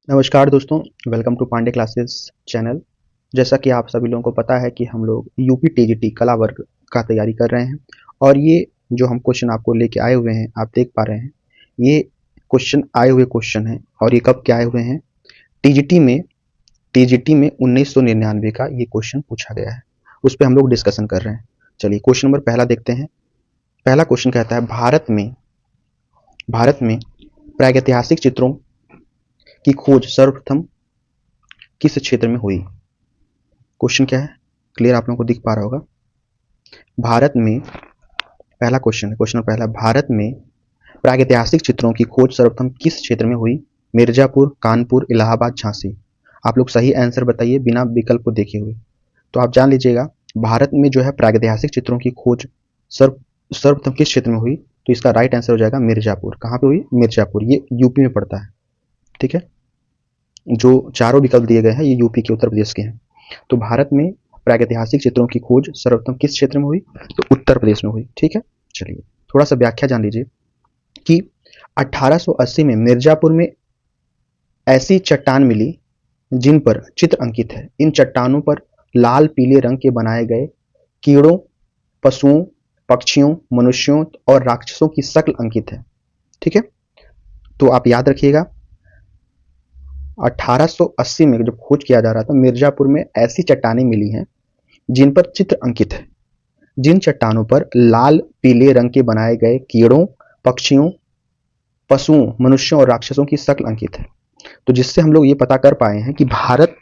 नमस्कार दोस्तों, welcome to Pandey classes channel. जैसा कि आप सभी लोगों को पता है कि हम लोग यूपी टीजीटी कला वर्ग का तैयारी कर रहे हैं और ये जो हम क्वेश्चन आपको लेके आए हुए हैं, आप देख पा रहे हैं, ये आए हुए क्वेश्चन हैं और ये कब के आए हुए हैं? टीजीटी में 1999 का ये क्वेश्चन पूछा गया है, उस पर हम लोग डिस्कशन कर रहे हैं। चलिए क्वेश्चन नंबर पहला देखते हैं। पहला क्वेश्चन कहता है, भारत में प्रागैतिहासिक चित्रों की खोज सर्वप्रथम किस क्षेत्र में हुई? क्वेश्चन क्या है, क्लियर आप लोगों को दिख पा रहा होगा। भारत में पहला क्वेश्चन है, क्वेश्चन पहला, भारत में प्रागैतिहासिक चित्रों की खोज सर्वप्रथम किस क्षेत्र में हुई? मिर्जापुर, कानपुर, इलाहाबाद, झांसी। आप लोग सही आंसर बताइए बिना विकल्प को देखे हुए। तो आप जान लीजिएगा, भारत में जो है प्रागैतिहासिक चित्रों की खोज सर्वप्रथम किस क्षेत्र में हुई? तो इसका राइट आंसर हो जाएगा मिर्जापुर। कहाँ पे हुई? मिर्जापुर। ये यूपी में पड़ता है, ठीक है। जो चारों विकल्प दिए गए हैं ये यूपी के, उत्तर प्रदेश के हैं। तो भारत में प्रागैतिहासिक चित्रों की खोज सर्वप्रथम किस क्षेत्र में हुई? तो उत्तर प्रदेश में हुई, ठीक है। चलिए थोड़ा सा व्याख्या जान लीजिए कि 1880 में मिर्जापुर में ऐसी चट्टान मिली जिन पर चित्र अंकित है। इन चट्टानों पर लाल पीले रंग के बनाए गए कीड़ों, पशुओं, पक्षियों, मनुष्यों और राक्षसों की शक्ल अंकित है, ठीक है। तो आप याद रखिएगा, 1880 में जब खोज किया जा रहा था, मिर्जापुर में ऐसी चट्टानें मिली हैं जिन पर चित्र अंकित है। जिन चट्टानों पर लाल पीले रंग के बनाए गए कीड़ों, पक्षियों, पशुओं, मनुष्यों और राक्षसों की शक्ल अंकित है। तो जिससे हम लोग ये पता कर पाए हैं कि भारत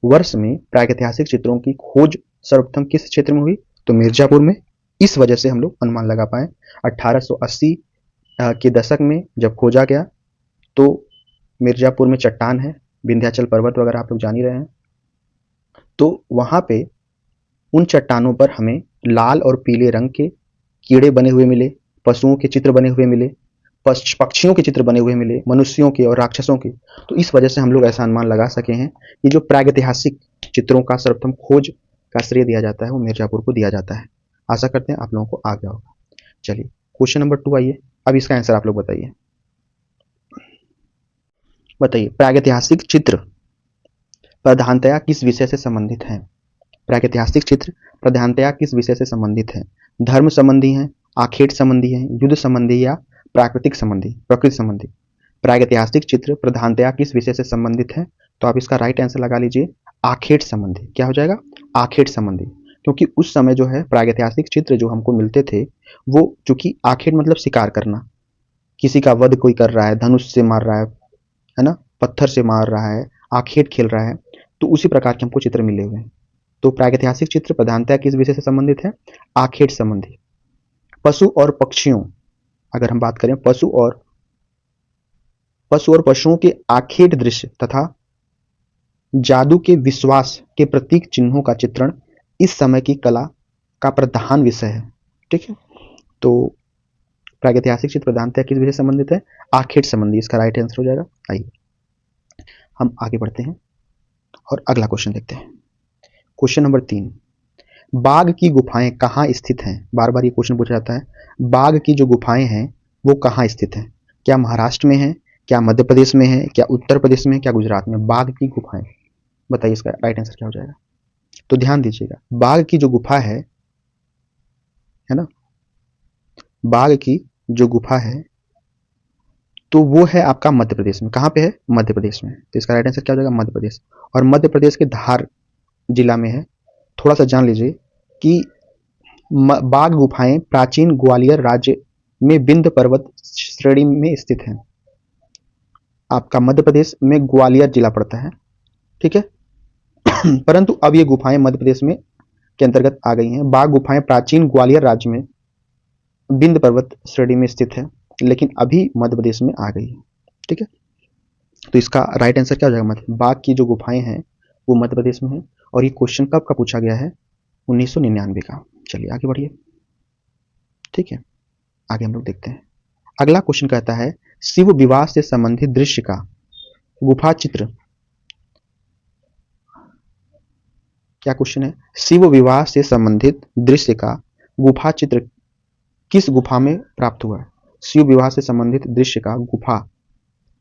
वर्ष में प्रागैतिहासिक चित्रों की खोज सर्वप्रथम किस क्षेत्र में हुई? तो मिर्जापुर में। इस वजह से हम लोग अनुमान लगा पाए 1880 के दशक में जब खोजा गया तो मिर्जापुर में चट्टान है, विंध्याचल पर्वत वगैरह आप लोग जान ही रहे हैं। तो वहां पे उन चट्टानों पर हमें लाल और पीले रंग के कीड़े बने हुए मिले, पशुओं के चित्र बने हुए मिले, पक्षियों के चित्र बने हुए मिले, मनुष्यों के और राक्षसों के। तो इस वजह से हम लोग ऐसा अनुमान लगा सके हैं कि जो प्रागैतिहासिक चित्रों का सर्वप्रथम खोज का श्रेय दिया जाता है वो मिर्जापुर को दिया जाता है। आशा करते हैं आप लोगों को आ गया होगा। चलिए क्वेश्चन नंबर 2 आइए। अब इसका आंसर आप लोग बताइए। प्रागैतिहासिक चित्र प्रधानतया किस विषय से संबंधित हैं? प्रागैतिहासिक चित्र प्रधानतया किस विषय से संबंधित है? धर्म संबंधी है, आखेट संबंधी है, युद्ध संबंधी या प्रकृति संबंधी। प्रागैतिहासिक चित्र प्रधानतया किस विषय से संबंधित है? तो आप इसका राइट आंसर लगा लीजिए, आखेट संबंधी। क्या हो जाएगा? आखेट संबंधी। क्योंकि उस समय जो है प्रागैतिहासिक चित्र जो हमको मिलते थे वो, चूंकि आखेट मतलब शिकार करना, किसी का वध कोई कर रहा है, धनुष से मार रहा है ना, पत्थर से मार रहा है, आखेट खेल रहा है, तो उसी प्रकार के हमको चित्र मिले हुए हैं। तो प्रागैतिहासिक चित्र प्रधानतया किस विषय से संबंधित है? आखेट संबंधी। पशु और पक्षियों, अगर हम बात करें पशु और पशुओं के आखेट दृश्य तथा जादू के विश्वास के प्रतीक चिन्हों का चित्रण इस समय की कला का प्रधान विषय है, ठीक है। तो प्रागैतिहासिक चित्र प्रधानतया किस विषय से संबंधित है? आखेट संबंधी। इसका राइट आंसर हो जाएगा। आइए हम आगे बढ़ते हैं और अगला क्वेश्चन देखते हैं। क्वेश्चन नंबर 3, बाघ की गुफाएं कहाँ स्थित हैं? बार बार ये क्वेश्चन पूछा जाता है, बाघ की जो गुफाएं हैं वो कहाँ स्थित हैं? क्या महाराष्ट्र में है, क्या मध्य प्रदेश में है, क्या उत्तर प्रदेश में, क्या गुजरात में? बाघ की गुफाएं, बताइए इसका राइट आंसर क्या हो जाएगा। तो ध्यान दीजिएगा, बाघ की जो गुफा है ना, बाघ की जो गुफा है तो वो है आपका मध्य प्रदेश में। कहाँ पे है? मध्य प्रदेश में। तो इसका राइट आंसर क्या हो जाएगा? मध्य प्रदेश। और मध्य प्रदेश के धार जिला में है। थोड़ा सा जान लीजिए कि बाघ गुफाएं प्राचीन ग्वालियर राज्य में विंध्य पर्वत श्रेणी में स्थित हैं। आपका मध्य प्रदेश में ग्वालियर जिला पड़ता है, ठीक है। परंतु अब ये गुफाएं मध्य प्रदेश में के अंतर्गत आ गई हैं। बाघ गुफाएं प्राचीन ग्वालियर राज्य में विंध्य पर्वत श्रेणी में स्थित है, लेकिन अभी मध्य प्रदेश में आ गई है, ठीक है। तो इसका राइट आंसर क्या हो जाएगा? बाघ की जो गुफाएं हैं वो मध्य प्रदेश में है। और ये क्वेश्चन कब का पूछा गया है? 1999 का। चलिए आगे बढ़िए, ठीक है। आगे हम लोग देखते हैं। अगला क्वेश्चन कहता है, शिव विवाह से संबंधित दृश्य का गुफा चित्र। क्या क्वेश्चन है? शिव विवाह से संबंधित दृश्य का गुफा चित्र किस गुफा में प्राप्त हुआ है? शिव विवाह से संबंधित दृश्य का गुफा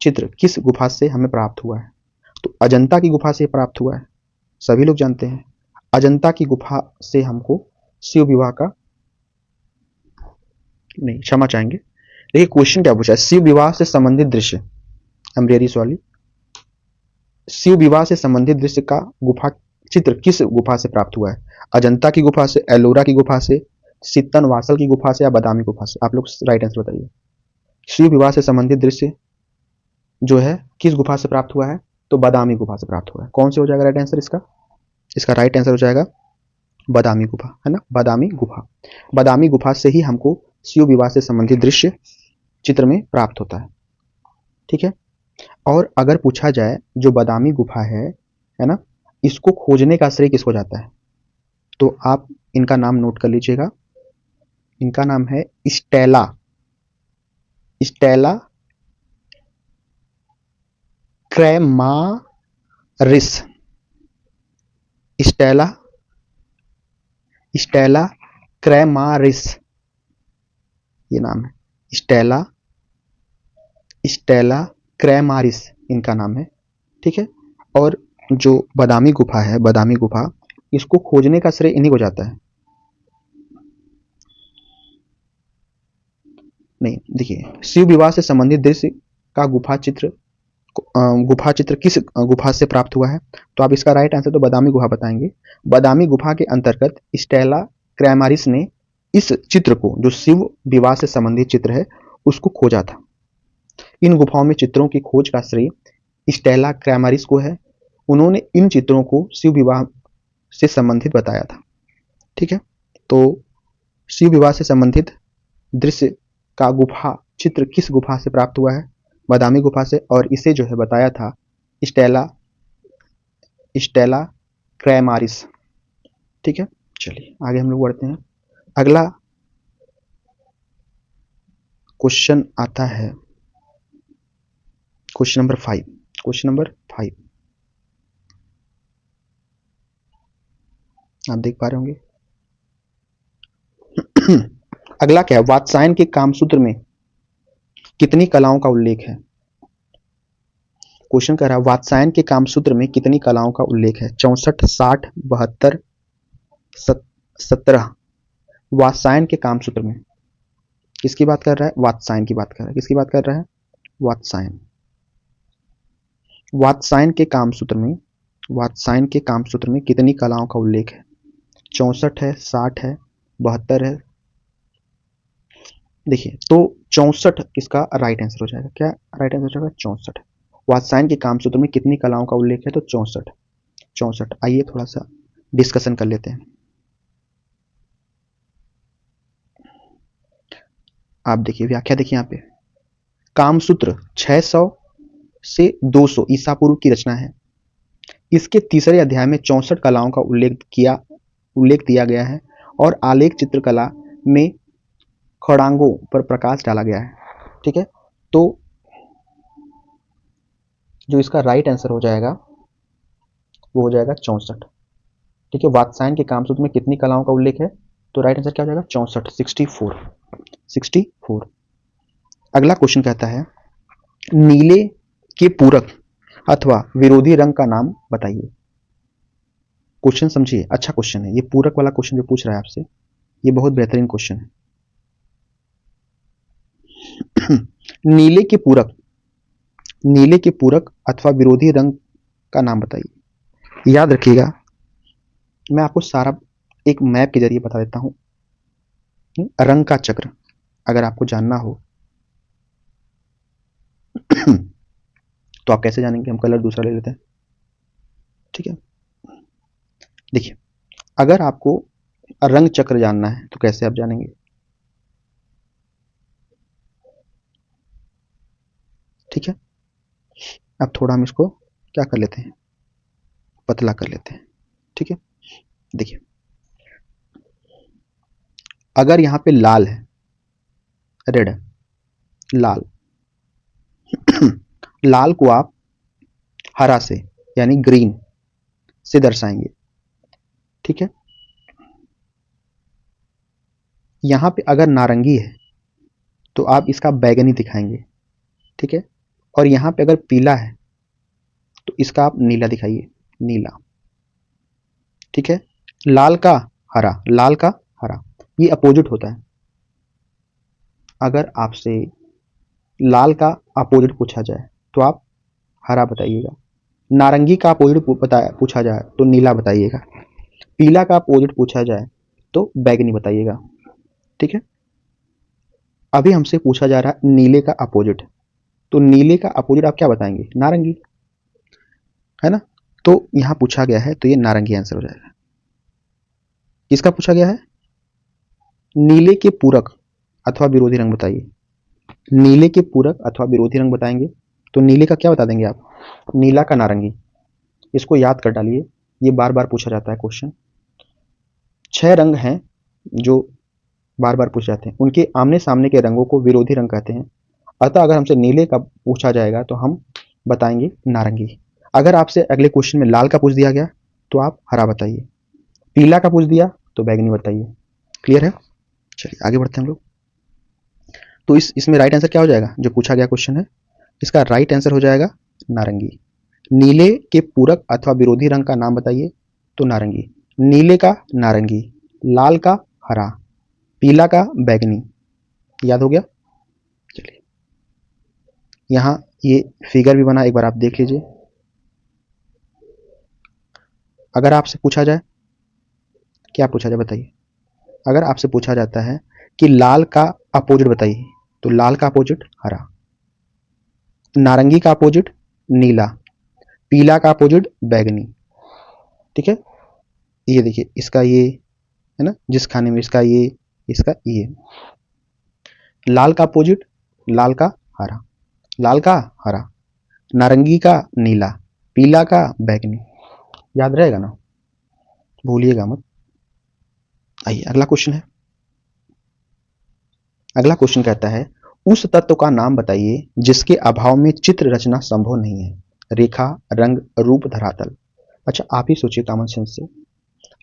चित्र किस गुफा से हमें प्राप्त हुआ है? तो अजंता की गुफा से प्राप्त हुआ है, सभी लोग जानते हैं। अजंता की गुफा से हमको शिव विवाह का, नहीं क्षमा चाहेंगे, देखिए क्वेश्चन क्या पूछा है, शिव विवाह से संबंधित दृश्य, I am really sorry, Shiv विवाह से संबंधित दृश्य का गुफा चित्र किस गुफा से प्राप्त हुआ है? अजंता की गुफा से, एलोरा की गुफा से, सित्तन वासल की गुफा से, या बादामी गुफा से? आप लोग राइट आंसर बताइए। शिव विवाह से संबंधित दृश्य जो है किस गुफा से प्राप्त हुआ है? तो बादामी गुफा से प्राप्त हुआ है। कौन से हो जाएगा राइट आंसर इसका? इसका राइट आंसर हो जाएगा बादामी गुफा, है ना, बादामी गुफा। बादामी गुफा से ही हमको शिव विवाह से संबंधित दृश्य चित्र में प्राप्त होता है, ठीक है। और अगर पूछा जाए जो बादामी गुफा है ना, इसको खोजने का श्रेय किसको जाता है? तो आप इनका नाम नोट कर लीजिएगा। इनका नाम है स्टेला, स्टेला क्रैमारिस, स्टेला, स्टेला क्रैमारिस, ये नाम है स्टेला, स्टेला क्रैमारिस इनका नाम है, ठीक है। और जो बादामी गुफा है, बादामी गुफा, इसको खोजने का श्रेय इन्हीं को जाता है। नहीं, देखिए शिव विवाह से संबंधित दृश्य का गुफा चित्र किस गुफा से प्राप्त हुआ है? तो आप इसका राइट आंसर तो बादामी गुफा बताएंगे। बादामी गुफा के अंतर्गत स्टेला क्रैमारिस ने इस चित्र को, जो शिव विवाह से संबंधित चित्र है, उसको खोजा था। इन गुफाओं में चित्रों की खोज का श्रेय स्टेला क्रैमारिस को है। उन्होंने इन चित्रों को शिव विवाह से संबंधित बताया था, ठीक है। तो शिव विवाह से संबंधित दृश्य का गुफा चित्र किस गुफा से प्राप्त हुआ है? बादामी गुफा से, और इसे जो है बताया था स्टेला, स्टेला क्रैमारिस, ठीक है। चलिए आगे हम लोग बढ़ते हैं। अगला क्वेश्चन आता है क्वेश्चन नंबर 5। क्वेश्चन नंबर 5 आप देख पा रहे होंगे। अगला क्या है? वात्सायन के कामसूत्र में कितनी कलाओं का उल्लेख है? क्वेश्चन कह रहा है वात्सायन के कामसूत्र में कितनी कलाओं का उल्लेख है? 64, 60, 72, 17। वात्सायन के कामसूत्र में किसकी बात कर रहा है? वात्सायन की बात कर रहा है। किसकी बात कर रहा है? वात्सायन। वात्सायन के कामसूत्र में, वात्सायन के कामसूत्र में कितनी कलाओं का उल्लेख है? 64 है, 60 है, 72 है। देखिए तो 64 इसका राइट आंसर हो जाएगा। क्या राइट आंसर हो जाएगा? 64। वात्सायन के कामसूत्र में कितनी कलाओं का उल्लेख है? तो 64। 64। आइए थोड़ा सा डिस्कशन कर लेते हैं। आप देखिए व्याख्या, देखिए यहाँ पे कामसूत्र 600 से 200 ईसा पूर्व की रचना है। इसके तीसरे अध्याय में 64 कलाओं का उल्लेख दिया गया है और आलेख चित्रकला में खड़ांगों पर प्रकाश डाला गया है, ठीक है। तो जो इसका राइट आंसर हो जाएगा वो हो जाएगा 64, ठीक है। वात्सायन के कामसूत्र में कितनी कलाओं का उल्लेख है? तो राइट आंसर क्या हो जाएगा? 64, 64, 64। अगला क्वेश्चन कहता है नीले के पूरक अथवा विरोधी रंग का नाम बताइए। क्वेश्चन समझिए, अच्छा क्वेश्चन है ये। पूरक वाला क्वेश्चन जो पूछ रहा है आपसे, ये बहुत बेहतरीन क्वेश्चन है। नीले के पूरक, नीले के पूरक अथवा विरोधी रंग का नाम बताइए। याद रखिएगा, मैं आपको सारा एक मैप के जरिए बता देता हूं। रंग का चक्र अगर आपको जानना हो तो आप कैसे जानेंगे? हम कलर दूसरा ले लेते हैं, ठीक है। देखिए अगर आपको रंग चक्र जानना है तो कैसे आप जानेंगे? ठीक है, अब थोड़ा हम इसको क्या कर लेते हैं, पतला कर लेते हैं, ठीक है। देखिए अगर यहां पे लाल है, रेड है, लाल लाल को आप हरा से यानी ग्रीन से दर्शाएंगे, ठीक है। यहां पे अगर नारंगी है तो आप इसका बैगनी दिखाएंगे, ठीक है। और यहाँ पे अगर पीला है तो इसका आप नीला दिखाइए, नीला। ठीक है, लाल का हरा, लाल का हरा, ये अपोजिट होता है। अगर आपसे लाल का अपोजिट पूछा जाए तो आप हरा बताइएगा, नारंगी का अपोजिट पूछा जाए तो नीला बताइएगा, पीला का अपोजिट पूछा जाए तो बैगनी बताइएगा। ठीक है, अभी हमसे पूछा जा रहा है नीले का अपोजिट, तो नीले का अपोजिट आप क्या बताएंगे? नारंगी, है ना। तो यहां पूछा गया है तो ये नारंगी आंसर हो जाएगा। किसका पूछा गया है? नीले के पूरक अथवा विरोधी रंग बताइए। नीले के पूरक अथवा विरोधी रंग बताएंगे तो नीले का क्या बता देंगे आप? नीला का नारंगी। इसको याद कर डालिए, ये बार बार पूछा जाता है क्वेश्चन। 6 रंग हैं जो बार बार पूछे जाते हैं, उनके आमने सामने के रंगों को विरोधी रंग कहते हैं। अतः अगर हमसे नीले का पूछा जाएगा तो हम बताएंगे नारंगी। अगर आपसे अगले क्वेश्चन में लाल का पूछ दिया गया तो आप हरा बताइए, पीला का पूछ दिया तो बैगनी बताइए। क्लियर है? चलिए आगे बढ़ते हैं हम लोग। तो इसमें राइट आंसर क्या हो जाएगा? जो पूछा गया क्वेश्चन है इसका राइट आंसर हो जाएगा नारंगी। नीले के पूरक अथवा विरोधी रंग का नाम बताइए तो नारंगी। नीले का नारंगी, लाल का हरा, पीला का बैगनी। याद हो गया? चलिए, यहां ये फिगर भी बना, एक बार आप देख लीजिए। अगर आपसे पूछा जाए, क्या पूछा जाए बताइए? अगर आपसे पूछा जाता है कि लाल का अपोजिट बताइए तो लाल का अपोजिट हरा, नारंगी का अपोजिट नीला, पीला का अपोजिट बैगनी। ठीक है, ये देखिए इसका ये है ना, जिस खाने में इसका ये, इसका ये। लाल का अपोजिट लाल का हरा, लाल का हरा, नारंगी का नीला, पीला का बैगनी। याद रहेगा ना, भूलिएगा मत। आइए अगला क्वेश्चन है। अगला क्वेश्चन कहता है उस तत्व का नाम बताइए जिसके अभाव में चित्र रचना संभव नहीं है। रेखा, रंग, रूप, धरातल। अच्छा आप ही सोचिए कॉमन सेंस से,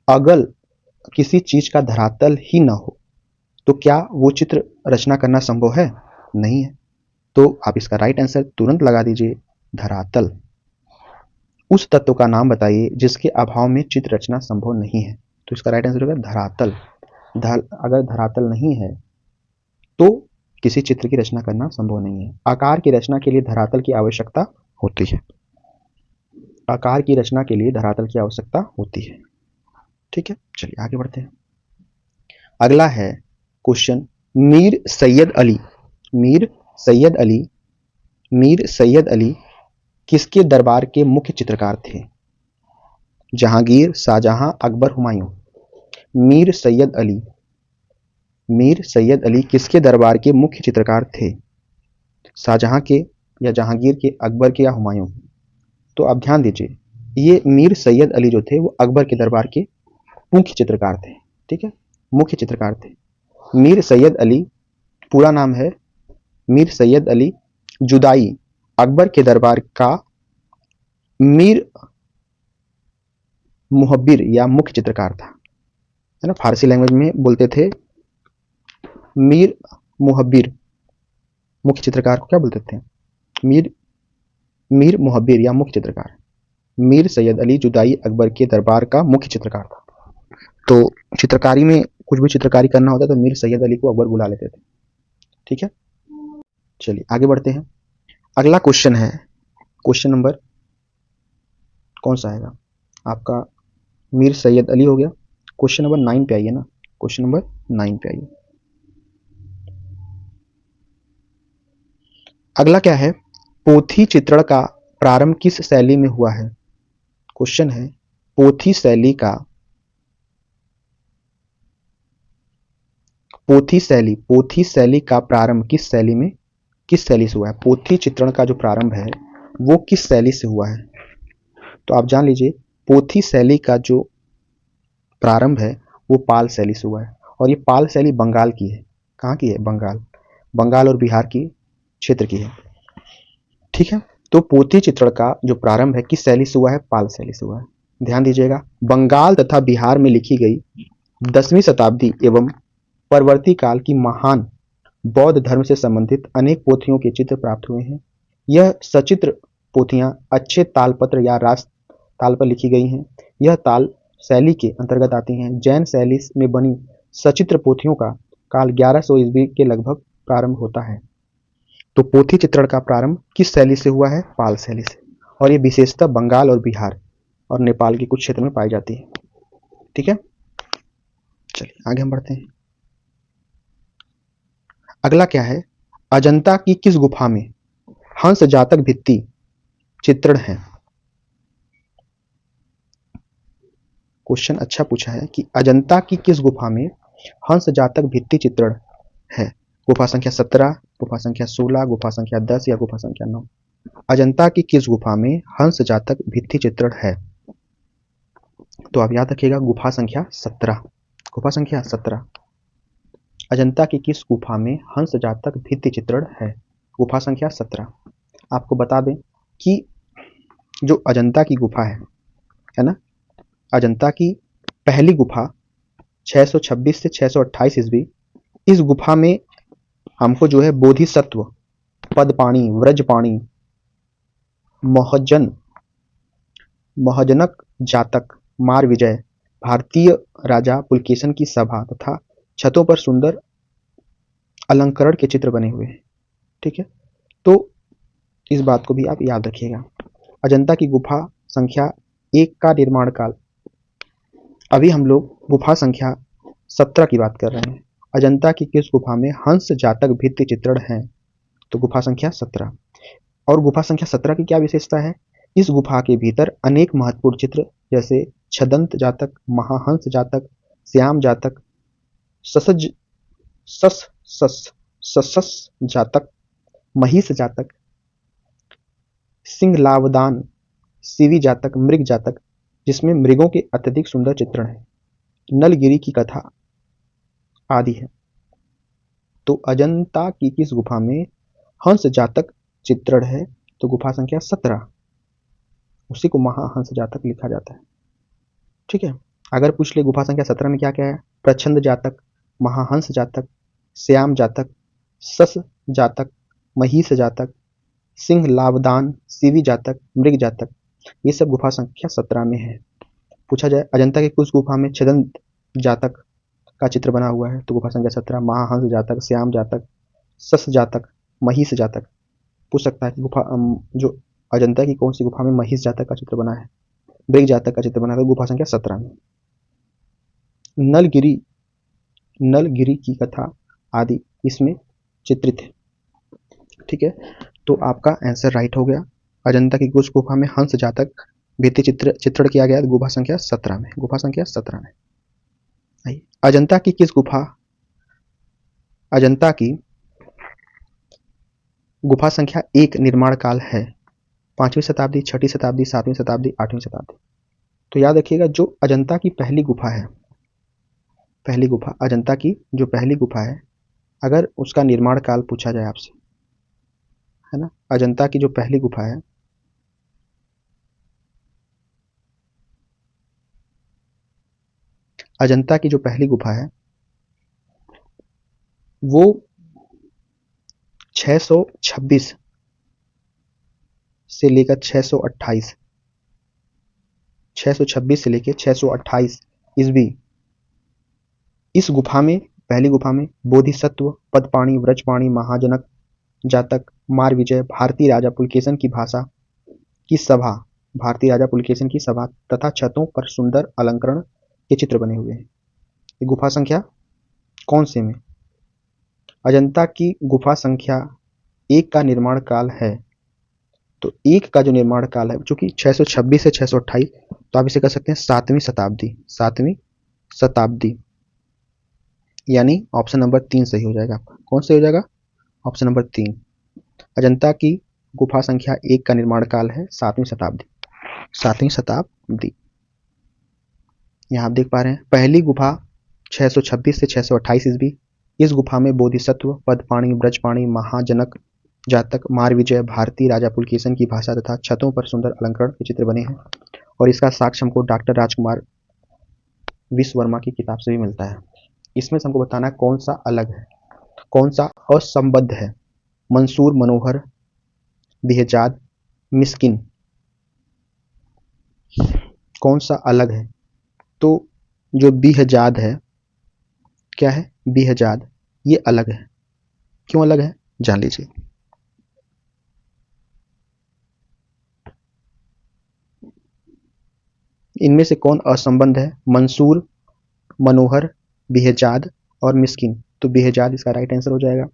अगर किसी चीज का धरातल ही न हो तो क्या वो चित्र रचना करना संभव है? नहीं है। तो आप इसका राइट आंसर तुरंत लगा दीजिए, धरातल। उस तत्व का नाम बताइए जिसके अभाव में चित्र रचना संभव नहीं है, तो इसका राइट आंसर होगा धरातल। अगर धरातल नहीं है तो किसी चित्र की रचना करना संभव नहीं है। आकार की रचना के लिए धरातल की आवश्यकता होती है, आकार की रचना के लिए धरातल की आवश्यकता होती है। ठीक है, चलिए आगे बढ़ते हैं। अगला है क्वेश्चन, मीर सैयद अली, मीर सैयद अली, मीर सैयद अली किसके दरबार के मुख्य चित्रकार थे? जहांगीर, शाहजहां, अकबर, हुमायूं। मीर सैयद अली, मीर सैयद अली किसके दरबार के मुख्य चित्रकार थे? शाहजहां के या जहांगीर के, अकबर के या हुमायूं? तो आप ध्यान दीजिए, ये मीर सैयद अली जो थे वो अकबर के दरबार के मुख्य चित्रकार थे। ठीक है, मुख्य चित्रकार थे। मीर सैयद अली पूरा नाम है मीर सैयद अली जुदाई, अकबर के दरबार का मीर मुहब्बिर या मुख्य चित्रकार था, है ना। फारसी लैंग्वेज में बोलते थे मीर मुहब्बिर, मुख्य चित्रकार को क्या बोलते थे? मीर मुहब्बिर या मुख्य चित्रकार। मीर सैयद अली जुदाई अकबर के दरबार का मुख्य चित्रकार था। तो चित्रकारी में कुछ भी चित्रकारी करना होता तो मीर सैयद अली को अकबर बुला लेते थे। ठीक है, चलिए आगे बढ़ते हैं। अगला क्वेश्चन है, क्वेश्चन नंबर कौन सा आएगा आपका? मीर सैयद अली हो गया। क्वेश्चन नंबर 9 पे आइए ना, क्वेश्चन नंबर 9 पे आइए। अगला क्या है? पोथी चित्रण का प्रारंभ किस शैली में हुआ है? क्वेश्चन है पोथी शैली का, पोथी शैली का प्रारंभ किस शैली में, किस शैली से हुआ है? पोथी चित्रण का जो प्रारंभ है वो किस शैली से हुआ है? तो आप जान लीजिए पोथी शैली का जो प्रारंभ है वो पाल शैली से हुआ है, और ये पाल शैली बंगाल की है। कहाँ की है? बंगाल, बंगाल और बिहार की क्षेत्र की है। ठीक है, तो पोथी चित्रण का जो प्रारंभ है किस शैली से हुआ है? पाल शैली से हुआ है। ध्यान दीजिएगा, बंगाल तथा बिहार में लिखी गई 10वीं शताब्दी एवं परवर्ती काल की महान बौद्ध धर्म से संबंधित अनेक पोथियों के चित्र प्राप्त हुए हैं। यह सचित्र पोथियां अच्छे तालपत्र या रास ताल पर लिखी गई हैं। यह ताल शैली के अंतर्गत आती हैं। जैन शैली में बनी सचित्र पोथियों का काल 1100 ईस्वी के लगभग प्रारंभ होता है। तो पोथी चित्रण का प्रारंभ किस शैली से हुआ है? पाल शैली से। और ये विशेषतः बंगाल और बिहार और नेपाल के कुछ क्षेत्र में पाई जाती है। ठीक है, चलिए आगे हम बढ़ते हैं। अगला क्या है? अजंता की किस गुफा में हंस जातक भित्ति चित्रण है? क्वेश्चन अच्छा पूछा है कि अजंता की किस गुफा में हंस जातक भित्ति चित्रण है? गुफा संख्या 17, गुफा संख्या 16, गुफा संख्या 10 या गुफा संख्या 9? अजंता की किस गुफा में हंस जातक भित्ति चित्रण है? तो आप याद रखिएगा गुफा संख्या 17। गुफा संख्या 17। अजंता की किस गुफा में हंस जातक भित्ति चित्रण है? गुफा संख्या 17। आपको बता दें कि जो अजंता की गुफा है ना, अजंता की पहली गुफा 626 से 628 ईस्वी, इस गुफा में हमको जो है बोधिसत्व, पदपाणी, व्रजपाणी, महजनक जातक, मार विजय, भारतीय राजा पुलकेशन की सभा तथा छतों पर सुंदर अलंकरण के चित्र बने हुए हैं। ठीक है, तो इस बात को भी आप याद रखिएगा। अजंता की गुफा संख्या 1 का निर्माण काल, अभी हम लोग गुफा संख्या 17 की बात कर रहे हैं। अजंता की किस गुफा में हंस जातक भित्ति चित्रण है? तो गुफा संख्या 17। और गुफा संख्या 17 की क्या विशेषता है? इस गुफा के भीतर अनेक महत्वपूर्ण चित्र जैसे छदंत जातक, महाहंस जातक, श्याम जातक, ससज सस सस ससस जातक, महिष जातक, सिंहलावदान, सीवी जातक, मृग जातक, जिसमें मृगों के अत्यधिक सुंदर चित्रण है, नलगिरी की कथा आदि है। तो अजंता की किस गुफा में हंस जातक चित्रण है? तो गुफा संख्या 17, उसी को महाहंस जातक लिखा जाता है। ठीक है, अगर पूछ ले गुफा संख्या 17 में क्या क्या है? प्रच्छंद जातक, महाहंस जातक, श्याम जातक, सस जातक, महिष जातक, सिंह लावदान, सीवी जातक, मृग जातक, ये सब गुफा संख्या 17 में है। पूछा जाए अजंता की कुछ गुफा में छदंत जातक का चित्र बना हुआ है? तो गुफा संख्या 17, महाहंस जातक, श्याम जातक, सस जातक, महिष जातक। पूछ सकता है कि गुफा जो अजंता की कौन सी गुफा में महिष जातक का चित्र बना है, मृग जातक का चित्र बना है? गुफा संख्या 17 में। नलगिरी की कथा आदि इसमें चित्रित है। ठीक है, तो आपका आंसर राइट हो गया। अजंता की कुछ गुफा में हंस जातक भित्ति चित्रण किया गया गुफा संख्या 17 में। गुफा संख्या 17 में। अजंता की किस गुफा, अजंता की गुफा संख्या 1 निर्माण काल है? 5वीं शताब्दी, 6वीं शताब्दी, 7वीं शताब्दी, 8वीं शताब्दी। तो याद रखिएगा जो अजंता की पहली गुफा है, पहली गुफा अजंता की जो पहली गुफा है, अगर उसका निर्माण काल पूछा जाए आपसे, है ना, अजंता की जो पहली गुफा है, अजंता की जो पहली गुफा है वो 626 से लेकर 628, 626 से लेकर 628 ईस्वी, इस गुफा में, पहली गुफा में बोधिसत्व, पदपाणी, व्रजपाणी, महाजनक जातक, मार विजय, भारतीय राजा पुलकेशन की भाषा की सभा, भारतीय राजा पुलकेशन की सभा तथा छतों पर सुंदर अलंकरण के चित्र बने हुए हैं। ये गुफा संख्या कौन से में? अजंता की गुफा संख्या 1 का निर्माण काल है। तो 1 का जो निर्माण काल है, चूंकि 626 से 628, तो आप इसे कर सकते हैं 7वीं शताब्दी, 7वीं शताब्दी, यानी ऑप्शन नंबर 3 सही हो जाएगा आपका। कौन सही हो जाएगा? Option number 3। अजंता की गुफा संख्या 1 का निर्माण काल है 7वीं शताब्दी, 7वीं शताब्दी। यहाँ आप देख पा रहे हैं पहली गुफा 626 से 628 ईस्वी, इस गुफा में बोधिसत्व, पदपाणी, ब्रजपाणी, महाजनक जातक, मार विजय, भारतीय राजा पुलकेशन की भाषा तथा छतों पर सुंदर अलंकरण के चित्र बने हैं। और इसका साक्ष्य हमको डॉक्टर राजकुमार विश्ववर्मा की किताब से भी मिलता है। इसमें से हमको बताना है कौन सा अलग है, कौन सा असंबद्ध है। मंसूर मनोहर बेहजाद, मिस्किन, कौन सा अलग है? तो जो बेहजाद है, क्या है? बेहजाद, ये अलग है। क्यों अलग है, जान लीजिए। इनमें से कौन असंबद्ध है? मंसूर, मनोहर, बेहजाद और मिस्किन। तो बेहजाद इसका राइट आंसर हो जाएगा।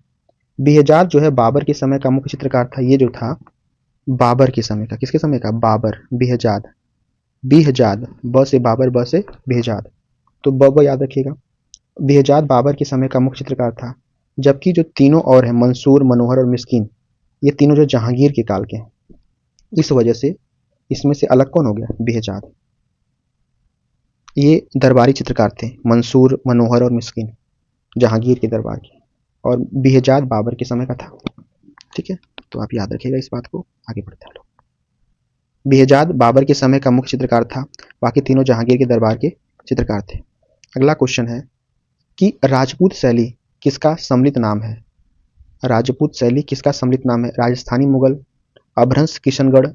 बेहजाद जो है बाबर के समय का मुख्य चित्रकार था। ये जो था बाबर के समय का, किसके समय का? बाबर। बेहजाद, बेहजाद, ब से बाबर, ब से बेहजाद, तो ब याद रखिएगा। बेहजाद बाबर के समय का मुख्य चित्रकार था। जबकि जो तीनों और हैं, मंसूर, मनोहर और मिस्किन, ये तीनों जो जहांगीर के काल के हैं। इस वजह से इसमें से अलग कौन हो गया? बेहजाद। ये दरबारी चित्रकार थे, मंसूर, मनोहर और मिस्किन, जहांगीर के दरबार के, और बेहजाद बाबर के समय का था। ठीक है, तो आप याद रखिएगा इस बात को। आगे बढ़ते हैं लोग। बेहजाद बाबर के समय का मुख्य चित्रकार था, बाकी तीनों जहांगीर के दरबार के चित्रकार थे। अगला क्वेश्चन है कि राजपूत शैली किसका सम्मिलित नाम है? राजपूत शैली किसका सम्मिलित नाम है? राजस्थानी मुगल, अभ्रंश किशनगढ़,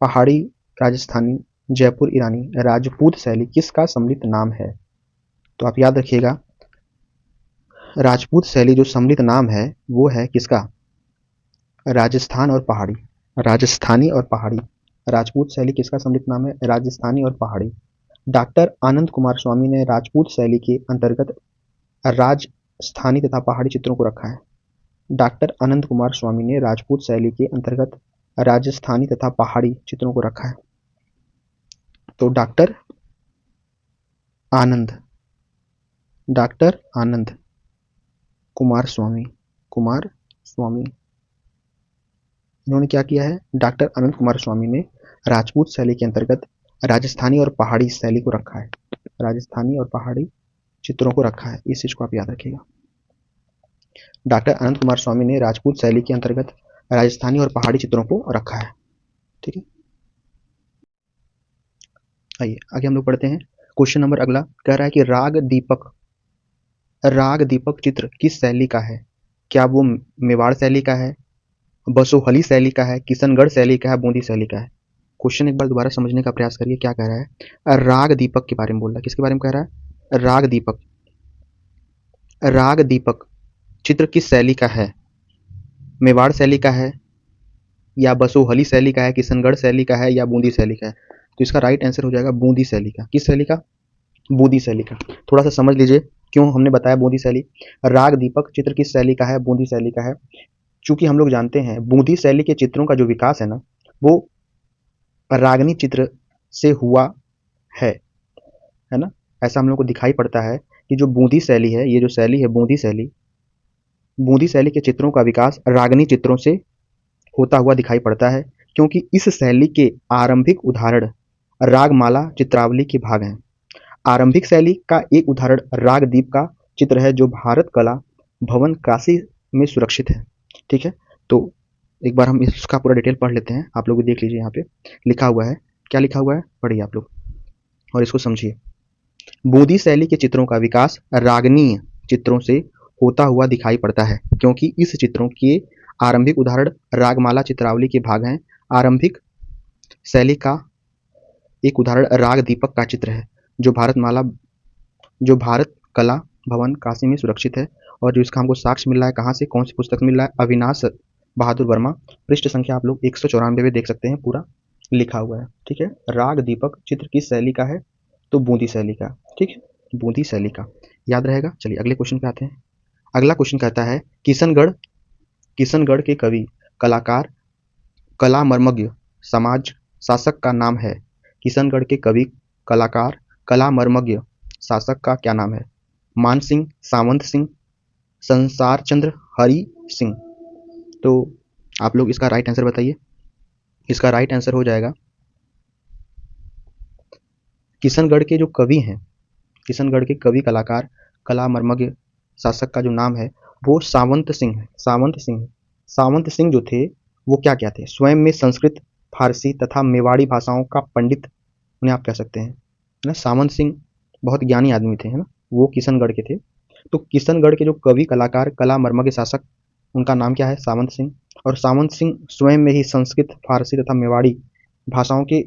पहाड़ी राजस्थानी, जयपुर ईरानी। राजपूत शैली किसका सम्मिलित नाम है? तो आप याद रखिएगा, राजपूत शैली जो सम्मिलित नाम है वो है किसका? राजस्थान और पहाड़ी, राजस्थानी और पहाड़ी। राजपूत शैली किसका सम्मिलित नाम है? राजस्थानी और पहाड़ी। डॉक्टर आनंद कुमार स्वामी ने राजपूत शैली के अंतर्गत राजस्थानी तथा पहाड़ी चित्रों को रखा है। डॉक्टर आनंद कुमार स्वामी ने राजपूत शैली के अंतर्गत राजस्थानी तथा पहाड़ी चित्रों को रखा है। तो डॉक्टर आनंद कुमार स्वामी, इन्होंने क्या किया है? डॉक्टर आनंद कुमार स्वामी ने राजपूत शैली के अंतर्गत राजस्थानी और पहाड़ी शैली को रखा है, राजस्थानी और पहाड़ी चित्रों को रखा है। इस चीज को आप याद रखिएगा। डॉक्टर आनंद कुमार स्वामी ने राजपूत शैली के अंतर्गत राजस्थानी और पहाड़ी चित्रों को रखा है। ठीक है, आइए आगे हम लोग पढ़ते हैं। क्वेश्चन नंबर अगला कह रहा है कि राग दीपक चित्र किस शैली का है? क्या वो मेवाड़ शैली का है, बसोहली शैली का है, किशनगढ़ शैली का है, बूंदी शैली का है? क्वेश्चन एक बार दोबारा समझने का प्रयास करिए। क्या कह रहा है? राग दीपक के बारे में बोल रहा है। किसके बारे में कह रहा है? राग दीपक चित्र किस शैली का है? मेवाड़ शैली का है, या बसोहली शैली का है, किशनगढ़ शैली का है, या बूंदी शैली का है? तो इसका राइट आंसर हो जाएगा बूंदी शैली का। किस शैली का? बूंदी शैली का। थोड़ा सा समझ लीजिए क्यों हमने बताया बूंदी शैली। राग दीपक चित्र किस शैली का है? बूंदी शैली का है। चूंकि हम लोग जानते हैं बूंदी शैली के चित्रों का जो विकास है ना, वो रागनी चित्र से हुआ है ना। ऐसा हम लोग को दिखाई पड़ता है कि जो बूंदी शैली है, ये जो शैली है बूंदी शैली के चित्रों का विकास रागनी चित्रों से होता हुआ दिखाई पड़ता है, क्योंकि इस शैली के आरंभिक उदाहरण रागमाला चित्रावली के भाग हैं। आरंभिक शैली का एक उदाहरण रागदीप का चित्र है, जो भारत कला भवन काशी में सुरक्षित है। ठीक है, तो एक बार हम इसका पूरा डिटेल पढ़ लेते हैं। आप लोग भी देख लीजिए, यहाँ पे लिखा हुआ है। क्या लिखा हुआ है? पढ़िए आप लोग और इसको समझिए। बूंदी शैली के चित्रों का विकास रागनीय चित्रों से होता हुआ दिखाई पड़ता है, क्योंकि इस चित्रों के आरंभिक उदाहरण रागमाला चित्रावली के भाग हैं। आरंभिक शैली का एक उदाहरण राग दीपक का चित्र है, जो भारत कला भवन काशी में सुरक्षित है। और जो इसका हमको साक्ष्य मिल रहा है, कहाँ से, कौन सी पुस्तक मिल रहा है? अविनाश बहादुर वर्मा। पृष्ठ संख्या आप लोग 194 देख सकते हैं, पूरा लिखा हुआ है। ठीक है, राग दीपक चित्र किस शैली का है? तो बूंदी शैली का। ठीक है, बूंदी शैली का याद रहेगा। चलिए अगले क्वेश्चन पे आते हैं। अगला क्वेश्चन कहता है किशनगढ़ के कवि, कलाकार, कला मर्मज्ञ, समाज शासक का नाम है। किशनगढ़ के कवि, कलाकार, कला मर्मज्ञ, शासक का क्या नाम है? मान सिंह, सावंत सिंह, संसार चंद्र, हरि सिंह। तो आप लोग इसका राइट आंसर बताइए। इसका राइट आंसर हो जाएगा, किशनगढ़ के जो कवि हैं, किशनगढ़ के कवि, कलाकार, कला मर्मज्ञ, शासक का जो नाम है वो सावंत सिंह है। सावंत सिंह जो थे वो क्या क्या थे? स्वयं में संस्कृत, फारसी तथा मेवाड़ी भाषाओं का पंडित उन्हें आप कह सकते हैं, है ना। सावंत सिंह बहुत ज्ञानी आदमी थे, है ना। वो किशनगढ़ के थे। तो किशनगढ़ के जो कवि, कलाकार, कला मर्मज्ञ, शासक, उनका नाम क्या है? सावंत सिंह। और सावंत सिंह स्वयं में ही संस्कृत, फारसी तथा मेवाड़ी भाषाओं के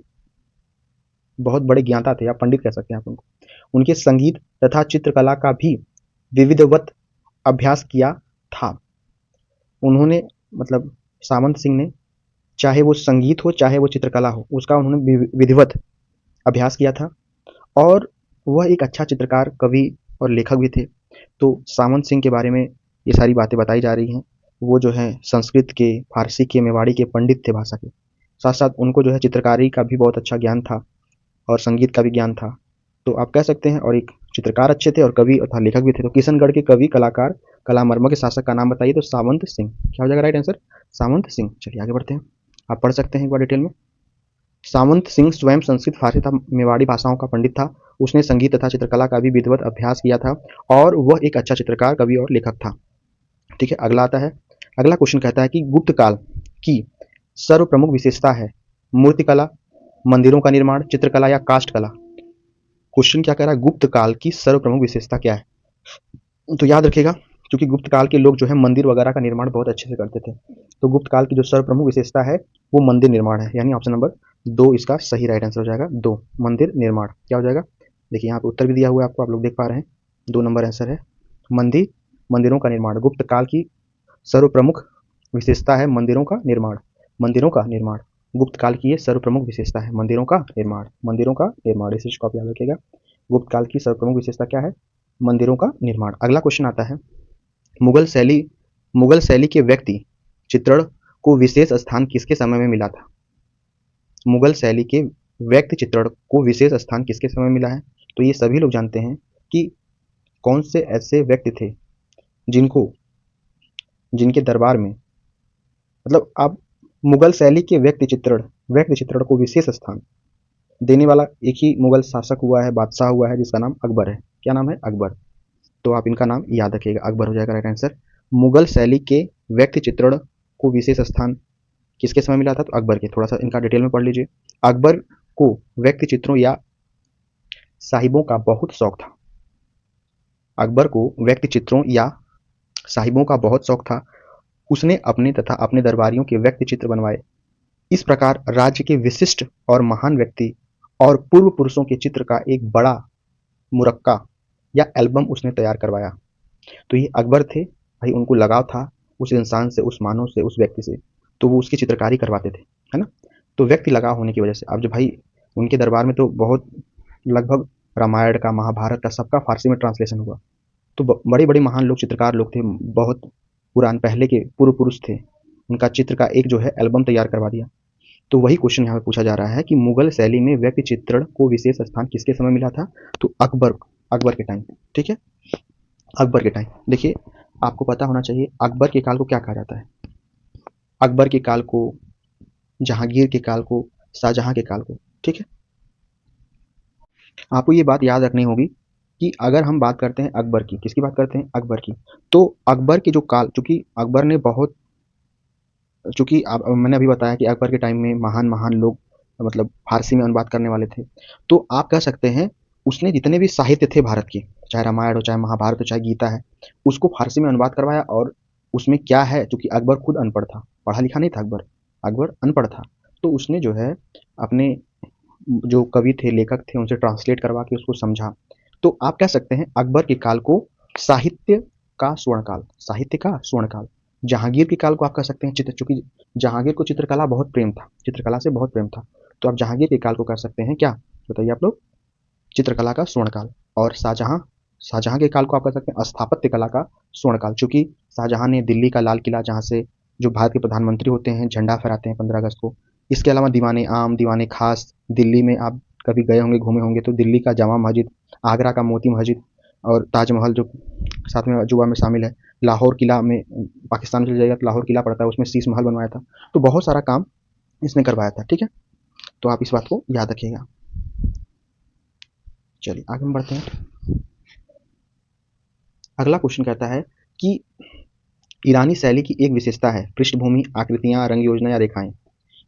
बहुत बड़े ज्ञाता थे, या पंडित कह सकते हैं आप उनको। उनके संगीत तथा चित्रकला का भी विविधवत अभ्यास किया था। उन्होंने मतलब सावंत सिंह ने, चाहे वो संगीत हो चाहे वो चित्रकला हो, उसका उन्होंने विधिवत अभ्यास किया था, और वह एक अच्छा चित्रकार, कवि और लेखक भी थे। तो सावंत सिंह के बारे में ये सारी बातें बताई जा रही हैं। वो जो है संस्कृत के, फारसी के, मेवाड़ी के पंडित थे भाषा के। साथ साथ उनको जो है चित्रकारी का भी बहुत अच्छा ज्ञान था और संगीत का भी ज्ञान था, तो आप कह सकते हैं। और एक चित्रकार अच्छे थे और कवि तथा लेखक भी थे। तो किशनगढ़ के कवि, कलाकार, कलामर्मज्ञ के शासक का नाम बताइए। तो सावंत सिंह। क्या हो जाएगा राइट आंसर? सावंत सिंह। चलिए आगे बढ़ते हैं, आप पढ़ सकते हैं एक बार डिटेल में। सावंत सिंह स्वयं संस्कृत, फारसी तथा मेवाड़ी भाषाओं का पंडित था। उसने संगीत तथा चित्रकला का भी विधिवत अभ्यास किया था, और वह एक अच्छा चित्रकार, कवि और लेखक था। ठीक है, अगला आता है। अगला क्वेश्चन कहता है कि गुप्त काल की सर्व प्रमुख विशेषता है मूर्तिकला, मंदिरों का निर्माण, चित्रकला या काष्ठ कला। क्वेश्चन क्या कह रहा है? गुप्त काल की सर्व प्रमुख विशेषता क्या है? तो याद रखिएगा, क्योंकि गुप्त काल के लोग जो है मंदिर वगैरह का निर्माण बहुत अच्छे से करते थे। तो गुप्त काल की जो सर्व प्रमुख विशेषता है वो मंदिर निर्माण है, यानी ऑप्शन नंबर 2 इसका सही राइट आंसर हो जाएगा। 2, मंदिर निर्माण। क्या हो जाएगा? देखिए यहाँ पे उत्तर भी दिया हुआ है आपको, आप लोग देख पा रहे हैं। 2 नंबर आंसर है मंदिरों का निर्माण। गुप्त काल की सर्व प्रमुख विशेषता है मंदिरों का निर्माण। मंदिरों का निर्माण गुप्त काल की ये सर्व प्रमुख विशेषता है, मंदिरों का निर्माण। मंदिरों का निर्माण, इस चीज को आप याद रखिएगा। गुप्त काल की सर्व प्रमुख विशेषता क्या है? मंदिरों का निर्माण। अगला क्वेश्चन आता है, मुगल शैली के व्यक्ति चित्रण को विशेष स्थान किसके समय में मिला था? मुगल शैली के व्यक्ति चित्रण को विशेष स्थान किसके समय मिला है? तो ये सभी लोग जानते हैं कि कौन से ऐसे व्यक्ति थे जिनको, जिनके दरबार में, मतलब आप मुगल शैली के व्यक्ति चित्रण को विशेष स्थान देने वाला एक ही मुगल शासक हुआ है, बादशाह हुआ है, जिसका नाम अकबर है। क्या नाम है? अकबर। तो आप इनका नाम याद रखिएगा, अकबर हो जाएगा राइट आंसर। मुगल शैली के व्यक्ति चित्रण को विशेष स्थान किसके समय मिला था? तो अकबर के। थोड़ा सा इनका डिटेल में पढ़ लीजिए। अकबर को व्यक्ति चित्रों या साहिबों का बहुत शौक था। अकबर को व्यक्ति चित्रों या साहिबों का बहुत शौक था। उसने अपने तथा अपने दरबारियों के व्यक्ति चित्र बनवाए। इस प्रकार राज्य के विशिष्ट और महान व्यक्ति और पूर्व पुरुषों के चित्र का एक बड़ा मुरक्का या एल्बम उसने तैयार करवाया। तो ये अकबर थे भाई, उनको लगाव था उस इंसान से, उस मानव से, उस व्यक्ति से, तो वो उसकी चित्रकारी करवाते थे, है ना। तो व्यक्ति लगाव होने की वजह से अब जो भाई उनके दरबार में तो बहुत, लगभग रामायण का, महाभारत का, सबका फारसी में ट्रांसलेशन हुआ। तो बड़े बड़े महान लोग, चित्रकार लोग थे, बहुत पुरान पहले के पूर्व पुरुष थे, उनका चित्र का एक जो है एल्बम तैयार करवा दिया। तो वही क्वेश्चन यहाँ पे पूछा जा रहा है कि मुगल शैली में व्यक्ति चित्रण को विशेष स्थान किसके समय मिला था? तो अकबर के टाइम। ठीक है, अकबर के टाइम। देखिए आपको पता होना चाहिए अकबर के काल को क्या कहा जाता है। अकबर के काल को, जहांगीर के काल को, शाहजहां के काल को। ठीक है, आपको ये बात याद रखनी होगी कि अगर हम बात करते हैं अकबर की, किसकी बात करते हैं? अकबर की। तो अकबर के जो काल, चूंकि अकबर ने बहुत, चूंकि मैंने अभी बताया कि अकबर के टाइम में महान महान लोग मतलब फारसी में अनुवाद करने वाले थे, तो आप कह सकते हैं उसने जितने भी साहित्य थे भारत के, चाहे रामायण हो, चाहे महाभारत हो, चाहे गीता है, उसको फारसी में अनुवाद करवाया। और उसमें क्या है, चूंकि अकबर खुद अनपढ़ था, पढ़ा लिखा नहीं था अकबर, अकबर अनपढ़ था, तो उसने जो है अपने जो कवि थे, लेखक थे, उनसे ट्रांसलेट करवा के उसको समझा। तो आप कह सकते हैं अकबर के काल को साहित्य का स्वर्णकाल, साहित्य का स्वर्णकाल। जहांगीर के काल को आप कह सकते हैं चित्र, चूंकि जहांगीर को चित्रकला बहुत प्रेम था, चित्रकला से बहुत प्रेम था, तो आप जहांगीर के काल को कह सकते हैं क्या? बताइए आप लोग। चित्रकला का स्वर्णकाल। और शाहजहां के काल को आप कह सकते हैं स्थापत्य कला का स्वर्णकाल, चूंकि शाहजहां ने दिल्ली का लाल किला, जहां से जो भारत के प्रधानमंत्री होते हैं झंडा फहराते हैं 15 अगस्त को, इसके अलावा दीवाने आम, दीवाने खास, दिल्ली में आप कभी गए होंगे, घूमे होंगे, तो दिल्ली का जामा मस्जिद, आगरा का मोती मस्जिद, और ताजमहल जो साथ में अजूबा में शामिल है, लाहौर किला में, पाकिस्तान में चले जाइएगा तो लाहौर किला पड़ता है, उसमें शीश महल बनवाया था। तो बहुत सारा काम इसने करवाया था। ठीक है, तो आप इस बात को याद रखिएगा। चलिए आगे हम बढ़ते हैं। अगला क्वेश्चन कहता है कि ईरानी शैली की एक विशेषता है पृष्ठभूमि, आकृतियां, रंग योजना या रेखाएं।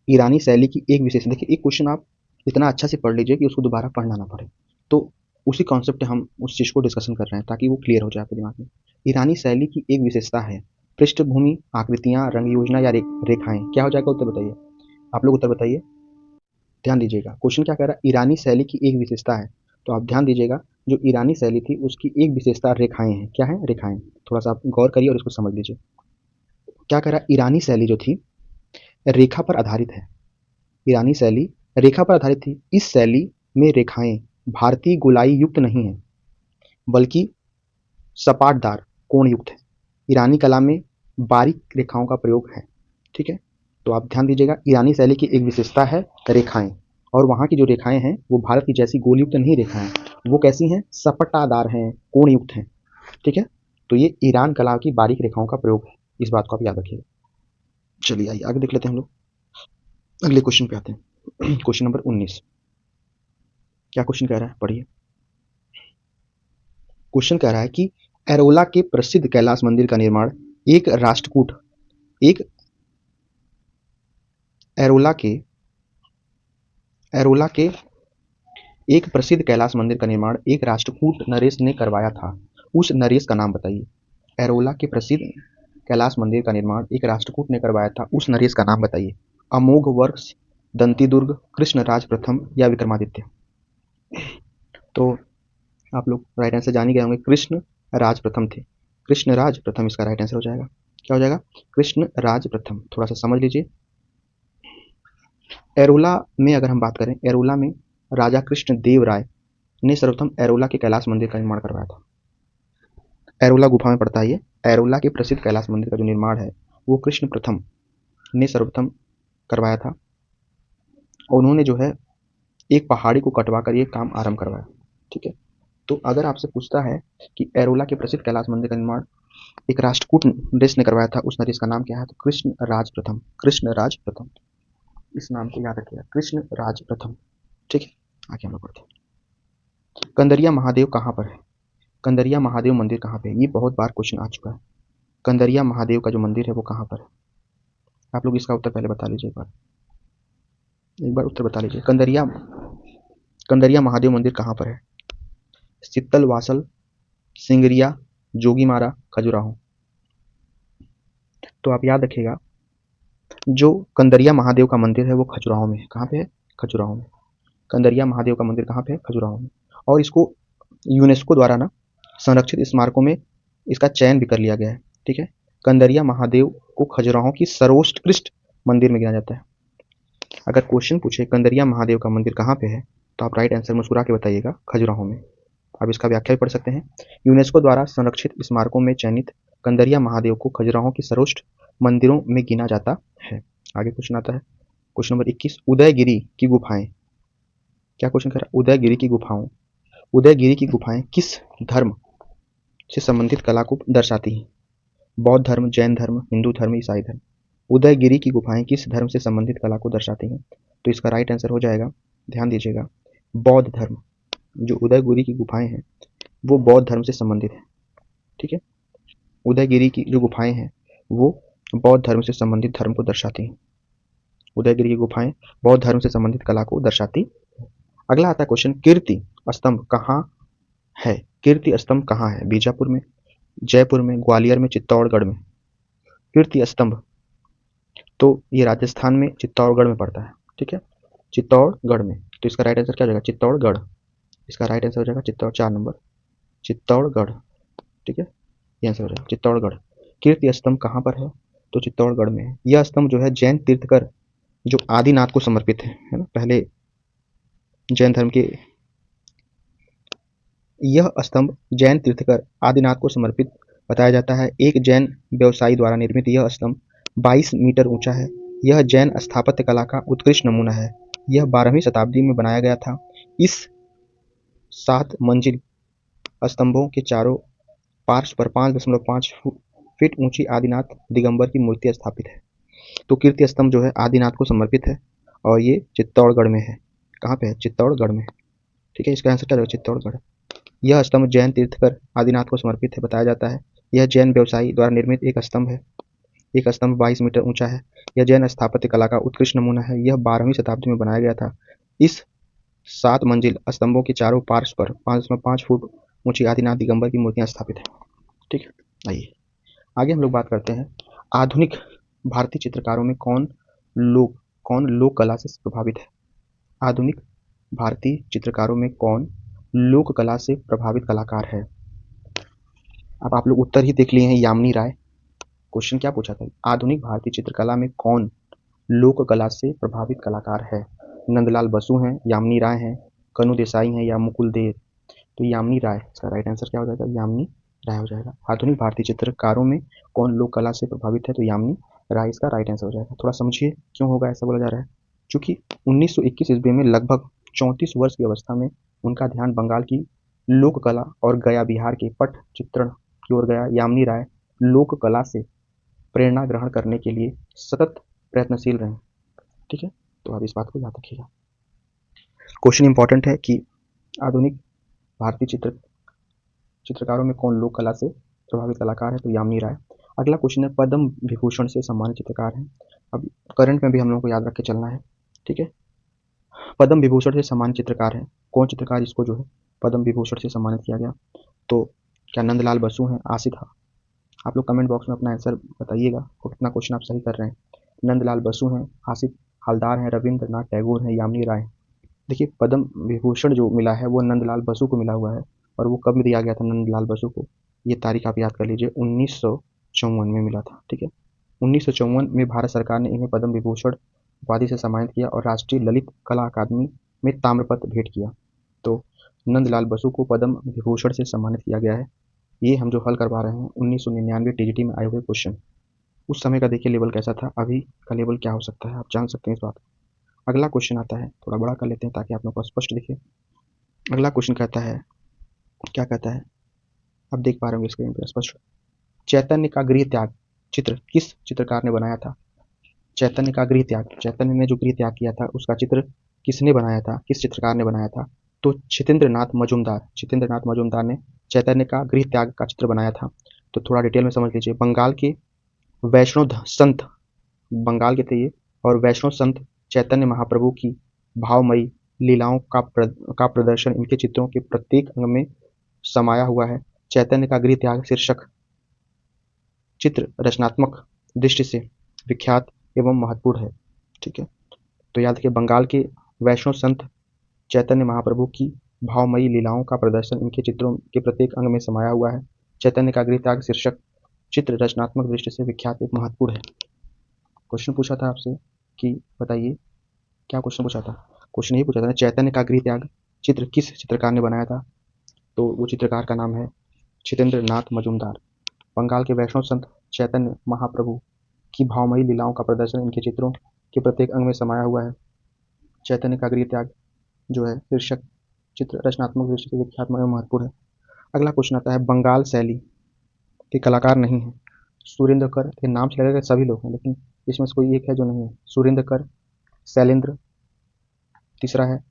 ईरानी शैली की एक विशेषता, देखिए एक क्वेश्चन आप इतना अच्छा से पढ़ लीजिए कि उसको दोबारा पढ़ना ना पड़े। तो उसी कॉन्सेप्ट हम उस चीज़ को डिस्कशन कर रहे हैं ताकि वो क्लियर हो जाए आपके दिमाग में। ईरानी शैली की एक विशेषता है पृष्ठभूमि, आकृतियां, रंग योजना या रेखाएं। क्या हो जाएगा उत्तर बताइए, आप लोग उत्तर बताइए। ध्यान दीजिएगा, क्वेश्चन क्या कह रहा है, ईरानी शैली की एक विशेषता है। तो आप ध्यान दीजिएगा, जो ईरानी शैली थी उसकी एक विशेषता रेखाएं हैं। क्या है, रेखाएं। थोड़ा सा आप गौर करिए और इसको समझ लीजिए। क्या कह रहा है, ईरानी शैली जो थी रेखा पर आधारित है। ईरानी शैली रेखा पर आधारित थी। इस शैली में रेखाएं भारतीय गोलाई युक्त नहीं है, बल्कि सपाटदार कोण युक्त है। ईरानी कला में बारीक रेखाओं का प्रयोग है। ठीक है, तो आप ध्यान दीजिएगा, ईरानी शैली की एक विशेषता है रेखाएं, और वहां की जो रेखाएं हैं वो भारत की जैसी गोल युक्त नहीं रेखाएं, वो कैसी हैं, सपटादार हैं, कोण युक्त हैं। ठीक है, तो ये ईरान कला की बारीक रेखाओं का प्रयोग है, इस बात को आप याद रखिएगा। चलिए आइए आगे देख लेते हैं हम लोग, अगले क्वेश्चन पे आते हैं। Question number 19। क्या क्वेश्चन कह रहा है, पढ़िए। क्वेश्चन कह रहा है कि एरोला के प्रसिद्ध कैलाश मंदिर का निर्माण एक राष्ट्रकूट एक एरोला के एक प्रसिद्ध कैलाश मंदिर का निर्माण एक राष्ट्रकूट नरेश ने करवाया था। उस नरेश का नाम बताइए। एरोला के प्रसिद्ध कैलाश मंदिर का निर्माण एक राष्ट्रकूट ने करवाया था, उस नरेश का नाम बताइए। अमोघ वर्ष, दंतीदुर्ग, कृष्णराज प्रथम या विक्रमादित्य। तो आप लोग राइट आंसर जान ही गए होंगे, कृष्ण राज प्रथम थे। कृष्णराज प्रथम इसका राइट आंसर हो जाएगा। क्या हो जाएगा, कृष्ण राज प्रथम। थोड़ा सा समझ लीजिए। एरोला में अगर हम बात करें, एरोला में राजा कृष्ण देव राय ने सर्वप्रथम एरोला के कैलाश मंदिर का निर्माण करवाया था। एरोला गुफा में पड़ता है ये। एरोला के प्रसिद्ध कैलाश मंदिर का जो निर्माण है वो कृष्ण प्रथम ने सर्वप्रथम करवाया था, और उन्होंने जो है एक पहाड़ी को कटवा कर ये काम आरंभ करवाया। ठीक है, तो अगर आपसे पूछता है कि एरोला के प्रसिद्ध कैलाश मंदिर का निर्माण एक राष्ट्रकूट नरेश ने करवाया था, उस नरेश का नाम क्या है, तो कृष्ण राज प्रथम। कृष्ण राज प्रथम, इस नाम को याद रखिएगा, कृष्ण राज प्रथम। ठीक है, आगे हम लोग बढ़ते हैं। कंदरिया महादेव कहाँ पर है, कंदरिया महादेव मंदिर कहाँ पे है, ये बहुत बार क्वेश्चन आ चुका है। कंदरिया महादेव का जो मंदिर है वो कहाँ पर है, आप लोग इसका उत्तर पहले बता लीजिए, एक बार उत्तर बता लीजिए। कंदरिया महादेव मंदिर कहाँ पर है, शीतल वासल, सिंगरिया, जोगीमारा, खजुराहो। तो आप याद रखिएगा, जो कंदरिया महादेव का मंदिर है वो खजुराहो में है। कहाँ पे है, खजुराहो में। कंदरिया महादेव का मंदिर कहाँ पे है, खजुराहो में। और इसको यूनेस्को द्वारा ना संरक्षित स्मारकों में इसका चयन भी कर लिया गया है। ठीक है, कंदरिया महादेव को खजुराहो की सर्वोत्कृष्ट मंदिर में गिना जाता है। अगर क्वेश्चन पूछे कंदरिया महादेव का मंदिर कहाँ पे है, तो आप राइट आंसर मुस्कुरा के बताइएगा, खजुराहो में। आप इसका व्याख्या भी पढ़ सकते हैं। यूनेस्को द्वारा संरक्षित स्मारकों में चयनित कंदरिया महादेव को खजुराहो की सर्वोत्कृष्ट मंदिरों में गिना जाता है। आगे क्वेश्चन आता है, क्वेश्चन नंबर 21। उदयगिरी की गुफाएं। क्या क्वेश्चन कर रहा है, उदयगिरी की गुफाओं। उदयगिरी की गुफाएं किस धर्म से संबंधित कला को दर्शाती हैं, बौद्ध धर्म, जैन धर्म, हिंदू धर्म, ईसाई धर्म। उदयगिरी की गुफाएं किस धर्म से संबंधित कला को दर्शाती हैं, तो इसका राइट आंसर हो जाएगा, ध्यान दीजिएगा, बौद्ध धर्म। जो उदयगिरी की गुफाएं हैं वो बौद्ध धर्म से संबंधित है। ठीक है, उदयगिरी की जो गुफाएं हैं वो बौद्ध धर्म से संबंधित धर्म को दर्शाती हैं। उदयगिरी की गुफाएं बौद्ध धर्म से संबंधित कला को दर्शाती। अगला आता है क्वेश्चन, कीर्ति स्तंभ कहाँ है, कीर्ति स्तंभ कहाँ है, बीजापुर में, जयपुर में, ग्वालियर में, चित्तौड़गढ़ में। कीर्ति स्तंभ तो ये राजस्थान में चित्तौड़गढ़ में पड़ता है। ठीक है, चित्तौड़गढ़ में। तो इसका राइट आंसर क्या हो जाएगा, चित्तौड़गढ़। इसका राइट आंसर हो जाएगा चित्तौड़, 4 नंबर, चित्तौड़गढ़। ठीक है, ये आंसर हो जाएगा चित्तौड़गढ़। कीर्ति स्तंभ कहाँ पर है, तो चित्तौड़गढ़ में है। यह स्तंभ जो है जैन तीर्थकर जो आदिनाथ को समर्पित है ना, पहले जैन धर्म के, यह स्तंभ जैन तीर्थकर आदिनाथ को समर्पित बताया जाता है। एक जैन व्यवसायी द्वारा निर्मित यह स्तंभ 22 मीटर ऊंचा है। यह जैन स्थापत्य कला का उत्कृष्ट नमूना है। यह 12वीं शताब्दी में बनाया गया था। इस 7 मंजिल स्तंभों के चारों पार्श्व पर 5.5 फीट ऊंची आदिनाथ दिगंबर की मूर्ति स्थापित है। तो कीर्ति स्तंभ जो है आदिनाथ को समर्पित है, और ये चित्तौड़गढ़ में है। कहाँ पे है, चित्तौड़गढ़ में। ठीक है, इसका आंसर क्या होगा, चित्तौड़गढ़। यह स्तंभ जैन तीर्थकर आदिनाथ को समर्पित है बताया जाता है। यह जैन व्यवसायी द्वारा निर्मित एक स्तंभ है। एक स्तंभ 22 मीटर ऊंचा है। यह जैन स्थापत्य कला का उत्कृष्ट नमूना है। यह 12वीं शताब्दी में बनाया गया था। इस 7 मंजिल स्तंभों के चारों पार्श्व पर 5.5 फुट ऊंची आदिनाथ दिगंबर की मूर्तियां स्थापित है। ठीक है, आइए आगे हम लोग बात करते हैं आधुनिक भारतीय चित्रकारों में कौन लोक कला से प्रभावित है। आधुनिक भारतीय चित्रकारों में कौन लोक कला से प्रभावित कलाकार है। अब आप लोग उत्तर ही देख लिए हैं, यामिनी राय। क्वेश्चन क्या पूछा था, आधुनिक भारतीय चित्रकला में कौन लोक कला से प्रभावित कलाकार है। नंदलाल बसु हैं, यामिनी राय हैं, कनु देसाई हैं या मुकुल देर। तो यामिनी राय इसका राइट आंसर क्या हो जाएगा, यामिनी राय हो जाएगा। आधुनिक भारतीय चित्रकारों में कौन लोक कला से प्रभावित है, तो यामिनी राय इसका राइट आंसर हो जाएगा। थोड़ा समझिए क्यों होगा ऐसा बोला जा रहा है, क्योंकि 1921 ईस्वी में लगभग 34 वर्ष की अवस्था में उनका ध्यान बंगाल की लोक कला और गया बिहार के पट चित्रण की ओर गया। यामिनी राय लोक कला से प्रेरणा ग्रहण करने के लिए सतत प्रयत्नशील रहे। ठीक है, तो आप इस बात को याद रखिएगा। क्वेश्चन इंपॉर्टेंट है कि आधुनिक भारतीय चित्रकारों में कौन लोक कला से प्रभावित कलाकार है, तो यामिनी राय। अगला क्वेश्चन है पद्म विभूषण से सम्मानित चित्रकार हैं। अब करंट में भी हम लोगों को याद रख के चलना है। ठीक है, पद्म विभूषण से सम्मानित चित्रकार है कौन चित्रकार, इसको जो है पद्म विभूषण से सम्मानित किया गया। तो क्या नंदलाल बसु हैं, आसिफ। आप लोग कमेंट बॉक्स में अपना आंसर बताइएगा, कितना क्वेश्चन आप सही कर रहे हैं। नंदलाल बसु हैं, आसिफ हलदार हैं, रविंद्रनाथ टैगोर हैं, यामिनी राय। देखिए पद्म विभूषण जो मिला है वो नंदलाल बसु को मिला हुआ है, और वो कब दिया गया था नंदलाल बसु को, ये तारीख आप याद कर लीजिए, 1954 में मिला था। ठीक है, 1954 में भारत सरकार ने इन्हें पद्म विभूषण उपाधि से सम्मानित किया और राष्ट्रीय ललित कला अकादमी में ताम्रपत्र भेंट किया। तो नंदलाल बसु को पद्म विभूषण से सम्मानित किया गया है। ये हम जो हल करवा रहे हैं 1999 टीजीटी में आए हुए क्वेश्चन। उस समय का देखिए लेवल कैसा था, अभी का लेवल क्या हो सकता है, आप जान सकते हैं इस बात को। अगला क्वेश्चन आता है, थोड़ा बड़ा कर लेते हैं ताकि आप लोग को स्पष्ट दिखे। अगला क्वेश्चन कहता है, क्या कहता है, आप देख पा रहे होंगे स्क्रीन पर स्पष्ट। चैतन्य का गृह त्याग चित्र किस चित्रकार ने बनाया था। चैतन्य का गृह त्याग, चैतन्य ने जो गृह त्याग किया था उसका चित्र किसने बनाया था, किस चित्रकार ने बनाया था, तो छितेंद्रनाथ मजूमदार ने चैतन्य का गृह त्याग का चित्र बनाया था। तो थोड़ा डिटेल में समझ लीजिए। बंगाल के वैष्णव संत, बंगाल के थे ये, और वैष्णव संत चैतन्य महाप्रभु की भावमयी लीलाओं का प्रदर्शन इनके चित्रों के प्रत्येक अंग में समाया हुआ है। चैतन्य का गृह त्याग शीर्षक चित्र रचनात्मक दृष्टि से विख्यात एवं महत्वपूर्ण है। ठीक है, तो याद रखिए बंगाल के वैष्णव संत चैतन्य महाप्रभु की भावमयी लीलाओं का प्रदर्शन इनके चित्रों के प्रत्येक अंग में समाया हुआ है। चैतन्य का गृह त्याग शीर्षक चित्र रचनात्मक दृष्टि से विख्यात एक महत्वपूर्ण है। क्वेश्चन पूछा था आपसे कि बताइए, क्या क्वेश्चन पूछा था, क्वेश्चन यही पूछा था चैतन्य का गृह त्याग चित्र किस चित्रकार ने बनाया था। तो वो चित्रकार का नाम है छितेंद्रनाथ मजूमदार। बंगाल के वैष्णव संत चैतन्य महाप्रभु की भावमयी लीलाओं का प्रदर्शन इनके चित्रों के प्रत्येक अंग में समाया हुआ है। चैतन्य का गृह त्याग जो है शीर्षक चित्र रचनात्मक दृष्टि से विख्यात एवं महत्वपूर्ण है। अगला क्वेश्चन आता है, बंगाल शैली के कलाकार नहीं है। सुरेंद्र कर, ये नाम से लगेगा सभी लोग हैं लेकिन इसमें से कोई एक है जो नहीं है। सुरेंद्र कर, शैलेंद्र, तीसरा है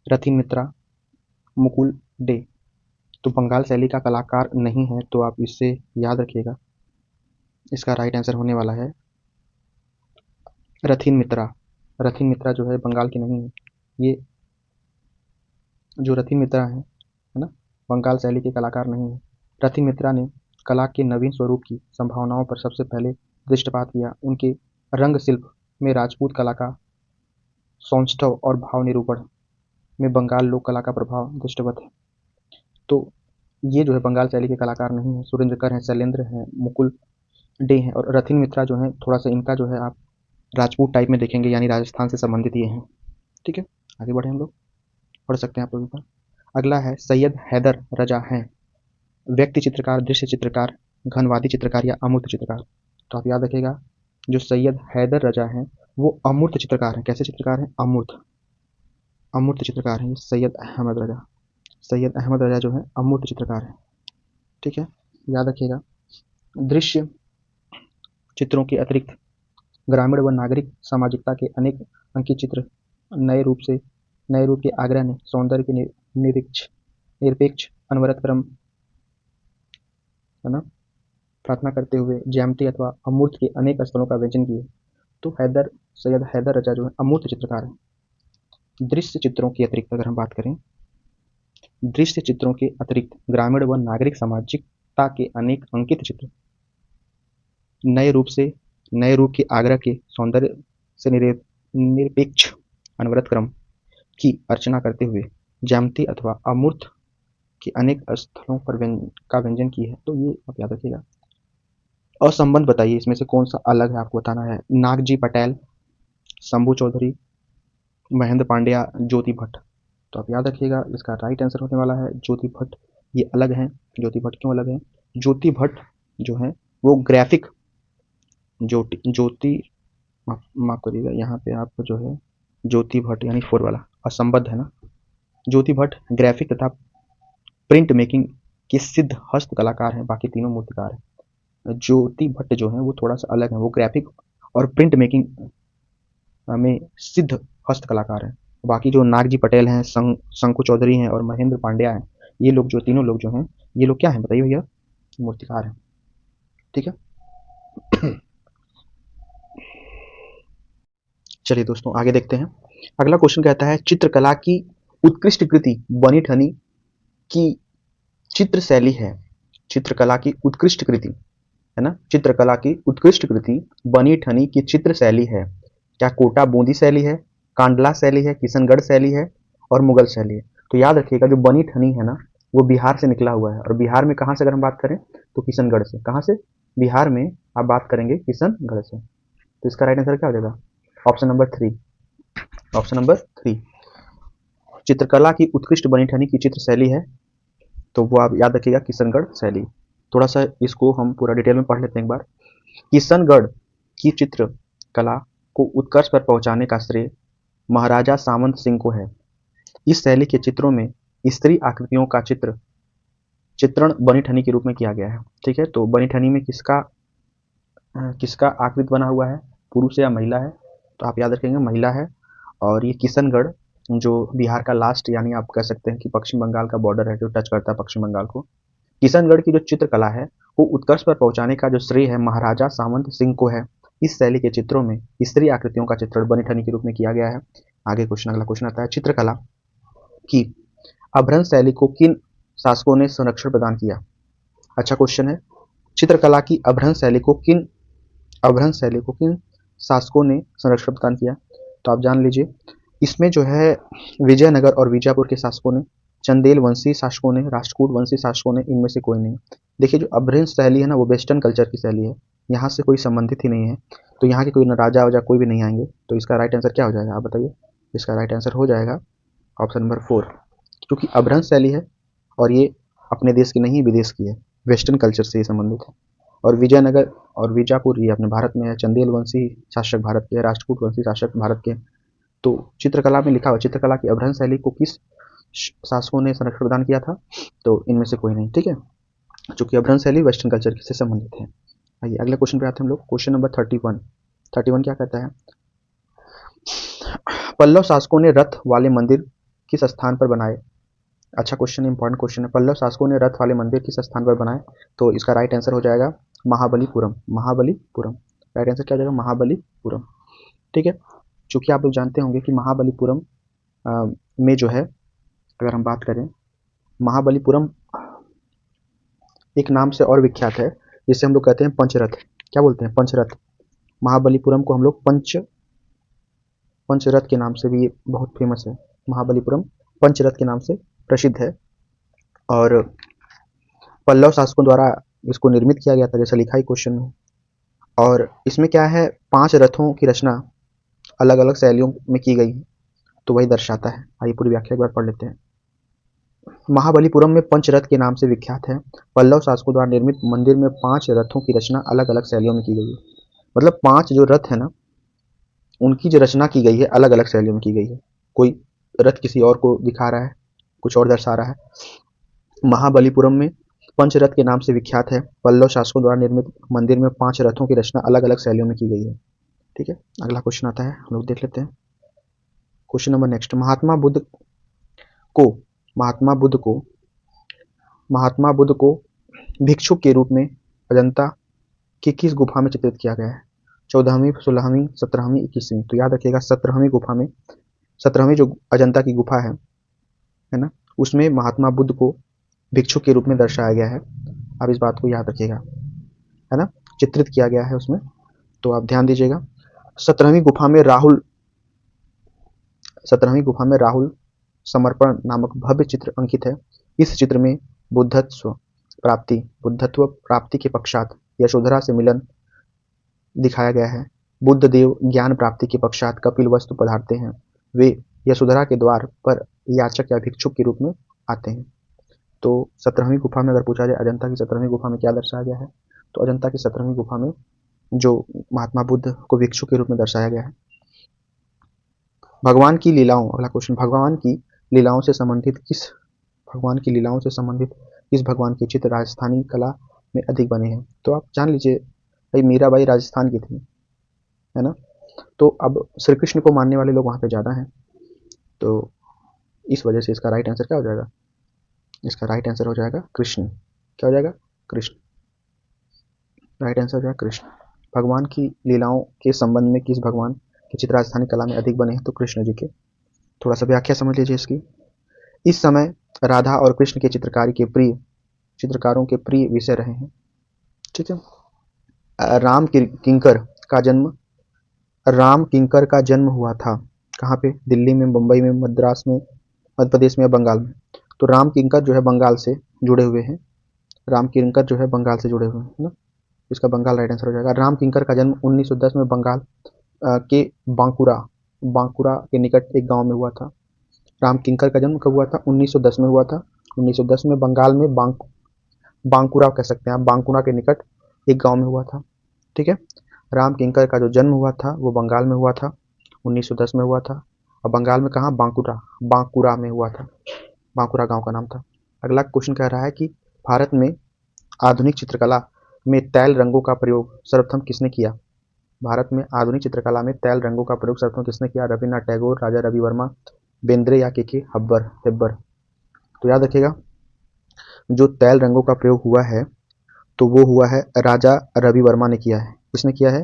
रथिन मित्रा, मुकुल डे। तो बंगाल शैली का कलाकार नहीं है, तो आप इससे याद रखिएगा, इसका राइट आंसर होने वाला है रथिन मित्रा। रथिन मित्रा जो है बंगाल के नहीं है। ये जो रथिन मित्रा है ना, बंगाल शैली के कलाकार नहीं है। रथिन मित्रा ने कला के नवीन स्वरूप की संभावनाओं पर सबसे पहले दृष्टिपात किया। उनके रंग शिल्प में राजपूत कला का सौष्ठव और भाव निरूपण में बंगाल लोक कला का प्रभाव दृष्टिगत है। तो ये जो है बंगाल शैली के कलाकार नहीं है। सुरेंद्र कर हैं, शैलेंद्र हैं, मुकुल डे हैं, और रथिन मित्रा जो है थोड़ा सा इनका जो है आप राजपूत टाइप में देखेंगे, यानी राजस्थान से संबंधित ये हैं। ठीक है, आगे बढ़े हम लोग, पढ़ सकते हैं आप लोग ऊपर। अगला है सैयद हैदर रजा हैं व्यक्ति चित्रकार, दृश्य चित्रकार, घनवादी चित्रकार या अमूर्त चित्रकार। तो आप याद रखिएगा जो सैयद हैदर रजा हैं वो अमूर्त चित्रकार हैं। कैसे चित्रकार हैं, अमूर्त चित्रकार हैं। सैयद अहमद रजा जो है अमूर्त चित्रकार है। ठीक है, याद रखिएगा। दृश्य चित्रों के अतिरिक्त ग्रामीण व नागरिक सामाजिकता के अनेक अंकित चित्र नए रूप के आग्रह ने सौंदर्य के निरपेक्ष अनवरत क्रम है ना प्रार्थना करते हुए ज्यामिति अथवा अमूर्त के अनेक स्थलों का व्यंजन किए। तो सैयद हैदर रजा जो है अमूर्त चित्रकार है। दृश्य चित्रों के अतिरिक्त अगर हम बात करें, दृश्य चित्रों के अतिरिक्त ग्रामीण व नागरिक सामाजिकता के अनेक अंकित चित्र नए रूप के आग्रह के सौंदर्य से निरपेक्ष अनवरत क्रम की अर्चना करते हुए ज्यामिति अथवा अमूर्त के अनेक स्थलों पर का व्यंजन की है। तो ये आप याद रखिएगा। और संबंध बताइए, इसमें से कौन सा अलग है आपको बताना है। नागजी पटेल, शंभू चौधरी, महेंद्र पांड्या, ज्योति भट्ट। तो आप याद रखिएगा, इसका राइट आंसर होने वाला है ज्योति भट्ट। ये अलग हैं। ज्योति भट्ट क्यों अलग है? ज्योति भट्ट जो है वो ग्राफिक ज्योति माफ करिएगा, यहाँ पे आपको जो है ज्योति भट्ट यानी 4 वाला असंबद्ध है ना। ज्योति भट्ट ग्राफिक तथा प्रिंट मेकिंग के सिद्ध हस्त कलाकार हैं, बाकी तीनों मूर्तिकार हैं। ज्योति भट्ट जो है वो थोड़ा सा अलग है, वो ग्राफिक और प्रिंट मेकिंग में सिद्ध हस्त कलाकार हैं। बाकी जो नागजी पटेल हैं, शंकु चौधरी हैं और महेंद्र पांड्या हैं, ये लोग जो तीनों लोग जो हैं, ये लोग क्या हैं बताइए भैया? मूर्तिकार हैं। ठीक है, चलिए दोस्तों आगे देखते हैं। अगला क्वेश्चन कहता है चित्रकला की उत्कृष्ट कृति बनी ठनी की चित्र शैली है। चित्रकला की उत्कृष्ट कृति है ना, चित्रकला की उत्कृष्ट कृति बनी ठनी की चित्र शैली है। क्या कोटा बूंदी शैली है, कांडला शैली है, किशनगढ़ शैली है और मुगल शैली है? तो याद रखिएगा जो बनी ठनी है ना वो बिहार से निकला हुआ है। और बिहार में कहाँ से अगर हम बात करें तो किशनगढ़ से। कहाँ से? बिहार में आप बात करेंगे किशनगढ़ से। तो इसका राइट आंसर क्या हो जाएगा? Option number 3। ऑप्शन नंबर 3, चित्रकला की उत्कृष्ट बनी ठनी की चित्र शैली है, तो वो आप याद रखिएगा किशनगढ़ शैली। थोड़ा सा इसको हम पूरा डिटेल में पढ़ लेते हैं एक बार। किशनगढ़ की चित्रकला को उत्कर्ष पर पहुंचाने का श्रेय महाराजा सामंत सिंह को है। इस शैली के चित्रों में स्त्री आकृतियों का चित्रण बनी ठनी के रूप में किया गया है। ठीक है, तो बनी ठनी में किसका आकृति बना हुआ है, पुरुष या महिला है? तो आप याद रखेंगे महिला है। और ये किशनगढ़ जो बिहार का लास्ट यानी आप कह सकते हैं कि पश्चिम बंगाल का बॉर्डर है जो टच करता है पश्चिम बंगाल को। किशनगढ़ की जो चित्रकला है वो उत्कर्ष पर पहुंचाने का जो श्रेय है महाराजा सामंत सिंह को है। इस शैली के चित्रों में स्त्री आकृतियों का चित्रण बनी ठनी के रूप में किया गया है। आगे क्वेश्चन, अगला क्वेश्चन आता है चित्रकला की अभ्रंश शैली को किन शासकों ने संरक्षण प्रदान किया? अच्छा क्वेश्चन है। चित्रकला की अभ्रंश शैली को किन शासकों ने संरक्षण प्रदान किया? तो आप जान लीजिए, इसमें जो है विजयनगर और बीजापुर के शासकों ने, चंदेल वंशी शासकों ने, राष्ट्रकूट वंशी शासकों ने, इनमें से कोई नहीं। देखिए जो अभ्रंश शैली है ना वो वेस्टर्न कल्चर की शैली है, यहाँ से कोई संबंधित ही नहीं है, तो यहाँ के कोई राजा वाजा कोई भी नहीं आएंगे। तो इसका राइट आंसर क्या हो जाएगा आप बताइए? इसका राइट आंसर हो जाएगा ऑप्शन नंबर 4, क्योंकि अभ्रंश शैली है और ये अपने देश की नहीं विदेश की है, वेस्टर्न कल्चर से संबंधित है। और विजयनगर और बीजापुर ये अपने भारत में है, चंदेल वंशी शासक भारत के, राष्ट्रकूट वंशी शासक भारत के। तो चित्रकला में लिखा हुआ चित्रकला की अभ्रंश शैली को किस शासकों ने संरक्षण प्रदान किया था? तो इनमें से कोई नहीं। ठीक है, चूंकि अभ्रंश शैली वेस्टर्न कल्चर से संबंधित है। आइए अगले क्वेश्चन पे आते हैं हम लोग। क्वेश्चन नंबर 31 क्या कहता है? पल्लव शासकों ने रथ वाले मंदिर किस स्थान पर बनाए? अच्छा क्वेश्चन, इंपॉर्टेंट क्वेश्चन है। पल्लव शासकों ने रथ वाले मंदिर किस स्थान पर बनाए? तो इसका राइट आंसर हो जाएगा महाबलीपुरम। राइट आंसर क्या हो जाएगा? महाबलीपुरम। ठीक है, चूंकि आप लोग जानते होंगे कि महाबलीपुरम में जो है अगर हम बात करें, महाबलीपुरम एक नाम से और विख्यात है जिसे हम लोग कहते हैं पंचरथ। क्या बोलते हैं? पंचरथ। महाबलीपुरम को हम लोग पंचरथ के नाम से भी बहुत फेमस है। महाबलीपुरम पंचरथ के नाम से प्रसिद्ध है और पल्लव शासकों द्वारा इसको निर्मित किया गया था, जैसा लिखा है क्वेश्चन में। और इसमें क्या है, 5 रथों की रचना अलग अलग शैलियों में की गई है, तो वही दर्शाता है। आइए पूरी व्याख्या एक बार पढ़ लेते हैं। महाबलीपुरम में पंचरथ के नाम से विख्यात है। पल्लव शासकों द्वारा निर्मित मंदिर में 5 रथों की रचना अलग अलग शैलियों में की गई है। मतलब 5 जो रथ है ना उनकी जो रचना की गई है अलग अलग शैलियों में की गई है। कोई रथ किसी और को दिखा रहा है, कुछ और दर्शा रहा है। महाबलीपुरम में पंचरथ के नाम से विख्यात है। पल्लव शासकों द्वारा निर्मित मंदिर में 5 रथों की रचना अलग अलग शैलियों में की गई है। ठीक है, अगला क्वेश्चन आता है, हम लोग देख लेते हैं। Question number next, Mahatma Buddha को भिक्षुक के रूप में अजंता की किस गुफा में चित्रित किया गया है? 14वीं, 16वीं, 17वीं, 21वीं। तो याद रखिएगा 17वीं गुफा में, 17वीं जो अजंता की गुफा है ना, उसमें महात्मा बुद्ध को भिक्षुक के रूप में दर्शाया गया है। आप इस बात को याद रखिएगा, है ना। चित्रित किया गया है उसमें, तो आप ध्यान दीजिएगा। 17वीं गुफा में राहुल समर्पण नामक भव्य चित्र अंकित है। इस चित्र में बुद्धत्व प्राप्ति के पश्चात यशोधरा से मिलन दिखाया गया है। बुद्ध देव ज्ञान प्राप्ति के पश्चात कपिल वस्तु पधारते हैं। वे यशोधरा के द्वार पर याचक या भिक्षुक के रूप में आते हैं। तो 17वीं गुफा में अगर पूछा जाए अजंता की 17वीं गुफा में क्या दर्शाया गया है, तो अजंता की 17वीं गुफा में जो महात्मा बुद्ध को भिक्षुक के रूप में दर्शाया गया है। भगवान की लीलाओं, अगला क्वेश्चन, भगवान की लीलाओं से संबंधित किस भगवान के चित्र राजस्थानी कला में अधिक बने हैं? तो आप जान लीजिए भाई, मीराबाई राजस्थान की थी, है ना। तो अब श्री कृष्ण को मानने वाले लोग वहाँ पे ज़्यादा हैं, तो इस वजह से इसका राइट आंसर क्या हो जाएगा? इसका राइट आंसर हो जाएगा कृष्ण। क्या हो जाएगा? कृष्ण। राइट आंसर हो जाएगा कृष्ण। भगवान की लीलाओं के संबंध में किस भगवान के चित्र राजस्थानी कला में अधिक बने हैं? तो कृष्ण जी के। थोड़ा सा व्याख्या समझ लीजिए इसकी। इस समय राधा और कृष्ण के चित्रकारों के प्रिय विषय रहे हैं। ठीक है। राम किंकर का जन्म हुआ था कहाँ पे? दिल्ली में, मुंबई में, मद्रास में, मध्य प्रदेश में या बंगाल में? तो राम किंकर जो है बंगाल से जुड़े हुए हैं। राम किंकर जो है बंगाल से जुड़े हुए हैं ना, इसका बंगाल राइट आंसर हो जाएगा। राम किंकर का जन्म 1910 में बंगाल के बांकुरा के निकट एक गांव में हुआ था। राम किंकर का जन्म कब हुआ था? 1910 में हुआ था। 1910 में बंगाल में बांकुरा कह सकते हैं आप, बांकुरा के निकट एक गांव में हुआ था। ठीक है। राम किंकर का जो जन्म हुआ था वो बंगाल में हुआ था, 1910 में हुआ था। और बंगाल में कहाँ? बांकुरा में हुआ था। बांकुरा गांव का नाम था। अगला क्वेश्चन कह रहा है कि भारत में आधुनिक चित्रकला में तैल रंगों का प्रयोग सर्वप्रथम किसने किया? भारत में आधुनिक चित्रकला में तैल रंगों का प्रयोग सर्वप्रथम किसने किया? रविन्द्रनाथ टैगोर, राजा रवि वर्मा, बेंद्रे या के हेब्बर। तो याद रखिएगा, जो तैल रंगों का प्रयोग हुआ है तो वो हुआ है राजा रवि वर्मा ने किया है। किसने किया है?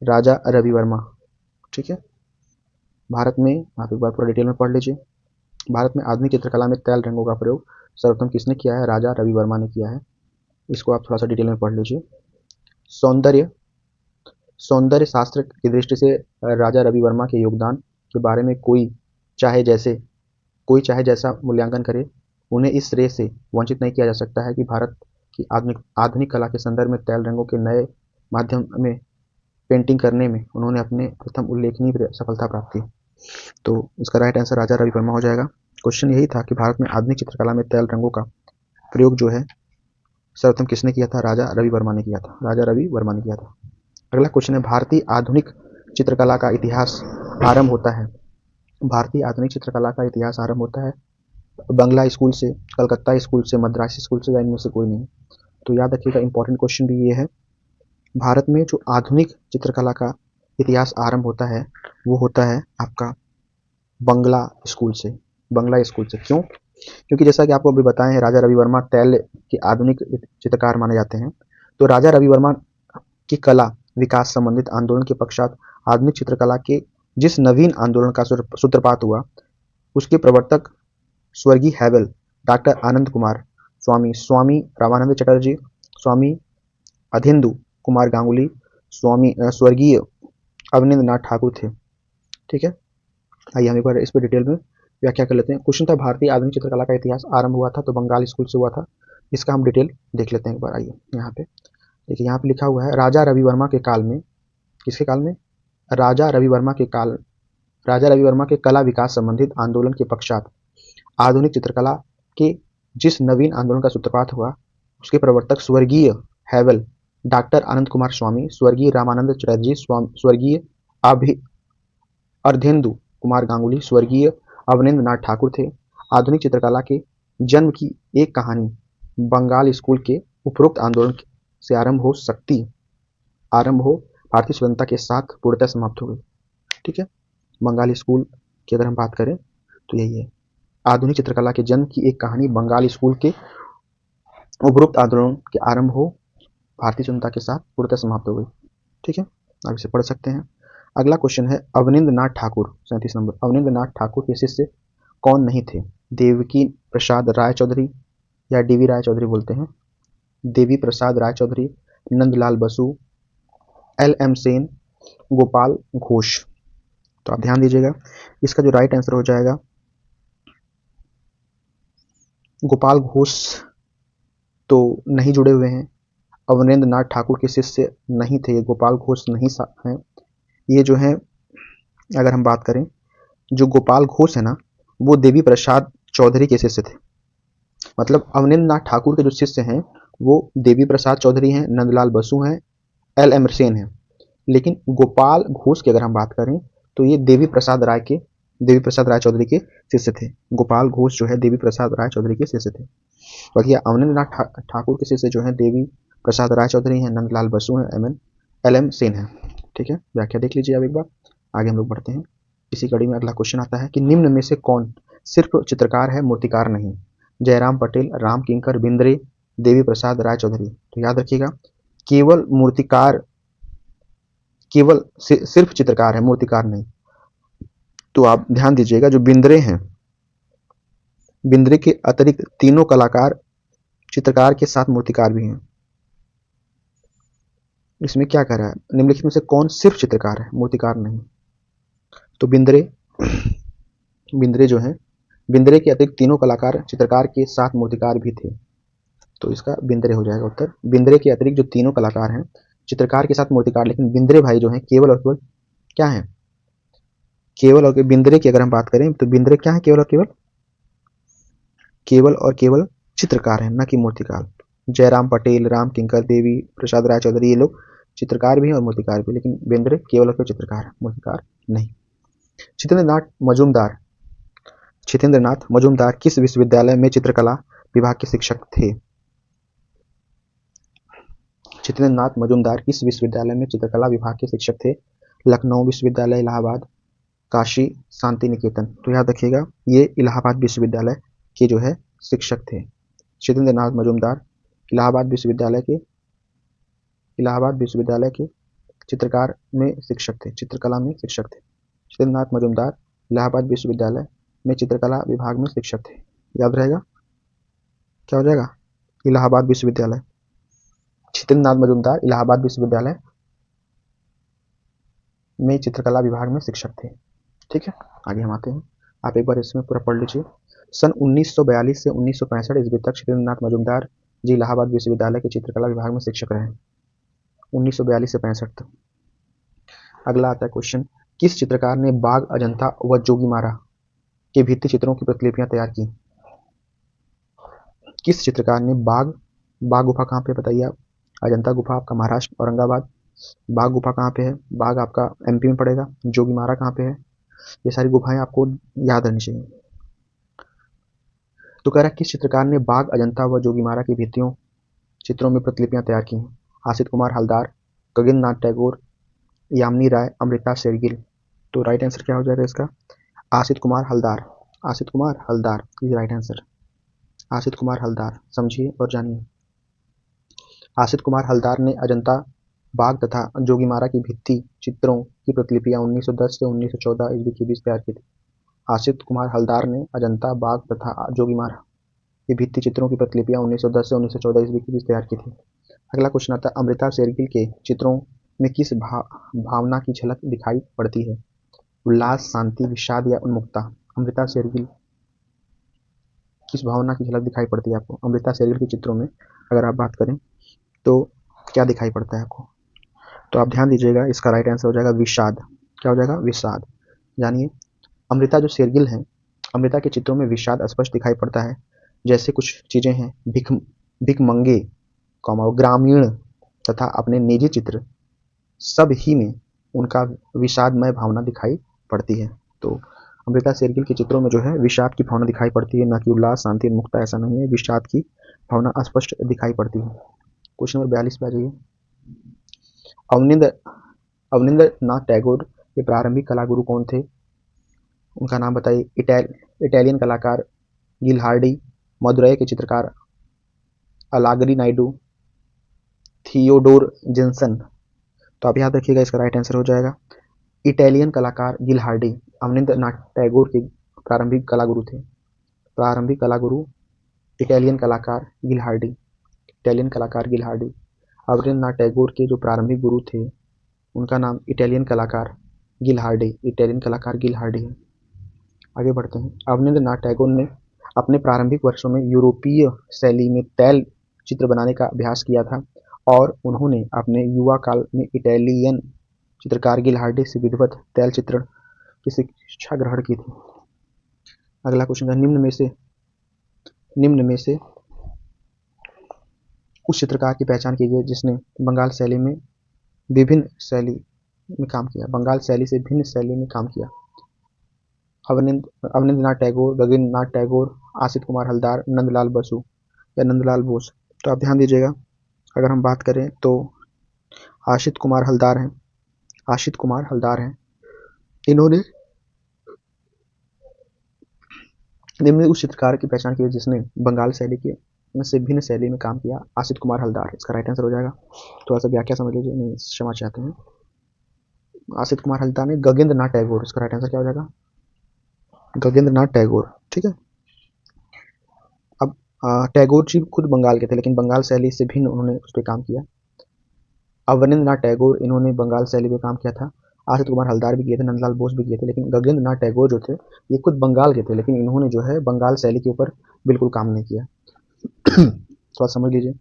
राजा रवि वर्मा। ठीक है। भारत में, आप एक बार पूरा डिटेल में पढ़ लीजिए। भारत में आधुनिक चित्रकला में तैल रंगों का प्रयोग सर्वप्रथम किसने किया है? राजा रवि वर्मा ने किया है। इसको आप थोड़ा सा डिटेल में पढ़ लीजिए। सौंदर्य शास्त्र की दृष्टि से राजा रवि वर्मा के योगदान के बारे में कोई चाहे जैसा मूल्यांकन करे, उन्हें इस श्रेय से वंचित नहीं किया जा सकता है कि भारत की आधुनिक कला के संदर्भ में तैल रंगों के नए माध्यम में पेंटिंग करने में उन्होंने अपने प्रथम उल्लेखनीय सफलता प्राप्त की। तो इसका राइट आंसर राजा रवि वर्मा हो जाएगा। क्वेश्चन यही था कि भारत में आधुनिक चित्रकला में तैल रंगों का प्रयोग जो है सर्वप्रथम किसने किया था? राजा रवि वर्मा ने किया था। अगला क्वेश्चन है, भारतीय आधुनिक चित्रकला का इतिहास आरंभ होता है बंगला स्कूल से, कलकत्ता स्कूल से, मद्रासी स्कूल से, या इनमें से कोई नहीं? तो याद रखिएगा, इंपॉर्टेंट क्वेश्चन भी ये है। भारत में जो आधुनिक चित्रकला का इतिहास आरंभ होता है वो होता है आपका बंगला स्कूल से। क्यों? क्योंकि जैसा कि आपको अभी बताए हैं, राजा रवि वर्मा तैल के आधुनिक चित्रकार माने जाते हैं। तो राजा रवि वर्मा की कला विकास संबंधित आंदोलन के पश्चात आधुनिक चित्रकला के जिस नवीन आंदोलन का सूत्रपात हुआ, उसके प्रवर्तक स्वर्गीय हैवेल, डॉक्टर आनंद कुमार स्वामी, स्वामी रामानंद चटर्जी, स्वामी अधेंदु कुमार गांगुली, स्वर्गीय अवनींद्र नाथ ठाकुर थे। ठीक है। आइए हम एक बार इस पर डिटेल में व्याख्या कर लेते हैं। क्वेश्चन था, भारतीय आधुनिक चित्रकला का इतिहास आरंभ हुआ था तो बंगाल स्कूल से हुआ था। इसका हम डिटेल देख लेते हैं एक बार। आइए यहाँ पे देखिए, यहाँ पे लिखा हुआ है राजा रवि वर्मा के काल में। किसके काल में? राजा रवि वर्मा के कला विकास संबंधित आंदोलन के पश्चात आधुनिक चित्रकला के जिस नवीन आंदोलन का सूत्रपात हुआ, उसके प्रवर्तक स्वर्गीय हैवेल, डॉक्टर आनंद कुमार स्वामी, स्वर्गीय रामानंद चटर्जी, स्वर्गीय अर्धेंदु कुमार गांगुली, स्वर्गीय अवनींद्र नाथ ठाकुर थे। आधुनिक चित्रकला के जन्म की एक कहानी बंगाल स्कूल के उपरोक्त आंदोलन से आरंभ हो भारतीय स्वतंत्रता के साथ पूर्णतः समाप्त हो गई। ठीक है। बंगाल स्कूल की अगर हम बात करें तो यही है, आधुनिक चित्रकला के जन्म की एक कहानी बंगाल स्कूल के उपरोक्त आंदोलन के आरंभ हो भारतीय स्वतंत्रता के साथ पूर्णतः समाप्त हो गई। ठीक है, आप इसे पढ़ सकते हैं। अगला क्वेश्चन है, अवनींद्र नाथ ठाकुर, 37 नंबर, अवनींद्र नाथ ठाकुर के शिष्य कौन नहीं थे? देवकी प्रसाद राय चौधरी या डीवी राय चौधरी बोलते हैं, देवी प्रसाद राय चौधरी, नंदलाल बसु, LM सेन, गोपाल घोष। तो आप ध्यान दीजिएगा, इसका जो राइट आंसर हो जाएगा गोपाल घोष तो नहीं जुड़े हुए हैं, अवनेंद्र नाथ ठाकुर के शिष्य नहीं थे, गोपाल घोष नहीं हैं। ये जो है, अगर हम बात करें, जो गोपाल घोष है ना, वो देवी प्रसाद चौधरी के शिष्य थे। मतलब अवनेंद्र नाथ ठाकुर के जो शिष्य हैं वो देवी प्रसाद चौधरी हैं, नंदलाल बसु हैं, LM सेन हैं। लेकिन गोपाल घोष की अगर हम बात करें तो ये देवी प्रसाद राय चौधरी के शिष्य थे। गोपाल घोष जो है देवी प्रसाद राय चौधरी के शिष्य थे। बाकी अवनेंद्र नाथ ठाकुर के शिष्य जो है देवी प्रसाद राय चौधरी हैं, नंदलाल बसु हैं, LM सेन है। ठीक है, व्याख्या देख लीजिए अब एक बार। आगे हम लोग बढ़ते हैं। इसी कड़ी में अगला क्वेश्चन आता है कि निम्न में से कौन सिर्फ चित्रकार है, मूर्तिकार नहीं? जयराम पटेल, राम किंकर, बिंद्रे, देवी प्रसाद राय चौधरी। तो याद रखिएगा, केवल मूर्तिकार, केवल सिर्फ चित्रकार है, मूर्तिकार नहीं। तो आप ध्यान दीजिएगा, जो बिंद्रे हैं, बिंद्रे के अतिरिक्त तीनों कलाकार चित्रकार के साथ मूर्तिकार भी हैं। इसमें क्या कह रहा है, निम्नलिखित में से कौन सिर्फ चित्रकार है, मूर्तिकार नहीं? तो बिंद्रे जो है, बिंद्रे के अतिरिक्त तीनों कलाकार चित्रकार के साथ मूर्तिकार भी थे। तो इसका बिंद्रे हो जाएगा उत्तर। बिंद्रे के अतिरिक्त जो तीनों कलाकार हैं चित्रकार के साथ मूर्तिकार, लेकिन बिंद्रे भाई जो हैं केवल और केवल क्या है, केवल और केवल। बिंद्रे की अगर हम बात करें तो बिंद्रे क्या है, केवल और केवल, केवल और केवल चित्रकार है, न कि मूर्तिकार। जयराम पटेल, राम किंकर, देवी प्रसाद राय चौधरी, ये लोग चित्रकार भी हैं और मूर्तिकार भी, लेकिन बिंद्रे केवल और केवल चित्रकार है, मूर्तिकार नहीं। छितेंद्रनाथ मजूमदार किस विश्वविद्यालय में चित्रकला विभाग के शिक्षक थे? छितेंद्रनाथ मजूमदार किस विश्वविद्यालय में चित्रकला विभाग के शिक्षक थे? लखनऊ विश्वविद्यालय, इलाहाबाद, काशी, शांति निकेतन। तो याद रखिएगा, ये इलाहाबाद विश्वविद्यालय के जो है शिक्षक थे। छितेंद्रनाथ मजूमदार इलाहाबाद विश्वविद्यालय के चित्रकार में शिक्षक थे, चित्रकला में शिक्षक थे। छितेंद्रनाथ मजूमदार इलाहाबाद विश्वविद्यालय में चित्रकला विभाग में शिक्षक थे। याद रहेगा, क्या हो जाएगा, इलाहाबाद विश्वविद्यालय। छितेंद्रनाथ मजूमदार इलाहाबाद विश्वविद्यालय में चित्रकला विभाग में शिक्षक थे। ठीक है, आगे हम आते हैं। आप एक बार इसमें पूरा पढ़ लीजिए। सन 1942 से 1965 ईस्वी तक छितेंद्रनाथ मजूमदार जी इलाहाबाद विश्वविद्यालय के चित्रकला विभाग में शिक्षक रहे, 1942 से 65 तक। अगला आता है क्वेश्चन, किस चित्रकार ने बाघ, अजंता व जोगीमारा के भित्ति चित्रों की प्रतिलिपियां तैयार की? किस चित्रकार ने बाघ गुफा कहाँ पे बताइए आप? अजंता गुफा आपका महाराष्ट्र औरंगाबाद, बाघ गुफा कहाँ पे है? बाघ आपका MP में पड़ेगा। जोगीमारा कहाँ पे है? ये सारी गुफाएं आपको याद रहनी चाहिए। तो कह रहा है किस चित्रकार ने बाघ, अजंता व जोगीमारा की भित्तियों चित्रों में प्रतिलिपियां तैयार की हैं? आसित कुमार हलदार, गगनेंद्र नाथ टैगोर, यामिनी राय, अमृता शेरगिल। तो राइट आंसर क्या हो जाएगा इसका? Asit Kumar Haldar. Asit Kumar Haldar is right answer. Asit Kumar Haldar, समझिए और जानिए। आसित कुमार हलदार ने अजंता, बाघ तथा जोगीमारा की भित्ति चित्रों की प्रतिलिपियां 1910 से 1914 ईस्वी के बीच तैयार की थी। आसित कुमार हलदार ने अजंता, बाघ तथा जोगीमारा की भित्ति चित्रों की प्रतिलिपियां 1910 से 1914 ईस्वी के बीच तैयार की थी। अगला क्वेश्चन आता है, अमृता शेरगिल के चित्रों में किस भावना की झलक दिखाई पड़ती है? उल्लास, शांति, विषाद या उन्मुक्ता? अमृता शेरगिल किस भावना की झलक दिखाई पड़ती है आपको? अमृता शेरगिल के चित्रों में अगर आप बात करें तो क्या दिखाई पड़ता है आपको? तो आप ध्यान दीजिएगा, इसका राइट आंसर हो जाएगा विषाद। क्या हो जाएगा? विषाद। जानिए, अमृता जो शेरगिल है, अमृता के चित्रों में विषाद स्पष्ट दिखाई पड़ता है। जैसे कुछ चीजें हैं, भिखमंगे, ग्रामीण तथा अपने निजी चित्र, सब ही में उनका विषादमय भावना दिखाई पड़ती है। तो अमृता शेरगिल के चित्रों में जो है विषाद की भावना दिखाई पड़ती है, न कि उल्लास, शांति, मुक्ता। ऐसा नहीं है, विषाद की भावना स्पष्ट दिखाई पड़ती है। क्वेश्चन नंबर 42 पे आ जाइए। अवनिंद्र नाथ टैगोर के प्रारंभिक कलागुरु कौन थे? उनका नाम बताइए। इटालियन कलाकार गिलहार्डी, मदुरई के चित्रकार अलागरी नायडू, थियोडोर जेंसन। तो आप याद रखिएगा, इसका राइट आंसर हो जाएगा इटालियन कलाकार गिलहार्डी। अवनिंद्र नाथ टैगोर के प्रारंभिक कलागुरु थे। प्रारंभिक कलागुरु इटालियन कलाकार गिलहार्डी। इटालियन कलाकार गिलहार्डी। अवनिंद्र नाथ टैगोर के जो प्रारंभिक गुरु थे उनका नाम इटालियन कलाकार गिल हार्डी है। आगे बढ़ते हैं। अवनींद्रनाथ टैगोर ने अपने प्रारंभिक वर्षों में यूरोपीय शैली में तैल चित्र बनाने का अभ्यास किया था और उन्होंने अपने युवा काल में इटालियन चित्रकार गिल हार्डी से विधिवत तैल चित्रण की शिक्षा ग्रहण की थी। अगला क्वेश्चन है, निम्न में से उस चित्रकार की पहचान कीजिए जिसने बंगाल शैली से भिन्न शैली में काम किया। अवनींद्रनाथ टैगोर, गगनेंद्रनाथ टैगोर, आशित कुमार हलदार, नंदलाल बसु या नंदलाल बोस। तो आप ध्यान दीजिएगा, अगर हम बात करें तो आशित कुमार हलदार हैं। इन्होंने निम्न उस चित्रकार की पहचान की जिसने बंगाल शैली के से भिन्न शैली में काम किया। आशित कुमार हलदार इसका राइट आंसर हो जाएगा। थोड़ा सा व्याख्या समझ लीजिए, नहीं क्षमा चाहते हैं। आशित कुमार हलदार ने गगनेंद्रनाथ टैगोर, इसका राइट आंसर क्या हो जाएगा? गगनेंद्रनाथ टैगोर। ठीक है। अब टैगोर जी खुद बंगाल के थे लेकिन बंगाल शैली से भिन्न उन्होंने उस पर काम किया। अवनींद्रनाथ टैगोर, इन्होंने बंगाल शैली पे काम किया था। आशित कुमार हलदार भी किए थे, नंदलाल बोस भी किए थे, लेकिन गगनेंद्रनाथ टैगोर जो थे ये खुद बंगाल के थे लेकिन इन्होंने जो है बंगाल शैली के ऊपर बिल्कुल काम नहीं किया। थोड़ा समझ लीजिए।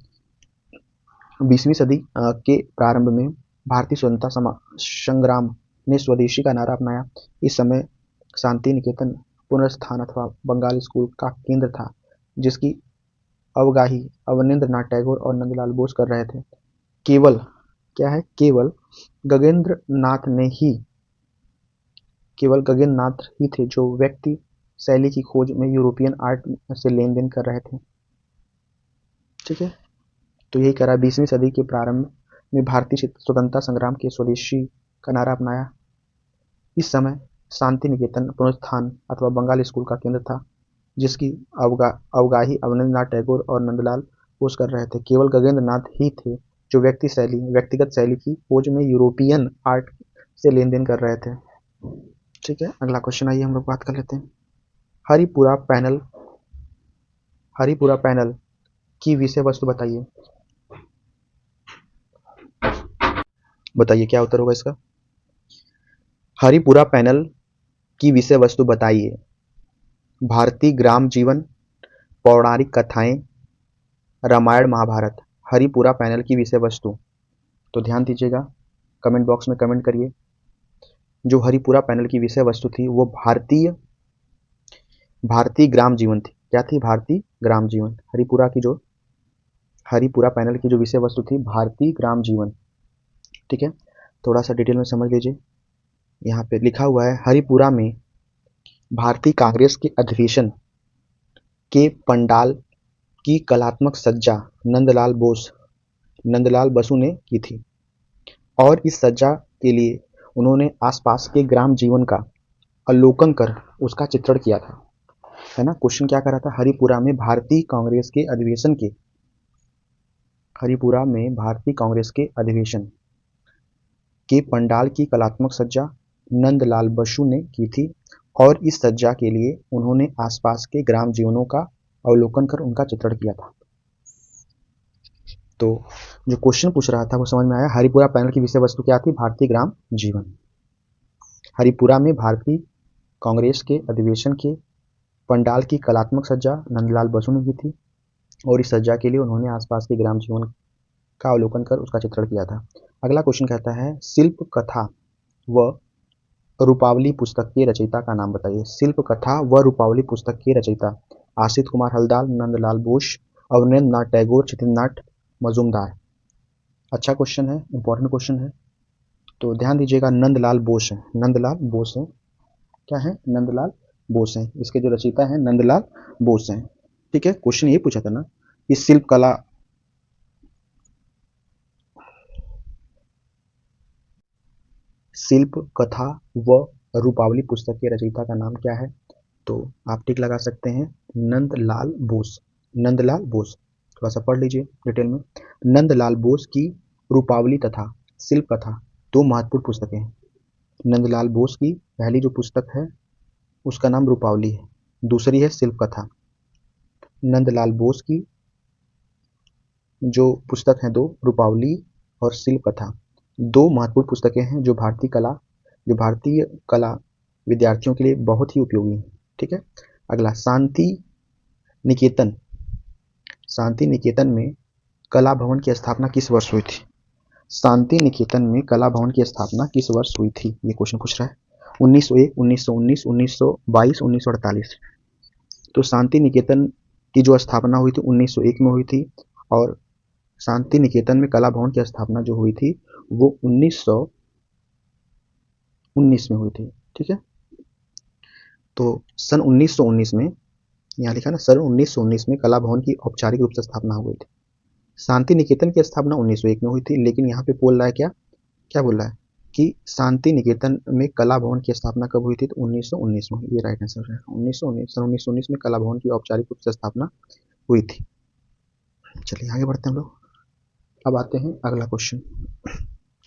20वीं सदी के प्रारंभ में भारतीय स्वतंत्रता संग्राम ने स्वदेशी का नारा अपनाया। इस समय शांति निकेतन पुनरुत्थान अथवा बंगाल स्कूल का केंद्र था जिसकी अवगाही अवनींद्रनाथ टैगोर और नंदलाल बोस कर रहे थे। केवल गगनेंद्रनाथ ही थे जो व्यक्ति शैली की खोज में यूरोपियन आर्ट से लेन देन कर रहे थे। ठीक है, तो यही करा। 20वीं सदी के प्रारंभ में भारतीय स्वतंत्रता संग्राम के स्वदेशी का नारा अपनाया। इस समय शांति निकेतन पुनरुत्थान अथवा बंगाल स्कूल का केंद्र था जिसकी अवगाही अवनींद्रनाथ टैगोर और नंदलाल बोस कर रहे थे। केवल गगनेंद्रनाथ ही थे जो व्यक्तिगत शैली की खोज में यूरोपियन आर्ट से लेन देन कर रहे थे। ठीक है, अगला क्वेश्चन आइए हम लोग बात कर लेते हैं। हरिपुरा पैनल की विषय वस्तु बताइए। क्या उत्तर होगा इसका? हरिपुरा पैनल की विषय वस्तु बताइए। भारतीय ग्राम जीवन, पौराणिक कथाएं, रामायण महाभारत। हरिपुरा पैनल की विषय वस्तु, तो ध्यान दीजिएगा, कमेंट बॉक्स में कमेंट करिए। जो हरिपुरा पैनल की विषय वस्तु थी वो भारतीय ग्राम जीवन थी। क्या थी? भारतीय ग्राम जीवन। हरिपुरा पैनल की जो विषय वस्तु थी भारतीय ग्राम जीवन। ठीक है, थोड़ा सा डिटेल में समझ लीजिए। यहाँ पे लिखा हुआ है, हरिपुरा में भारतीय कांग्रेस के अधिवेशन के पंडाल की कलात्मक सज्जा नंदलाल बसु ने की थी और इस सज्जा के लिए उन्होंने आसपास के ग्राम जीवन का अवलोकन कर उसका चित्रण किया था। है ना, क्वेश्चन क्या कर रहा था? हरिपुरा में भारतीय कांग्रेस के अधिवेशन के पंडाल की कलात्मक सज्जा नंदलाल बसु ने की थी और इस सज्जा के लिए उन्होंने आसपास के ग्राम जीवनों का अवलोकन कर उनका चित्रण किया था। तो जो क्वेश्चन पूछ रहा था वो समझ में आया। हरिपुरा पैनल की विषय वस्तु क्या थी? भारतीय ग्राम जीवन। हरिपुरा में भारतीय कांग्रेस के अधिवेशन के पंडाल की कलात्मक सज्जा नंदलाल बसु ने की थी और इस सज्जा के लिए उन्होंने आसपास के ग्राम जीवन का अवलोकन कर उसका चित्रण किया था। अगला क्वेश्चन कहता है, शिल्प कथा व रूपावली पुस्तक के रचयिता का नाम बताइए। शिल्प कथा व रूपावली पुस्तक के रचयिता आशित कुमार हलदार, नंदलाल बोस, अवनींद्रनाथ टैगोर, जितेंद्रनाथ मजूमदार। अच्छा क्वेश्चन है, इंपॉर्टेंट क्वेश्चन है, तो ध्यान दीजिएगा। नंदलाल बोस है। क्या है? नंदलाल बोस हैं। इसके जो रचयिता हैं नंदलाल बोस हैं। ठीक है, क्वेश्चन ये पूछा था ना कि शिल्प कथा व रूपावली पुस्तक के रचयिता का नाम क्या है? तो आप टिक लगा सकते हैं, नंदलाल बोस। थोड़ा सा पढ़ लीजिए डिटेल में। नंदलाल बोस की रूपावली तथा शिल्प कथा दो महत्वपूर्ण पुस्तकें हैं। नंदलाल बोस की पहली जो पुस्तक है उसका नाम रूपावली है, दूसरी है शिल्प कथा। नंदलाल बोस की जो पुस्तक है दो, रूपावली और शिल्प कथा, दो महत्वपूर्ण पुस्तकें हैं जो भारतीय कला विद्यार्थियों के लिए बहुत ही उपयोगी हैं। ठीक है, अगला निकेतन शांति निकेतन में कला भवन की स्थापना किस वर्ष हुई थी? शांति निकेतन में कला भवन की स्थापना किस वर्ष हुई थी? ये क्वेश्चन पूछ रहा है। 1901, 1919, 1922, 1948। तो शांति निकेतन की जो स्थापना हुई थी 1901 में हुई थी, और शांति निकेतन में कला भवन की स्थापना जो हुई थी वो 1919 में हुई थी। ठीक है, तो सन 1919 में, यहाँ लिखा ना, सन 1919 में कला भवन की औपचारिक रूप से स्थापना हो गई थी। शांति निकेतन की स्थापना 1901 में हुई थी, लेकिन यहाँ पे बोल रहा है क्या बोल रहा है कि शांति निकेतन में कला भवन की स्थापना कब हुई थी? तो 1919 में। ये राइट आंसर है, 1919। सन 1919 में कला भवन की औपचारिक रूप से स्थापना हुई थी। चलिए आगे बढ़ते हैं हम लोग। अब आते हैं अगला क्वेश्चन,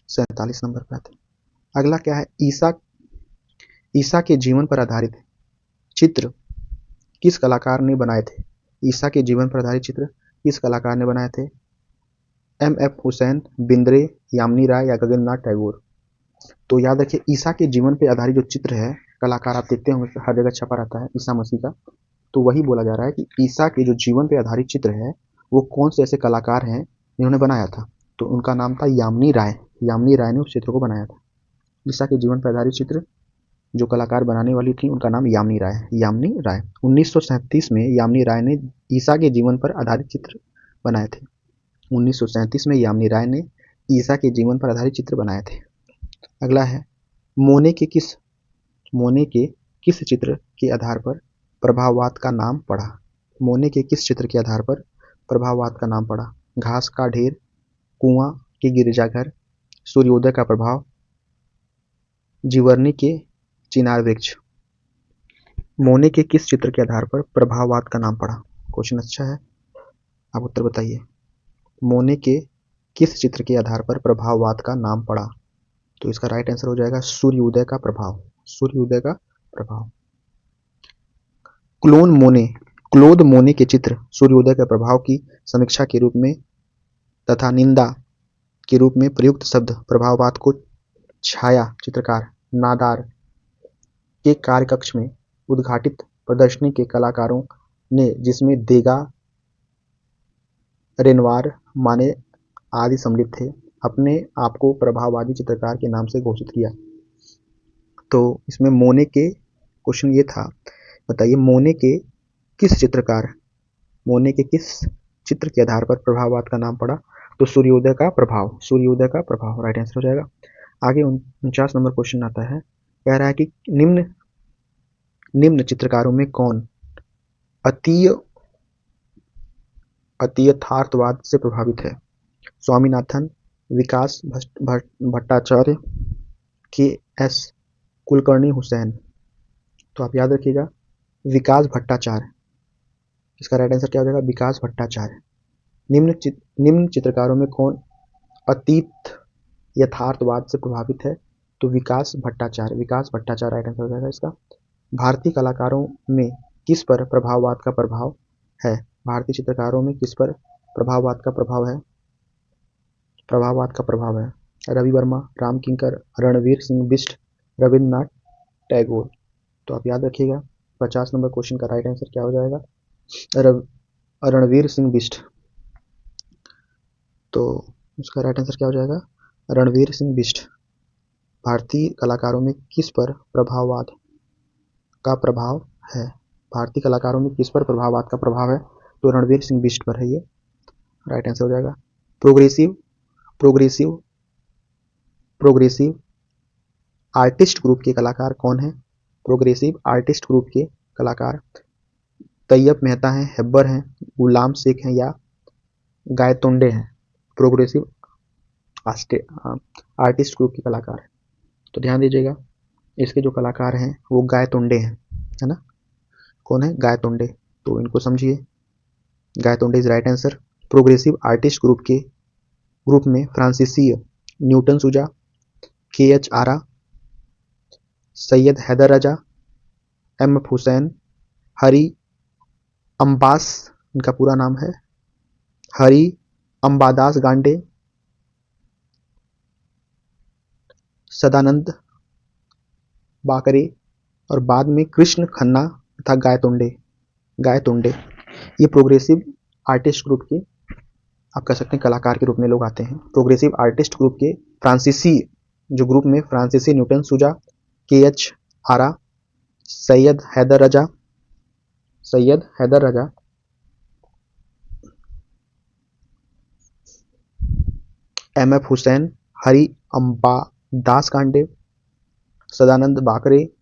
47 नंबर पे आते हैं। अगला क्या है? ईसा के जीवन पर आधारित चित्र किस कलाकार ने बनाए थे? ईसा के जीवन पर आधारित चित्र किस कलाकार ने बनाए थे? एम.एफ. हुसैन, बिंद्रे, यामिनी राय या गगननाथ टैगोर? तो याद रखिए, ईसा के जीवन पर आधारित जो चित्र है, कलाकार आप देखते होंगे हर जगह छपा रहता है ईसा मसीह का, तो वही बोला जा रहा है कि ईसा के जो जीवन पर आधारित चित्र है वो कौन से ऐसे कलाकार हैं जिन्होंने बनाया था? तो उनका नाम था यामिनी राय। यामिनी राय ने उस चित्र को बनाया था। ईसा के जीवन पर आधारित चित्र जो कलाकार बनाने वाली थी उनका नाम यामिनी राय है। यामिनी राय 1937 में यामिनी राय ने ईसा के जीवन पर आधारित चित्र बनाए थे। 1937 में यामिनी राय ने ईसा के जीवन पर आधारित चित्र बनाए थे। अगला है, मोने के किस चित्र के आधार पर प्रभाववाद का नाम पड़ा? मोने के किस चित्र के आधार पर प्रभाववाद का नाम पड़ा? घास का ढेर, कुआं के गिरजाघर, सूर्योदय का प्रभाव, जीवरनी के चिनार वृक्ष? मोने के किस चित्र के आधार पर प्रभाववाद का नाम पड़ा? क्वेश्चन अच्छा है, आप उत्तर बताइए। मोने के किस चित्र के आधार पर प्रभाववाद का नाम पड़ा? तो इसका राइट आंसर हो जाएगा सूर्योदय का प्रभाव। सूर्योदय का प्रभाव। क्लोद मोने के चित्र सूर्योदय के प्रभाव की समीक्षा के रूप में तथा निंदा के रूप में प्रयुक्त शब्द प्रभाववाद को छाया चित्रकार नादार के कार्यकक्ष में उद्घाटित प्रदर्शनी के कलाकारों ने, जिसमें देगा, रेनवार, माने आदि सम्मिलित थे, अपने आप को प्रभाववादी चित्रकार के नाम से घोषित किया। तो इसमें मोने के क्वेश्चन ये था, बताइए मोने के किस चित्र के आधार पर प्रभाववाद का नाम पड़ा? तो सूर्योदय का प्रभाव राइट आंसर हो जाएगा। आगे 49 नंबर क्वेश्चन आता है, कह रहा है कि निम्न चित्रकारों में कौन अतियथार्थवाद से प्रभावित है? स्वामीनाथन, विकास भट्टाचार्य, के.एस. कुलकर्णी, हुसैन? तो आप याद रखिएगा विकास भट्टाचार्य। इसका राइट आंसर क्या हो जाएगा? विकास भट्टाचार्य। निम्न चित्रकारों में कौन अतीत यथार्थवाद से प्रभावित है? तो विकास भट्टाचार्य राइट आंसर हो जाएगा इसका। भारतीय कलाकारों में किस पर प्रभाववाद का प्रभाव है? भारतीय चित्रकारों में किस पर प्रभाववाद का प्रभाव है? रवि वर्मा, राम किंकर, रणवीर सिंह बिष्ट, रविन्द्रनाथ टैगोर? तो आप याद रखिएगा 50 नंबर क्वेश्चन का राइट आंसर क्या हो जाएगा? रणवीर सिंह बिष्ट। तो उसका राइट आंसर क्या हो जाएगा? रणवीर सिंह बिष्ट। भारतीय कलाकारों में किस पर प्रभाववाद का प्रभाव है? भारतीय कलाकारों में किस पर प्रभाववाद का प्रभाव है? तो रणवीर सिंह बिष्ट पर है, ये राइट आंसर हो जाएगा। प्रोग्रेसिव आर्टिस्ट ग्रुप के कलाकार कौन है? प्रोग्रेसिव आर्टिस्ट ग्रुप के कलाकार तैयब मेहता हैं, हेब्बर हैं, गुलाम शेख हैं या गायतोंडे हैं? प्रोग्रेसिव आर्टिस्ट ग्रुप के कलाकार। तो ध्यान दीजिएगा इसके जो कलाकार हैं वो गायतोंडे हैं, है ना? कौन है? गायतोंडे। तो इनको समझिए, Gaitonde is right answer. Progressive artist group में फ्रांसीसी न्यूटन सुजा, के.एच. आरा, सैयद हैदर रजा, एम.एफ. हुसैन, हरी अम्बास, इनका पूरा नाम है हरी अम्बादास गांडे, सदानंद बाकरे और बाद में कृष्ण खन्ना तथा गायतोंडे ये प्रोग्रेसिव आर्टिस्ट ग्रुप के, आप कह सकते हैं, कलाकार के रूप में लोग आते हैं। प्रोग्रेसिव आर्टिस्ट ग्रुप के फ्रांसीसी जो ग्रुप में फ्रांसीसी न्यूटन सुजा, KH आरा, सैयद हैदर रजा, MF हुसैन, हरि अम्बादास कांडे, सदानंद बाकरे,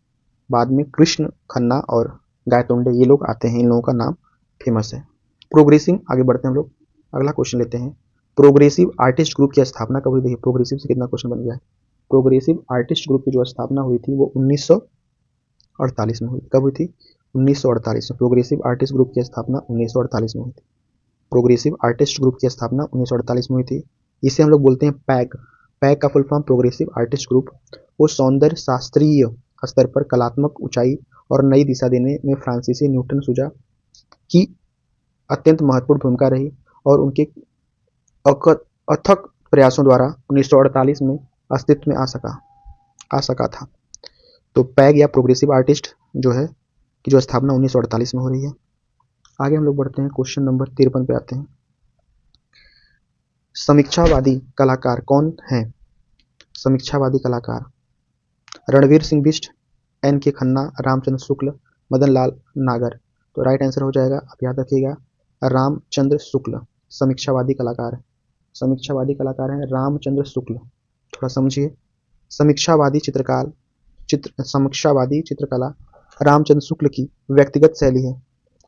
बाद में कृष्ण खन्ना और गायतोंडे, ये लोग आते हैं। इन लोगों का नाम फेमस है। प्रोग्रेसिव, आगे बढ़ते हैं हम लोग, अगला क्वेश्चन लेते हैं। प्रोग्रेसिव आर्टिस्ट ग्रुप की स्थापना कब हुई? देखिए प्रोग्रेसिव से कितना क्वेश्चन बन गया है। प्रोग्रेसिव आर्टिस्ट ग्रुप की जो स्थापना हुई थी वो 1948 में हुई। कब हुई थी? 1948 में। प्रोग्रेसिव आर्टिस्ट ग्रुप की स्थापना 1948 में हुई थी। प्रोग्रेसिव आर्टिस्ट ग्रुप की स्थापना 1948 में हुई थी। इसे हम लोग बोलते हैं पैग का full form progressive artist group. वो सौंदर्य शास्त्रीय स्तर पर कलात्मक ऊंचाई और नई दिशा देने में फ्रांसीसी न्यूटन सुजा की अत्यंत महत्वपूर्ण भूमिका रही और उनके अथक प्रयासों द्वारा 1948 में अस्तित्व में आ सका था। तो पैग या प्रोग्रेसिव आर्टिस्ट जो है की जो स्थापना 1948 में हो रही है। आगे हम लोग बढ़ते हैं, क्वेश्चन नंबर 53 पे आते हैं। समीक्षावादी कलाकार कौन है? समीक्षावादी कलाकार रणवीर सिंह बिष्ट, NK खन्ना, रामचंद्र शुक्ल, मदन लाल नागर। तो राइट आंसर हो जाएगा, आप याद रखिएगा, रामचंद्र शुक्ल समीक्षावादी कलाकार है। समीक्षावादी कलाकार हैं रामचंद्र शुक्ल। थोड़ा समझिए, समीक्षावादी चित्रकला रामचंद्र शुक्ल की व्यक्तिगत शैली है।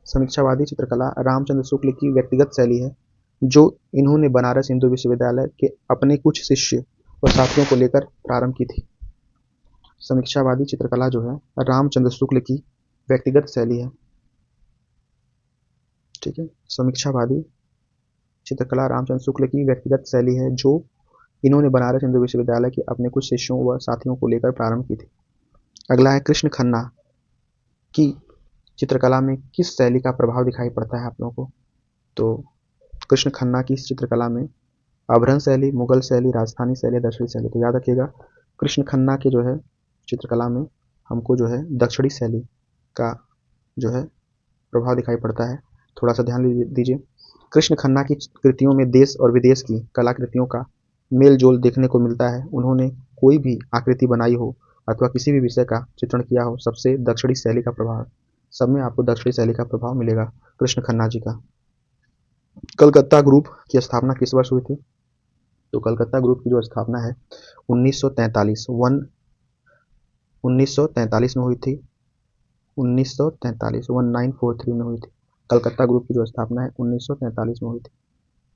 समीक्षावादी चित्रकला रामचंद्र शुक्ल की व्यक्तिगत शैली है जो इन्होंने बनारस हिंदू विश्वविद्यालय के अपने कुछ शिष्य और साथियों को लेकर प्रारंभ की थी। समीक्षावादी चित्रकला जो है रामचंद्र शुक्ल की व्यक्तिगत शैली है। ठीक है, समीक्षावादी चित्रकला रामचंद्र शुक्ल की व्यक्तिगत शैली है जो इन्होंने बनारस हिंदू विश्वविद्यालय के अपने कुछ शिष्यों व साथियों को लेकर प्रारंभ की थी। अगला है कृष्ण खन्ना की चित्रकला में किस शैली का प्रभाव दिखाई पड़ता है आप लोगों को? तो कृष्ण खन्ना की चित्रकला में आभरण शैली, मुगल शैली, राजस्थानी शैली, दक्षिणी शैली। तो याद रखिएगा, कृष्ण खन्ना के जो है चित्रकला में हमको जो है दक्षिणी शैली का जो है प्रभाव दिखाई पड़ता है। थोड़ा सा ध्यान दीजिए, कृष्ण खन्ना की कृतियों में देश और विदेश की कलाकृतियों का मेल जोल देखने को मिलता है। उन्होंने कोई भी आकृति बनाई हो अथवा किसी भी विषय का चित्रण किया हो, सबसे दक्षिणी शैली का प्रभाव, सब में आपको दक्षिणी शैली का प्रभाव मिलेगा कृष्ण खन्ना जी का। कलकत्ता ग्रुप की स्थापना किस वर्ष हुई थी? तो कलकत्ता ग्रुप की जो स्थापना है 1943 में हुई थी। 1943 में हुई थी। कलकत्ता ग्रुप की जो स्थापना है 1943 में हुई थी।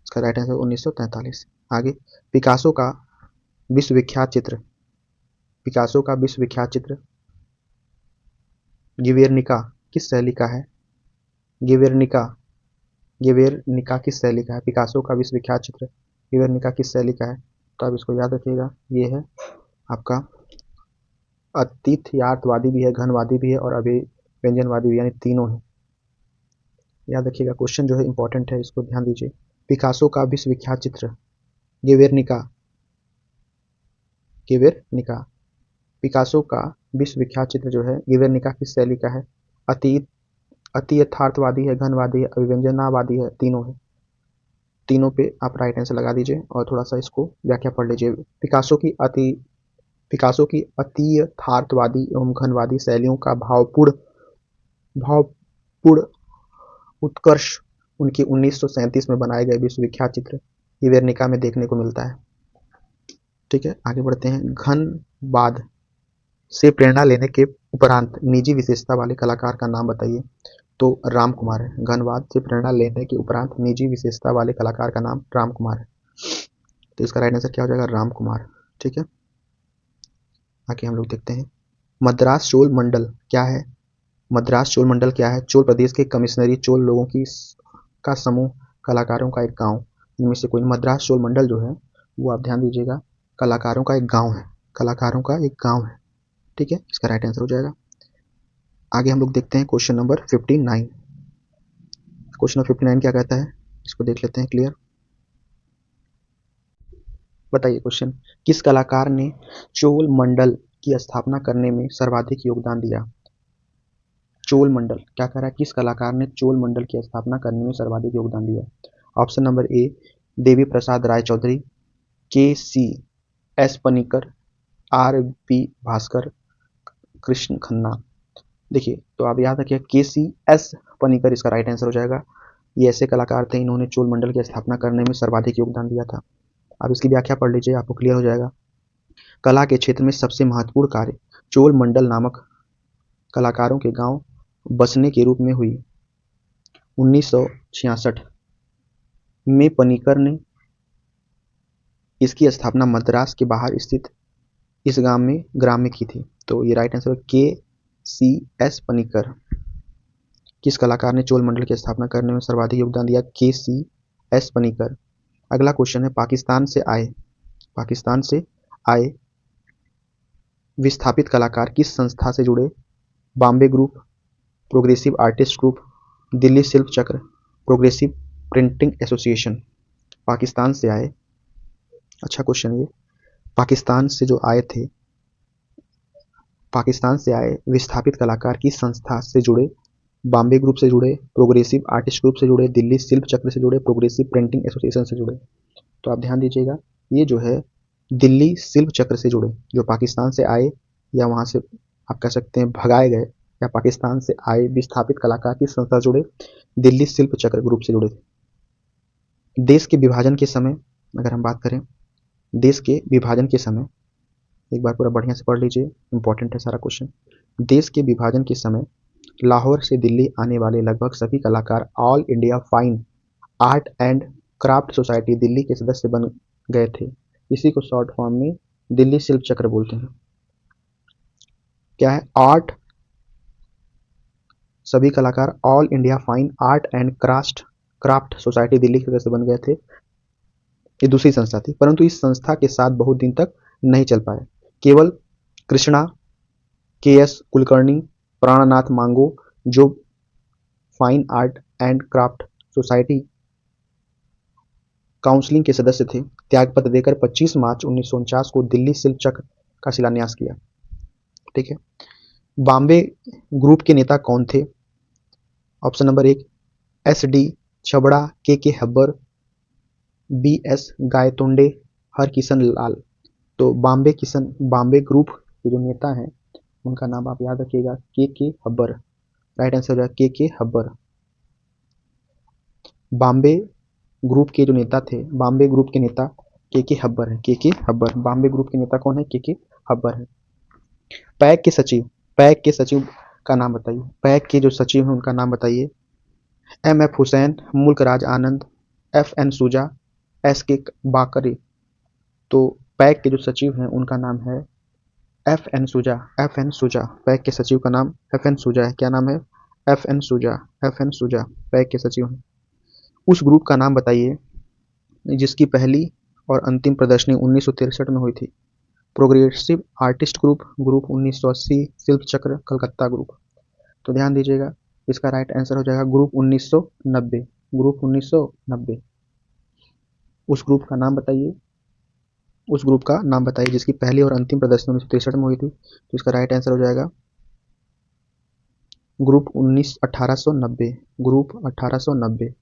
इसका राइट आंसर 1943। आगे, पिकासो का विश्वविख्यात चित्र गिवेर्निका किस शैली का है? गिवेर्निका किस शैली का है? पिकासो का विश्वविख्यात चित्र गिवेर्निका किस शैली का है? तो आप इसको याद रखिएगा, ये है आपका अतिथ्यार्थवादी भी है, घनवादी भी है और अभिव्यंजनवादी भी, यानी तीनों है। याद रखिएगा, क्वेश्चन जो है इंपॉर्टेंट है, इसको ध्यान दीजिए। पिकासो का विश्वविख्यात चित्र गिवेर्निका पिकासो का विश्वविख्यात चित्र जो है गिवेर्निका किस शैली का है? अति यथार्थवादी है, घनवादी है, अभिव्यंजनावादी है, तीनों है। तीनों पे आप राइट आंसर लगा दीजिए और थोड़ा सा इसको व्याख्या पढ़ लीजिए। पिकासो की अति यथार्थवादी एवं घनवादी शैलियों का भावपूर्ण उत्कर्ष उनकी 1937 में बनाए गए विश्वविख्यात चित्र गिवेर्निका में देखने को मिलता है। ठीक है, आगे बढ़ते हैं। घनवाद से प्रेरणा लेने के उपरांत निजी विशेषता वाले कलाकार का नाम बताइए। तो राम कुमार है। घनवाद से प्रेरणा लेने के उपरांत निजी विशेषता वाले कलाकार का नाम राम कुमार है। तो इसका राइट आंसर क्या हो जाएगा? राम कुमार। ठीक है, आगे हम लोग देखते हैं मद्रास चोल मंडल क्या है? मद्रास चोल मंडल क्या है? चोल प्रदेश के कमिश्नरी चोल लोगों का समूह, कलाकारों का एक गांव, इनमें से कोई। मद्रास चोल मंडल जो है वो आप ध्यान दीजिएगा, कलाकारों का एक गांव है। ठीक है, इसका राइट आंसर हो जाएगा। आगे हम लोग देखते हैं क्वेश्चन नंबर 59। क्वेश्चन नंबर 59 क्या कहता है, इसको देख लेते हैं क्लियर। बताइए क्वेश्चन, किस कलाकार ने चोल मंडल की स्थापना करने में सर्वाधिक योगदान दिया? चोल मंडल क्या कह रहा है, किस कलाकार ने चोल मंडल की स्थापना करने में सर्वाधिक योगदान दिया? Option number A Devi Prasad Rai Chowdhury, K C S Paniker, R B Bhaskar, Krishna Khanna. देखिए तो आप याद रखिए के सी एस पनिकर इसका राइट आंसर हो जाएगा। ये ऐसे कलाकार थे, इन्होंने चोल मंडल की स्थापना करने में सर्वाधिक योगदान दिया था। अब इसकी व्याख्या पढ़ लीजिए, आपको क्लियर हो जाएगा। कला के क्षेत्र में सबसे महत्वपूर्ण कार्य चोल मंडल नामक कलाकारों के गांव बसने के रूप में हुई। 1966 में पनिकर ने इसकी स्थापना मद्रास के बाहर स्थित इस ग्राम में की थी। तो ये राइट आंसर है के सी एस पनिकर। किस कलाकार ने चोल मंडल की स्थापना करने में सर्वाधिक योगदान दिया? के सी एस पनिकर। अगला क्वेश्चन है, पाकिस्तान से आए विस्थापित कलाकार किस संस्था से जुड़े? Bombay group, progressive artist group, Delhi शिल्प चक्र, प्रोग्रेसिव प्रिंटिंग एसोसिएशन। पाकिस्तान से आए, अच्छा क्वेश्चन ये, पाकिस्तान से आए विस्थापित कलाकार किस संस्था से जुड़े? बॉम्बे ग्रुप से जुड़े, प्रोग्रेसिव आर्टिस्ट ग्रुप से जुड़े, दिल्ली शिल्प चक्र से जुड़े, प्रोग्रेसिव प्रिंटिंग एसोसिएशन से जुड़े। तो आप ध्यान दीजिएगा, ये जो है दिल्ली शिल्प चक्र से जुड़े, जो पाकिस्तान से आए या वहां से आप कह सकते हैं भगाए गए, या पाकिस्तान से आए विस्थापित कलाकार किस संस्था से जुड़े? दिल्ली शिल्प चक्र ग्रुप से जुड़े थे। देश के विभाजन के समय अगर हम बात करें, देश के विभाजन के समय, एक बार पूरा बढ़िया से पढ़ लीजिए, इंपॉर्टेंट है सारा क्वेश्चन। देश के विभाजन के समय लाहौर से दिल्ली आने वाले लगभग सभी कलाकार all India fine art and craft society Delhi के सदस्य बन गए थे। इसी को शॉर्ट फॉर्म में दिल्ली शिल्प चक्र बोलते हैं। क्या है? सभी कलाकार all India fine art and craft society Delhi के सदस्य बन गए थे। ये दूसरी संस्था थी, परंतु इस संस्था के साथ बहुत दिन तक नहीं चल पाए। केवल कृष्णा के एस कुलकर्णी, प्राणनाथ मांगो, जो fine art and craft society counselling के सदस्य थे, त्यागपत्र देकर 25 मार्च 1949 को दिल्ली शिल्प चक्र का शिलान्यास किया। ठीक है, बॉम्बे ग्रुप के नेता कौन थे? Option number 1 S D Chhabra, के हब्बर, बी एस गायतोंडे, हरकिशन लाल। तो बॉम्बे ग्रुप के जो नेता हैं उनका नाम आप याद रखिएगा, के हब्बर। राइट आंसर हो जाएगा के हब्बर। बॉम्बे ग्रुप के जो नेता थे, बॉम्बे ग्रुप के नेता के हब्बर है, के हब्बर। बॉम्बे ग्रुप के नेता कौन है? के हब्बर है। पैक के सचिव का नाम बताइए। पैक के जो सचिव हैं उनका नाम बताइए। एम एफ हुसैन, मुल्क राज आनंद, एफ एन सुजा, एस के बाकरी। तो पैक के जो सचिव हैं उनका नाम है एफ एन सुजा। पैक के सचिव का नाम एफ एन सुजा है। क्या नाम है? एफ एन सुजा पैक के सचिव हैं। उस ग्रुप का नाम बताइए जिसकी पहली और अंतिम प्रदर्शनी 1963 में हुई थी। प्रोग्रेसिव आर्टिस्ट ग्रुप, ग्रुप 1980, शिल्प चक्र, कलकत्ता ग्रुप। तो ध्यान दीजिएगा, इसका राइट आंसर हो जाएगा ग्रुप 1990। ग्रुप 1990। उस ग्रुप का नाम बताइए जिसकी पहली और अंतिम प्रदर्शनी 1963 में हुई थी। तो इसका राइट आंसर हो जाएगा ग्रुप 1890। ग्रुप 1890।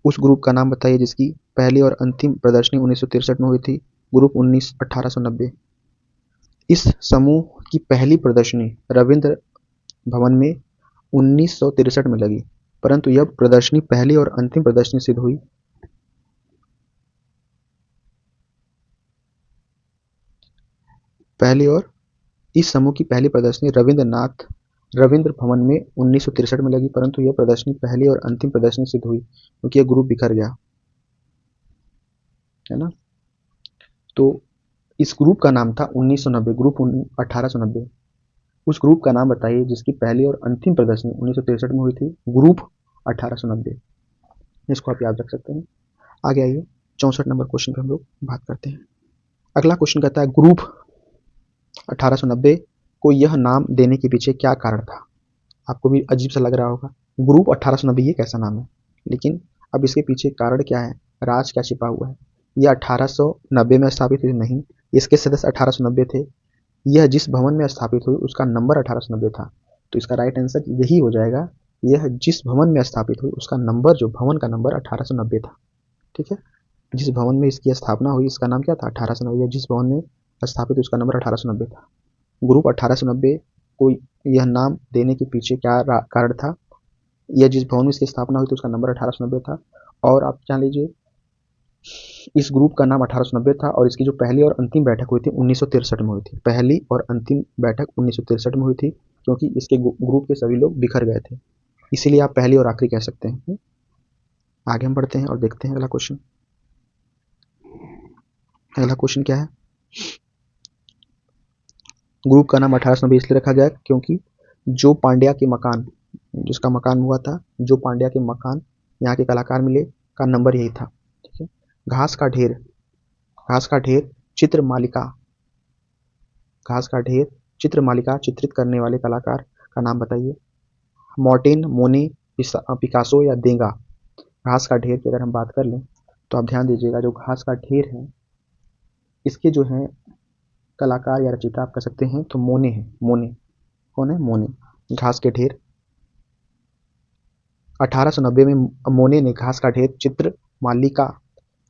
उस ग्रुप का नाम बताइए जिसकी पहली और अंतिम प्रदर्शनी 1963 में हुई थी। ग्रुप 1890। इस समूह की पहली प्रदर्शनी रविंद्र भवन में 1963 में लगी, परंतु यह प्रदर्शनी पहली और अंतिम प्रदर्शनी सिद्ध हुई। इस समूह की पहली प्रदर्शनी रविंद्र भवन में 1963 में लगी, परंतु यह प्रदर्शनी पहली और अंतिम प्रदर्शनी सिद्ध हुई क्योंकि यह ग्रुप बिखर गया, है ना। तो इस ग्रुप का नाम था 1990, ग्रुप 1890। उस ग्रुप का नाम बताइए जिसकी पहली और अंतिम प्रदर्शनी 1963 में हुई थी। ग्रुप 1890। इसको आप याद रख सकते हैं। आगे आइए 64 नंबर क्वेश्चन पर हम लोग बात करते हैं। अगला क्वेश्चन कहता है ग्रुप 1890 को यह नाम देने के पीछे क्या कारण था? आपको भी अजीब सा लग रहा होगा, ग्रुप 1890 ये कैसा नाम है, लेकिन अब इसके पीछे कारण क्या है, राज क्या छिपा हुआ है, यह 1890 में स्थापित हुई? नहीं, इसके सदस्य 1890 थे। यह जिस भवन में स्थापित हुई उसका नंबर 1890 था। तो इसका राइट आंसर यही हो जाएगा, यह जिस भवन में स्थापित हुई उसका नंबर, जो भवन का नंबर 1890 था। ठीक है, जिस भवन में इसकी स्थापना हुई इसका नाम क्या था? 1890। जिस भवन में स्थापित उसका नंबर 1890 था। ग्रुप 1890 को यह नाम देने के पीछे क्या कारण था? यह जिस भवन में इसकी स्थापना हुई तो उसका नंबर 1890 था। और आप जान लीजिए, इस ग्रुप का नाम 1890 था और इसकी जो पहली और अंतिम बैठक हुई थी 1963 में हुई थी। पहली और अंतिम बैठक 1963 में हुई थी, क्योंकि इसके ग्रुप के सभी लोग बिखर गए थे, इसीलिए आप पहली और आखिरी कह सकते हैं। आगे हम बढ़ते हैं और देखते हैं अगला क्वेश्चन। अगला क्वेश्चन क्या है? ग्रुप का नाम 1890 इसलिए रखा गया क्योंकि जो पांड्या के मकान, जिसका मकान हुआ था, जो पांड्या के मकान यहाँ के कलाकार मिले का नंबर यही था। ठीक है, घास का ढेर, घास का ढेर चित्र मालिका, घास का ढेर चित्र मालिका चित्रित करने वाले कलाकार का नाम बताइए। मॉर्टिन, मोने, पिकासो या देगा? घास का ढेर की अगर हम बात कर लें तो आप ध्यान दीजिएगा, जो घास का ढेर है इसके जो है कलाकार या रचयिता आप कह सकते हैं तो मोने है। मोने कौन है? मोने। घास के ढेर 1890 में मोने ने घास का ढेर चित्र मालिका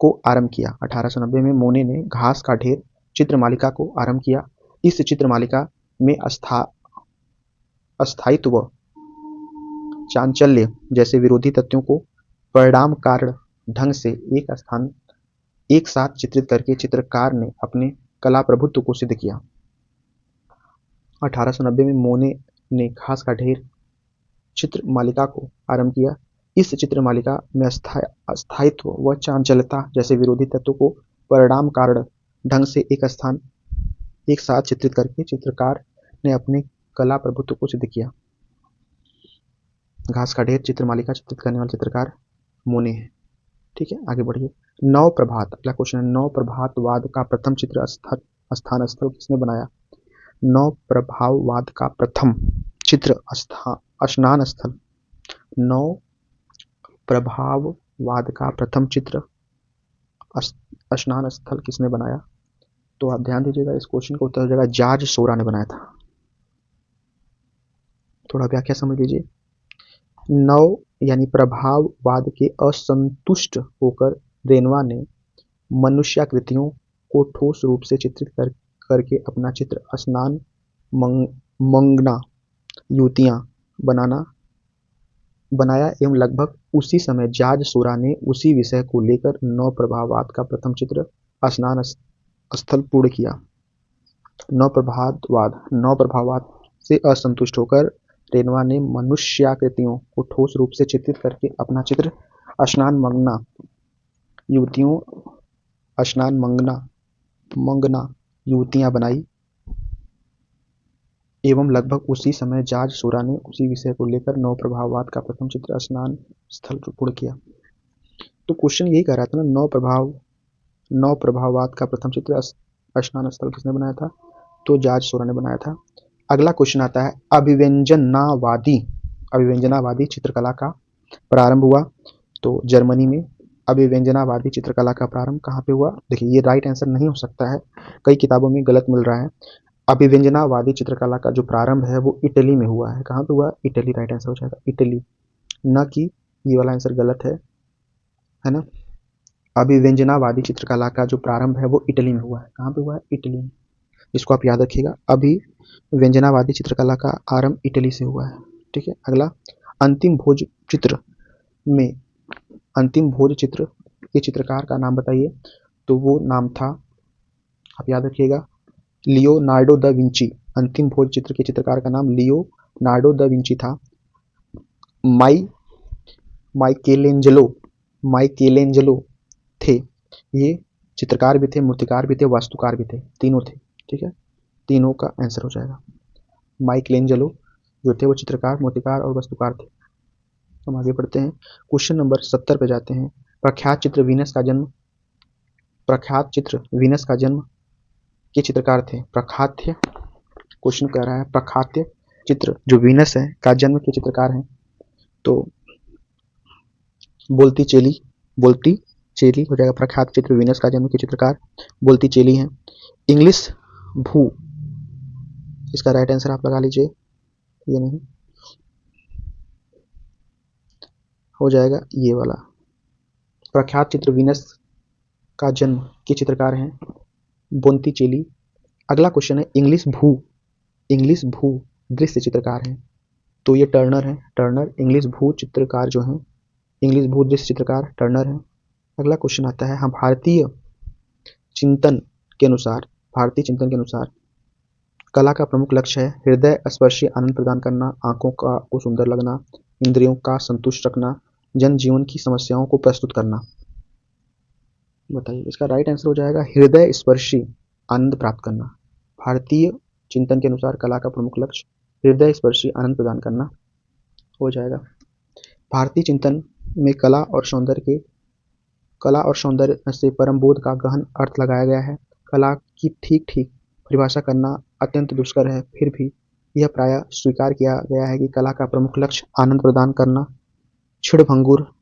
को आरंभ किया। 1890 में मोने ने घास का ढेर चित्र मालिका को आरंभ किया। इस चित्र मालिका में अस्थायित्व, चांचल्य जैसे विरोधी तत्वों को परिणाम कारण ढंग से एक साथ चित्रित करके चित्रकार ने अपने कला प्रभुत्व को सिद्ध किया। 1890 में मोने ने घास का ढेर चित्र मालिका को आरंभ किया। इस चित्र मालिका में अस्थायित्व व चांचल्यता जैसे विरोधी तत्वों को परिणाम कारण ढंग से एक साथ चित्रित करके चित्रकार ने अपने कला प्रभुत्व को सिद्ध किया। घास का ढेर चित्र मालिका चित्रित करने वाले चित्रकार मोने हैं। ठीक है, आगे बढ़िए। नव प्रभात, अगला क्वेश्चन है, नव प्रभातवाद का प्रथम चित्र स्थान स्थल किसने बनाया? नव प्रभाववाद का प्रथम चित्र स्नान स्थल, नव प्रभाववाद का प्रथम चित्र स्नान स्थल किसने बनाया? तो आप ध्यान दीजिएगा, इस क्वेश्चन का उत्तर हो जाएगा जॉर्ज सोरा ने बनाया था। थोड़ा व्याख्या समझ लीजिए। नव यानी प्रभाववाद के असंतुष्ट होकर रेनवा ने मनुष्याकृतियों को ठोस रूप से चित्रित करके अपना चित्र स्नान मंगना युवतियां बनाया एवं लगभग उसी समय जॉर्ज सोरा ने उसी विषय को लेकर नव प्रभाववाद का प्रथम चित्र स्नान स्थल पूर्ण किया। नव प्रभाववाद से असंतुष्ट होकर रेनवा ने मनुष्याकृतियों को ठोस रूप से चित्रित करके अपना चित्र स्नान मंगना युवतियां बनाई एवं लगभग उसी समय जॉर्ज सोरा ने उसी विषय को लेकर नव प्रभाववाद का प्रथम चित्र स्नान स्थल पूर्ण किया। तो क्वेश्चन यही कह रहा था ना, नव प्रभाववाद का प्रथम चित्र स्नान स्थल किसने बनाया था? तो जॉर्ज सोरा ने बनाया था। अगला क्वेश्चन आता है, अभिव्यंजनावादी चित्रकला का प्रारंभ हुआ। तो जर्मनी में अभिव्यंजनावादी चित्रकला का प्रारंभ कहाँ पे हुआ? देखिए, ये राइट आंसर नहीं हो सकता है, कई किताबों में गलत मिल रहा है। अभिव्यंजनावादी चित्रकला का जो प्रारंभ है वो इटली में हुआ है। कहाँ पे हुआ? इटली। राइट आंसर हो जाएगा इटली, न कि ये वाला आंसर गलत है ना। अभिव्यंजनावादी चित्रकला का जो प्रारंभ है वो इटली में हुआ है। कहाँ पे हुआ है? इटली में। इसको आप याद रखिएगा, अभिव्यंजनावादी चित्रकला का आरंभ इटली से हुआ है। ठीक है, अगला, अंतिम भोज चित्र के चित्रकार का नाम बताइए। तो वो नाम था, आप याद रखिएगा, लियोनार्डो दा विंची। अंतिम भोज चित्र के चित्रकार का नाम लियोनार्डो दा विंची था। माइकेलेंजेलो थे, ये चित्रकार भी थे, मूर्तिकार भी थे, वास्तुकार भी थे, तीनों थे। ठीक है, तीनों का आंसर हो जाएगा। माइकेलेंजेलो जो थे वो चित्रकार, मूर्तिकार और वास्तुकार थे। हम आगे बढ़ते हैं, क्वेश्चन नंबर 70 पे जाते हैं। प्रख्यात चित्र वीनस का जन्म के चित्रकार थे। प्रख्यात क्वेश्चन कह रहा है, प्रख्यात चित्र जो वीनस है का जन्म के चित्रकार हैं। तो बोल्टिचेली चेली हो जाएगा। प्रख्यात चित्र वीनस का जन्म के चित्रकार बोलती चेली हैं। इंग्लिश भू, इसका राइट आंसर आप लगा लीजिए, ये नहीं हो जाएगा ये वाला। प्रख्यात चित्र वीनस का जन्म के चित्रकार हैं बोंती चेली। अगला क्वेश्चन है इंग्लिश भू दृश्य चित्रकार हैं, तो ये टर्नर है। टर्नर इंग्लिश भू चित्रकार जो हैं, इंग्लिश भू दृश्य चित्रकार टर्नर हैं। अगला क्वेश्चन आता है, हाँ, भारतीय चिंतन के अनुसार कला का प्रमुख लक्ष्य है हृदय स्पर्शी आनंद प्रदान करना, आंखों को सुंदर लगना, इंद्रियों का संतुष्ट रखना, जनजीवन की समस्याओं को प्रस्तुत करना। बताइए, इसका राइट आंसर हो जाएगा हृदय स्पर्शी आनंद प्राप्त करना। भारतीय चिंतन के अनुसार कला का प्रमुख लक्ष्य हृदय स्पर्शी आनंद प्रदान करना हो जाएगा। भारतीय चिंतन में कला और सौंदर्य से परम बोध का गहन अर्थ लगाया गया है। कला की ठीक परिभाषा करना अत्यंत दुष्कर है, फिर भी यह प्रायः स्वीकार किया गया है कि कला का प्रमुख लक्ष्य आनंद प्रदान करना, क्षुणभंगुर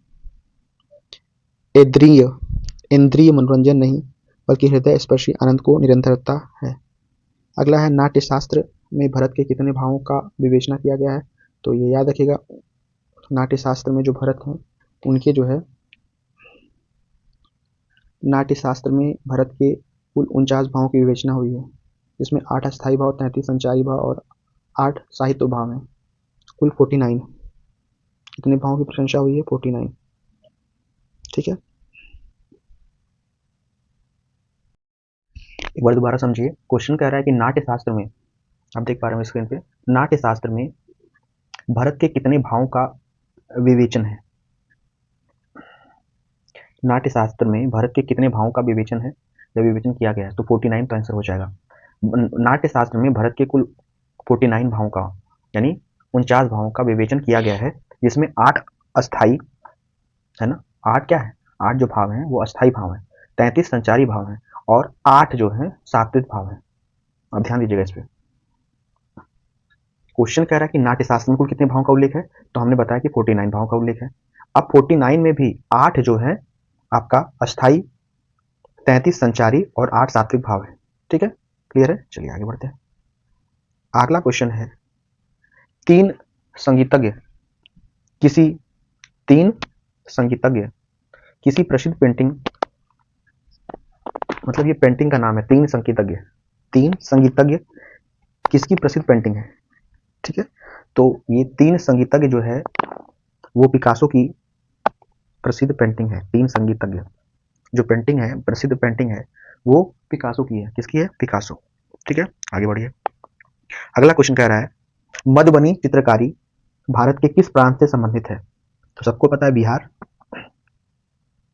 इंद्रिय मनोरंजन नहीं, बल्कि हृदय स्पर्शी आनंद को निरंतरता है। अगला है, नाट्यशास्त्र में भरत के कितने भावों का विवेचना किया गया है, तो ये याद रखिएगा, नाट्यशास्त्र में जो भरत हैं उनके जो है, नाट्यशास्त्र में भरत के कुल 49 भावों की विवेचना हुई है, जिसमें 8 अस्थायी भाव, 33 संचारी भाव और 8 साहित्य भाव हैं, कुल 49। कितने भावों की प्रशंसा हुई है? 49। ठीक है, एक बार दोबारा समझिए। क्वेश्चन कह रहा है कि नाट्यशास्त्र में, आप देख पा रहे हैं स्क्रीन पे, नाट्यशास्त्र में भरत के कितने भावों का विवेचन है? नाट्यशास्त्र में भरत के कितने भावों का विवेचन है या विवेचन किया गया है? तो 49 तो आंसर हो जाएगा। नाट्यशास्त्र में भरत के कुल 49 भावों का, यानी 49 भावों का विवेचन किया गया है, जिसमें 8 अस्थाई है ना, 8 क्या है, 8 जो भाव हैं वो अस्थाई भाव हैं, 33 संचारी भाव हैं और 8 जो है सात्विक भाव हैं। अब ध्यान दीजिएगा इस पे। क्वेश्चन कह रहा है कि नाट्यशास्त्र में कुल कितने भावों का उल्लेख है, तो हमने बताया कि 49 भावों का उल्लेख है। अब 49 में भी 8 जो है आपका अस्थाई, 33 संचारी और 8 सात्विक भाव है। ठीक है, क्लियर है? चलिए आगे बढ़ते हैं। अगला क्वेश्चन है, तीन संगीतज्ञ किसी प्रसिद्ध पेंटिंग, मतलब ये पेंटिंग का नाम है तीन संगीतज्ञ किसकी प्रसिद्ध पेंटिंग है? ठीक है, तो ये तीन संगीतज्ञ जो है वो पिकासो की प्रसिद्ध पेंटिंग है। तीन संगीतज्ञ जो पेंटिंग है, प्रसिद्ध पेंटिंग है, वो पिकासो की है। किसकी है? पिकासो। ठीक है, आगे बढ़िए। अगला क्वेश्चन कह रहा है, मधुबनी चित्रकारी भारत के किस प्रांत से संबंधित है? तो सबको पता है बिहार,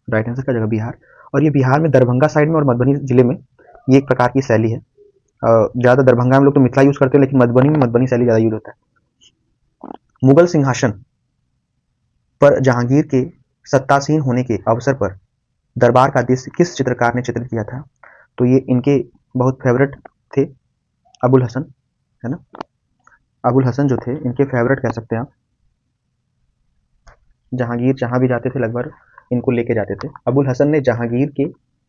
राइट आंसर का जगह बिहार। और ये बिहार में दरभंगा साइड में और मधुबनी जिले में ये एक प्रकार की शैली है। ज़्यादा दरभंगा में लोग तो मिथिला यूज करते हैं, लेकिन मधुबनी में मधुबनी शैली ज़्यादा यूज होता है। मुगल सिंहासन पर जहांगीर के सत्तासीन होने के अवसर पर दरबार का दृश्य किस चित्रकार ने चित्रित किया था? तो ये इनके बहुत फेवरेट थे, अबुल हसन, है ना। अबुल हसन जो थे इनके फेवरेट कह सकते हैं आप। जहांगीर जहां भी जाते थे लगभग इनको लेके जाते थे। अबुल हसन ने जहांगीर के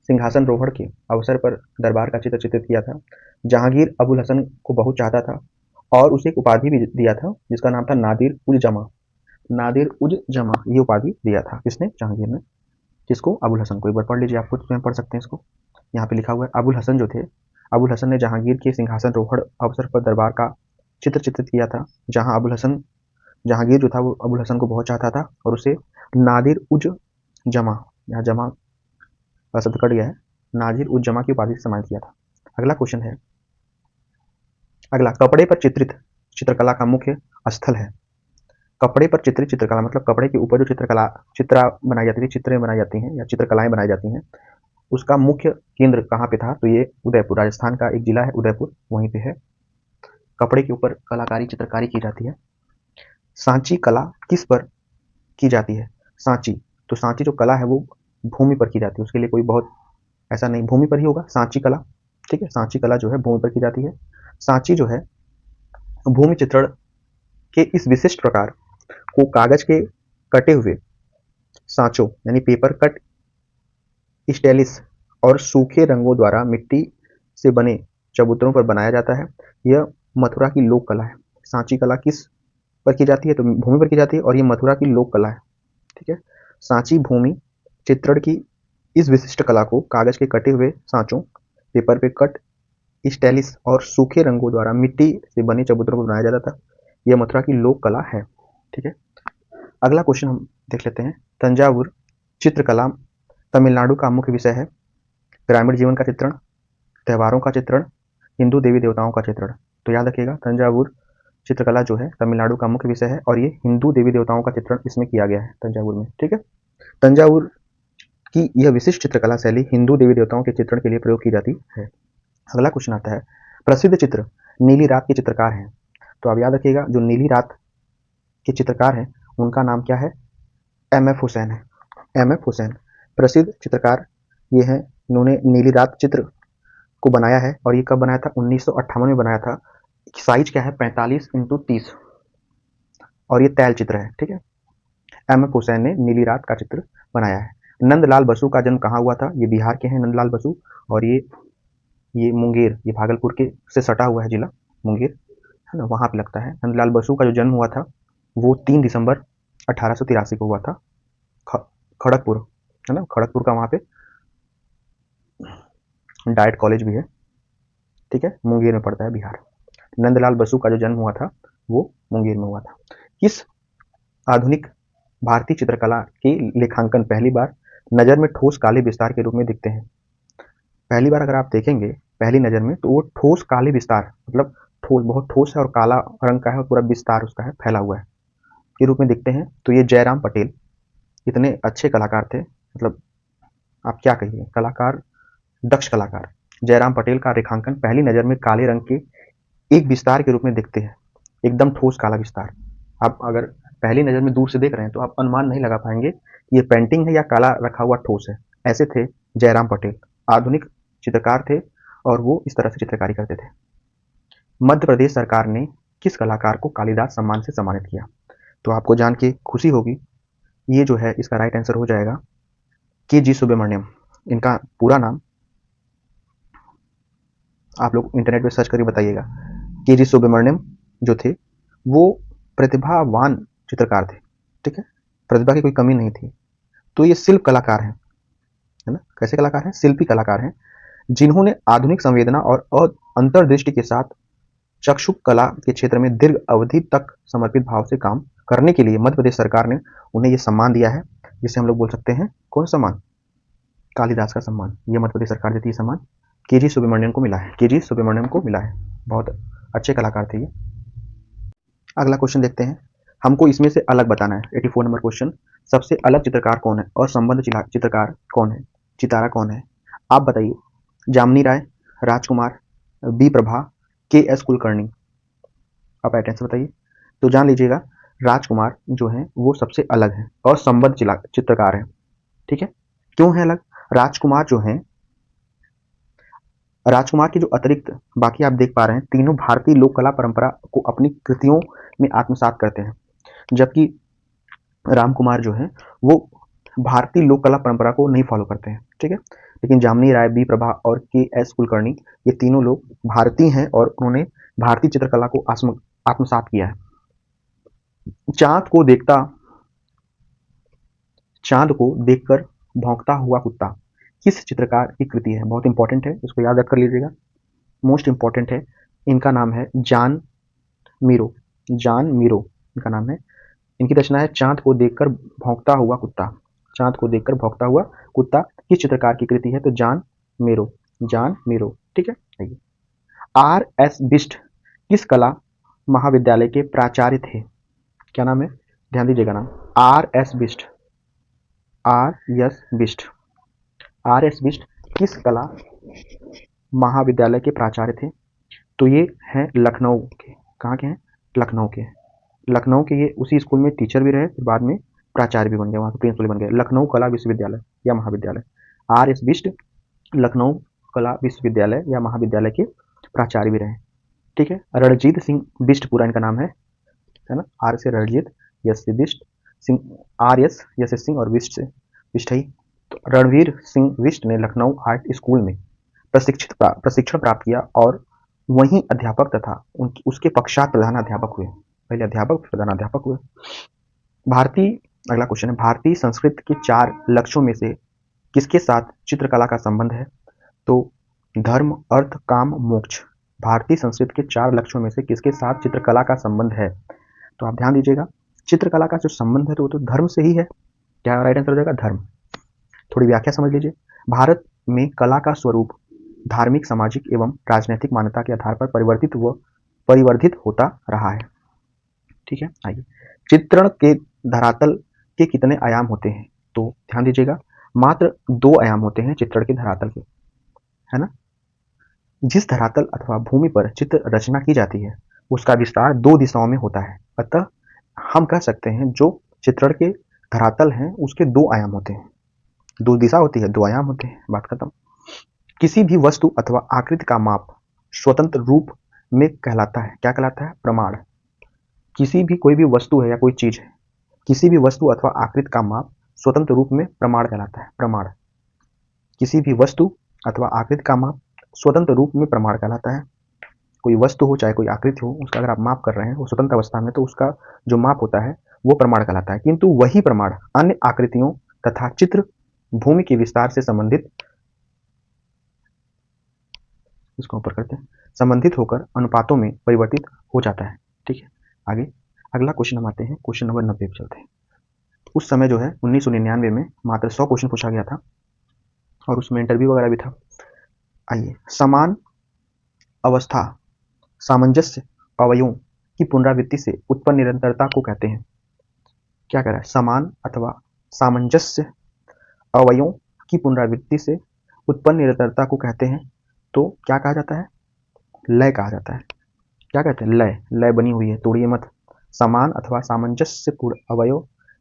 सिंहासन रोहण के अवसर पर दरबार का चित्र चित्रित किया था। जहांगीर अबुल हसन को बहुत चाहता था और उसे एक उपाधि भी दिया था जिसका नाम था नादिर उज जमा। नादिर उज जमा ये उपाधि दिया था किसने? जहांगीर ने। किसको? अबुल हसन को। एक बार पढ़ लीजिए, आप खुद स्वयं पढ़ सकते हैं इसको। यहाँ पे लिखा हुआ है, अबुल हसन जो थे, अबुल हसन ने जहांगीर के सिंहासन रोहण अवसर पर दरबार का चित्र चित्रित किया था, जहाँ जहांगीर जो था वो अबुल हसन को बहुत चाहता था और उसे नादिर उज जमा, यहाँ जमा का शब्द कट गया है, नादिर उज जमा की उपाधि से सम्मानित किया था। अगला क्वेश्चन है, अगला, कपड़े पर चित्रित चित्रकला का मुख्य स्थल है। कपड़े पर चित्रित चित्रकला मतलब कपड़े के ऊपर जो चित्र बनाई जाती थी, चित्रें बनाई जाती हैं या चित्रकलाएं बनाई जाती हैं, उसका मुख्य केंद्र कहाँ पे था? तो ये उदयपुर, राजस्थान का एक जिला है उदयपुर, वहीं पे है। कपड़े के ऊपर कलाकारी चित्रकारी की जाती है। सांची कला किस पर की जाती है? सांची, तो सांची जो कला है वो भूमि पर की जाती है, उसके लिए कोई बहुत ऐसा नहीं, भूमि पर ही होगा सांची कला। ठीक है, सांची कला जो है भूमि पर की जाती है। सांची जो है भूमि चित्रण के इस विशिष्ट प्रकार को कागज के कटे हुए सांचों यानी पेपर कट स्टेलिस और सूखे रंगों द्वारा मिट्टी से बने चबूतरों पर बनाया जाता है। यह मथुरा की लोक कला है। सांची कला किस पर की जाती है? तो भूमि पर की जाती है और ये मथुरा की लोक कला है। ठीक है, सांची भूमि चित्रण की इस विशिष्ट कला को कागज के कटे हुए सांचों, पेपर पे कट स्टेलिस और सूखे रंगों द्वारा मिट्टी से बने चबूतरों पर बनाया जाता था। यह मथुरा की लोक कला है। ठीक है, अगला क्वेश्चन हम देख लेते हैं। तंजावुर चित्रकला तमिलनाडु का मुख्य विषय है। ग्रामीण जीवन का चित्रण, त्योहारों का चित्रण, हिंदू देवी देवताओं का चित्रण। तो याद रखिएगा, तंजावुर चित्रकला जो है तमिलनाडु का मुख्य विषय है और ये हिंदू देवी देवताओं का चित्रण इसमें किया गया है तंजावुर में। ठीक है, तंजावुर की यह विशिष्ट चित्रकला शैली हिंदू देवी देवताओं के चित्रण के लिए प्रयोग की जाती है। अगला क्वेश्चन आता है, प्रसिद्ध चित्र नीली रात के चित्रकार हैं। तो आप याद रखिएगा, जो नीली रात के चित्रकार हैं उनका नाम क्या है? एम.एफ. हुसैन है। एम.एफ. हुसैन प्रसिद्ध चित्रकार ये हैं। इन्होंने नीली रात चित्र को बनाया है और ये कब बनाया था? 1958 में बनाया था। साइज क्या है? 45x30 और ये तैल चित्र है। ठीक है, एम.एफ. हुसैन ने नीली रात का चित्र बनाया है। नंदलाल बसु का जन्म कहाँ हुआ था? ये बिहार के हैं नंदलाल बसु और ये मुंगेर, ये भागलपुर के से सटा हुआ है जिला मुंगेर, है ना, वहां पे लगता है। नंदलाल बसु का जो जन्म हुआ था वो 3 दिसंबर 1883 को हुआ था। खड़गपुर, है ना, खड़गपुर का वहां पे डाइट कॉलेज भी है। ठीक है, मुंगेर में पड़ता है बिहार। नंदलाल बसु का जो जन्म हुआ था वो मुंगेर में हुआ था। किस आधुनिक भारतीय चित्रकला के लेखांकन पहली बार नजर में ठोस काले विस्तार के रूप में दिखते हैं? पहली बार अगर आप देखेंगे पहली नजर में तो वो ठोस काले विस्तार, मतलब ठोस, बहुत ठोस है और काला रंग का है और पूरा विस्तार उसका है, फैला हुआ है, के रूप में दिखते हैं। तो ये जयराम पटेल इतने अच्छे कलाकार थे, मतलब आप क्या कहिए, कलाकार, दक्ष कलाकार। जयराम पटेल का रेखांकन पहली नजर में काले रंग के एक विस्तार के रूप में दिखते हैं, एकदम ठोस काला विस्तार। आप अगर पहली नजर में दूर से देख रहे हैं तो आप अनुमान नहीं लगा पाएंगे ये पेंटिंग है या काला रखा हुआ ठोस है। ऐसे थे जयराम पटेल, आधुनिक चित्रकार थे और वो इस तरह से चित्रकारी करते थे। मध्य प्रदेश सरकार ने किस कलाकार को कालिदास सम्मान से सम्मानित किया? तो आपको जान के खुशी होगी, ये जो है इसका राइट आंसर हो जाएगा के.जी. सुब्रमण्यम। इनका पूरा नाम आप लोग इंटरनेट पे सर्च करके बताइएगा। के.जी. सुब्रमण्यम जो थे वो प्रतिभावान चित्रकार थे। ठीक है, प्रतिभा की कोई कमी नहीं थी। तो ये शिल्प कलाकार हैं, है ना, कैसे कलाकार हैं? शिल्पी कलाकार हैं, जिन्होंने आधुनिक संवेदना और अंतर्दृष्टि के साथ चक्षु कला के क्षेत्र में दीर्घ अवधि तक समर्पित भाव से काम करने के लिए मध्य प्रदेश सरकार ने उन्हें यह सम्मान दिया है, जिसे हम लोग बोल सकते हैं कौन सम्मान? कालिदास का सम्मान। यह मध्य प्रदेश सरकार देती है सम्मान, के.जी. सुब्रमण्यम को मिला है। के.जी. सुब्रमण्यम को मिला है, बहुत अच्छे कलाकार थे ये। अगला क्वेश्चन देखते हैं, हमको इसमें से अलग बताना है। 84 नंबर क्वेश्चन, सबसे अलग चित्रकार कौन है और संबंध चित्रकार कौन है, चितारा कौन है? आप बताइए। जामिनी राय, राजकुमार, बी प्रभा, के.एस. कुलकर्णी। आप राइट आंसर बताइए। तो जान लीजिएगा, राजकुमार जो है वो सबसे अलग है और संबद्ध चित्रकार है। ठीक है, क्यों है अलग? राजकुमार जो है, राजकुमार के जो अतिरिक्त बाकी आप देख पा रहे हैं, तीनों भारतीय लोक कला परंपरा को अपनी कृतियों में आत्मसात करते हैं, जबकि रामकुमार जो है वो भारतीय लोक कला परंपरा को नहीं फॉलो करते हैं। ठीक है, लेकिन जामिनी राय, बी प्रभा और के.एस. कुलकर्णी ये तीनों लोग भारतीय हैं और उन्होंने भारतीय चित्रकला को आत्मसात किया है। चांद को देखकर भौंकता हुआ कुत्ता किस चित्रकार की कृति है? बहुत इंपॉर्टेंट है, इसको याद कर लीजिएगा, मोस्ट इंपॉर्टेंट है। इनका नाम है जॉन मीरो। जॉन मीरो इनका नाम है। इनकी रचना है चांद को देखकर भौंकता हुआ कुत्ता। चांद को देखकर भौंकता हुआ कुत्ता किस चित्रकार की कृति है? तो जॉन मीरो, जॉन मीरो। ठीक है, आर.एस. बिष्ट किस कला महाविद्यालय के प्राचार्य थे? क्या नाम है? ध्यान दीजिएगा नाम, RS. Bisht. RS. Bisht, RS. Bisht किस कला महाविद्यालय के प्राचार्य थे? तो ये हैं लखनऊ के। कहाँ के हैं? लखनऊ के। लखनऊ के ये उसी स्कूल में टीचर भी रहे, फिर बाद में प्राचार्य भी बन गए, वहाँ के प्रिंसिपल बन गए। लखनऊ कला विश्वविद्यालय या महाविद्यालय, आर.एस. बिष्ट लखनऊ कला विश्वविद्यालय या महाविद्यालय के प्राचार्य भी रहे। ठीक है, रणजीत सिंह बिष्ट पूरा इनका नाम है ना, आर से रणजीत, एस से Bisht, Singh, R S, S Singh और बिष्ट से बिष्ट ही। तो रणवीर सिंह बिष्ट ने लखनऊ आर्ट स्कूल में प्रशिक्षण प्राप्त किया और वहीं अध्यापक तथा उसके पश्चात प्रधानाध्यापक हुए। पहले अध्यापक फिर प्रधानाध्यापक हुए। अगला क्वेश्चन है, भारतीय संस्कृति के 4 लक्ष्यों में से किसके साथ चित्रकला का संबंध है? तो धर्म, अर्थ, काम, मोक्ष। भारतीय संस्कृति के 4 लक्ष्यों में से किसके साथ चित्रकला का संबंध है? तो आप ध्यान दीजिएगा, चित्रकला का जो संबंध है तो वो तो धर्म से ही है। क्या राइट आंसर हो जाएगा? धर्म। थोड़ी व्याख्या समझ लीजिए। भारत में कला का स्वरूप धार्मिक, सामाजिक एवं राजनीतिक मान्यता के आधार पर परिवर्धित होता रहा है। ठीक है, आइए। चित्रण के धरातल के कितने आयाम होते हैं? तो ध्यान दीजिएगा, मात्र 2 आयाम होते हैं चित्रण के धरातल के, है ना। जिस धरातल अथवा भूमि पर चित्र रचना की जाती है उसका विस्तार 2 दिशाओं में होता है। अतः हम कह सकते हैं जो चित्रण के धरातल हैं उसके 2 आयाम होते हैं। 2 दिशा होती है, 2 आयाम होते हैं, बात खत्म। किसी भी वस्तु अथवा आकृति का माप स्वतंत्र रूप में कहलाता है। क्या कहलाता है? प्रमाण। किसी भी कोई भी वस्तु है या कोई चीज है, किसी भी वस्तु अथवा आकृति का माप स्वतंत्र रूप में प्रमाण कहलाता है। प्रमाण। किसी भी वस्तु अथवा आकृति का माप स्वतंत्र रूप में प्रमाण कहलाता है। कोई वस्तु हो चाहे कोई आकृति हो, उसका अगर आप माप कर रहे हैं वो स्वतंत्र अवस्था में, तो उसका जो माप होता है वो प्रमाण कहलाता है। किंतु वही प्रमाण अन्य आकृतियों तथा चित्र भूमि के विस्तार से इसको ऊपर करते हैं, संबंधित होकर अनुपातों में परिवर्तित हो जाता है। ठीक है, आगे अगला क्वेश्चन हम आते हैं, क्वेश्चन नंबर 90 पे चलते हैं। उस समय जो है 1999 में मात्र 100 क्वेश्चन पूछा गया था और उसमें इंटरव्यू वगैरह भी था। आइए, समान अवस्था सामंजस्य अवयवों की पुनरावृत्ति से उत्पन्न निरंतरता को कहते हैं। क्या कह रहा है? समान अथवा सामंजस्य अवयवों की पुनरावृत्ति से उत्पन्न निरंतरता को कहते हैं। तो क्या कहा जाता है? लय कहा जाता है। क्या कहते हैं? लय। लय बनी हुई है, तोड़िए मत। समान अथवा सामंजस्यपूर्ण अवयव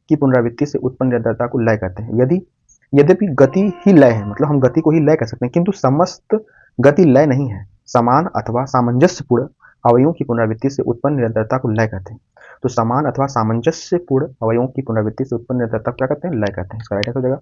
की पुनरावृत्ति से उत्पन्न निरंतरता को लय कहते हैं। यद्यपि गति ही लय है, मतलब हम गति को ही लय कह सकते हैं, किंतु समस्त गति लय नहीं है। समान अथवा सामंजस्यपूर्ण अवयवों की पुनरावृत्ति से उत्पन्न निरंतरता को लय कहते हैं। तो समान अथवा सामंजस्यपूर्ण अवयवों की पुनरावृत्ति से उत्पन्न निरंतरता क्या कहते हैं? लय कहते हैं। इसका राइट आंसर हो जाएगा।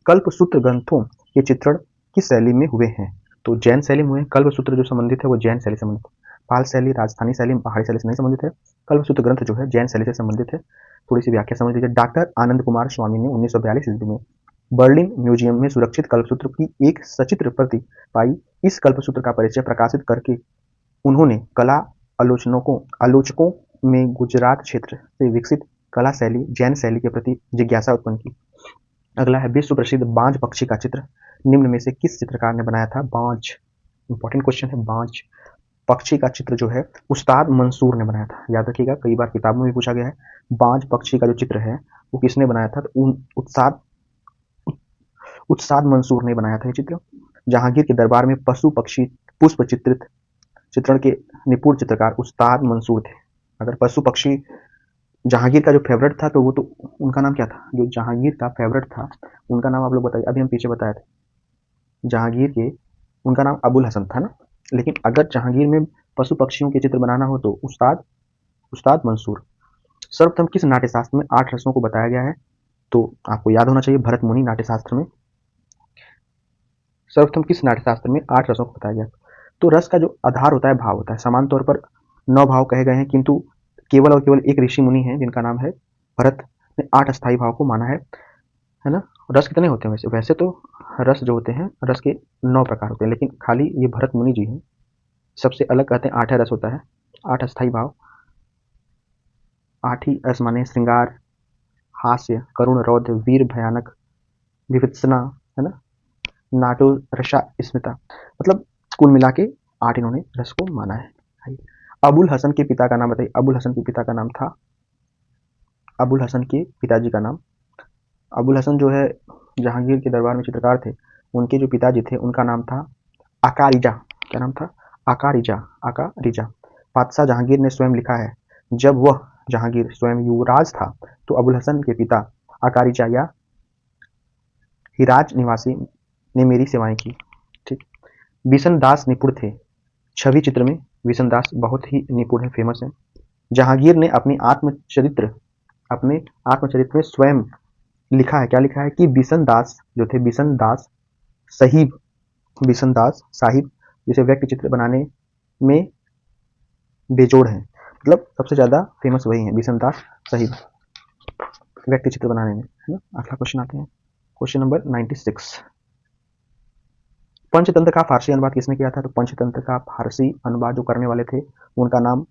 कल्पसूत्र ग्रंथों के चित्रण किस शैली में हुए हैं? तो जैन शैली में हुए। कल्पसूत्र जो संबंधित है वो जैन शैली से संबंधित है। पाल शैली, राजस्थानी शैली, पहाड़ी शैली से नहीं संबंधित है। कल्पसूत्र ग्रंथ जो है जैन शैली से संबंधित है। थोड़ी सी व्याख्या समझ लीजिए। डॉक्टर आनंद कुमार स्वामी ने 1942 ईस्वी में बर्लिन म्यूजियम में सुरक्षित कल्पसूत्र की एक सचित्र प्रति पाई। इस कल्पसूत्र का परिचय प्रकाशित करके उन्होंने कला आलोचकों में गुजरात क्षेत्र से विकसित कला शैली जैन शैली के प्रति जिज्ञासा उत्पन्न की। अगला है, विश्व प्रसिद्ध बाज पक्षी का चित्र निम्न में से किस चित्रकार ने बनाया था? बाज, इंपॉर्टेंट क्वेश्चन है। बाज पक्षी का चित्र जो है उस्ताद मंसूर ने बनाया था। याद रखिएगा, कई बार किताबों में भी पूछा गया है। बाज पक्षी का जो चित्र है वो किसने बनाया था? तो उस्ताद मंसूर ने बनाया था ये चित्र। जहांगीर के दरबार में पशु पक्षी पुष्प चित्रण के निपुण चित्रकार उस्ताद मंसूर थे। अगर पशु पक्षी जहांगीर का जो फेवरेट था तो वो तो उनका नाम क्या था? जो जहांगीर का फेवरेट था उनका नाम आप लोग बताइए। अभी हम पीछे बताए थे जहांगीर के, उनका नाम अबुल हसन था ना। लेकिन अगर जहांगीर में पशु पक्षियों के चित्र बनाना हो तो उस्ताद मंसूर। सर्वप्रथम किस नाट्यशास्त्र में 8 रसों को बताया गया है? तो आपको याद होना चाहिए, भरत मुनि नाट्यशास्त्र में। सर्वप्रथम किस नाट्यशास्त्र में 8 रसों को बताया गया? तो रस का जो आधार होता है भाव होता है। समान तौर पर 9 भाव कहे गए हैं, किंतु केवल और केवल एक ऋषि मुनि है जिनका नाम है भरत ने 8 अस्थायी भाव को माना है ना। रस कितने होते हैं वैसे तो रस जो होते हैं, रस के 9 प्रकार होते हैं, लेकिन खाली ये भरत मुनि जी हैं सबसे अलग, कहते हैं 8 रस होता है, 8 अस्थायी भाव। 8 ही रस माने श्रृंगार, हास्य, करुण, रौद्र, वीर, भयानक, विवित्सना, है ना, नाटो, रसा, स्मिता, मतलब कुल मिला के 8 इन्होंने रस को माना है। अबुल हसन के पिता का नाम बताइए। अबुल हसन के पिता का नाम था, अबुल हसन के पिताजी का नाम, अबुल हसन जो है जहांगीर के दरबार में चित्रकार थे, उनके जो पिताजी थे उनका नाम था आकारिजा। क्या नाम था? आकारिजा। बादशाह जहांगीर ने स्वयं लिखा है, जब वह जहांगीर स्वयं युवराज था तो अबुल हसन के पिता आकारिजा या हिराज निवासी ने मेरी सेवाएं की। ठीक। बिशन दास निपुण थे। छवि चित्र में बिशन दास बहुत ही निपुण है, फेमस है। जहांगीर ने अपने आत्मचरित्र में स्वयं लिखा है, क्या लिखा है कि बिशन दास जो थे, बिशन दास साहिब जैसे व्यक्ति चित्र बनाने में बेजोड़ हैं, मतलब सबसे ज्यादा फेमस वही है बिशन दास साहिब व्यक्ति चित्र बनाने में, है ना। अगला क्वेश्चन आते हैं, क्वेश्चन नंबर 96। पंचतंत्र का फारसी अनुवाद किसने किया था? तो पंचतंत्र का फारसी अनुवाद जो करने वाले थे उनका नाम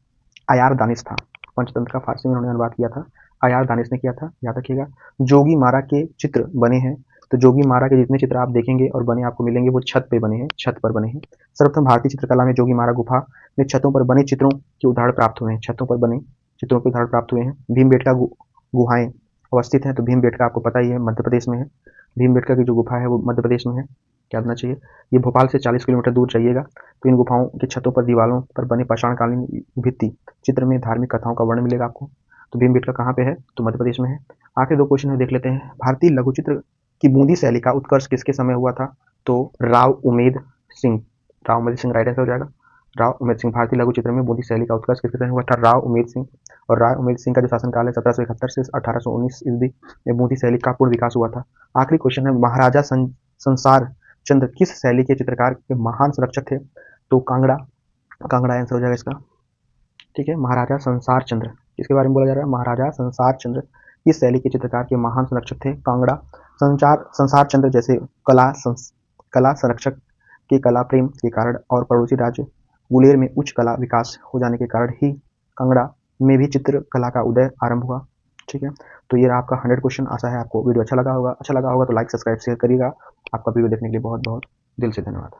आयार दानिश था। पंचतंत्र का फारसी में उन्होंने अनुवाद किया था, आयार दानिश ने किया था, याद रखिएगा। जोगी मारा के चित्र बने हैं, तो जोगी मारा के जितने चित्र आप देखेंगे और बने आपको मिलेंगे वो छत पे बने हैं, छत पर बने हैं। सर्वप्रथम भारतीय चित्रकला में जोगी मारा गुफा में छतों पर बने चित्रों के उदाहरण प्राप्त हुए हैं, छतों पर बने चित्रों के उदाहरण प्राप्त हुए हैं। भीमबेटका गुहाएं अवस्थित हैं, तो भीमबेटका आपको पता ही है मध्य प्रदेश में है, भीमबेटका की जो गुफा है वो मध्य प्रदेश में है, क्या होना चाहिए। ये भोपाल से 40 किलोमीटर दूर जाइएगा तो इन गुफाओं की छतों पर दीवारों पर बने पाषाणकालीन भित्ति चित्र में धार्मिक कथाओं का वर्णन मिलेगा आपको। तो भीमबेटका कहाँ पे है? तो मध्य प्रदेश में है। आखिरी 2 क्वेश्चन में देख लेते हैं, भारतीय लघु चित्र की बूंदी शैली का उत्कर्ष किसके समय हुआ था? तो राव उमेद सिंह, राव उमेद सिंह राइट आंसर हो जाएगा। राव उमेद सिंह, भारतीय लघु चित्र में बूंदी शैली का उत्कर्ष किसके समय हुआ था? राव उमेद सिंह। और राव उमेद सिंह का जो शासनकाल है 1771 से 1819 ईस्वी में बूंदी शैली का पूर्ण विकास हुआ था। आखिरी क्वेश्चन है, महाराजा संसार चंद्र किस शैली के चित्रकार के महान संरक्षक थे? तो कांगड़ा, कांगड़ा आंसर हो जाएगा इसका, ठीक है। महाराजा संसार चंद्र किसके बारे में बोला जा रहा है? महाराजा संसार चंद्र इस शैली के चित्रकार के महान संरक्षक थे, कांगड़ा। संसार चंद्र जैसे कला संरक्षक के कला प्रेम के कारण और पड़ोसी राज्य गुलेर में उच्च कला विकास हो जाने के कारण ही कांगड़ा में भी चित्रकला का उदय आरंभ हुआ, ठीक है। तो ये आपका 100 क्वेश्चन। आशा है आपको वीडियो अच्छा लगा होगा तो लाइक सब्सक्राइब शेयर करिएगा। आपका वीडियो देखने के लिए बहुत बहुत दिल से धन्यवाद।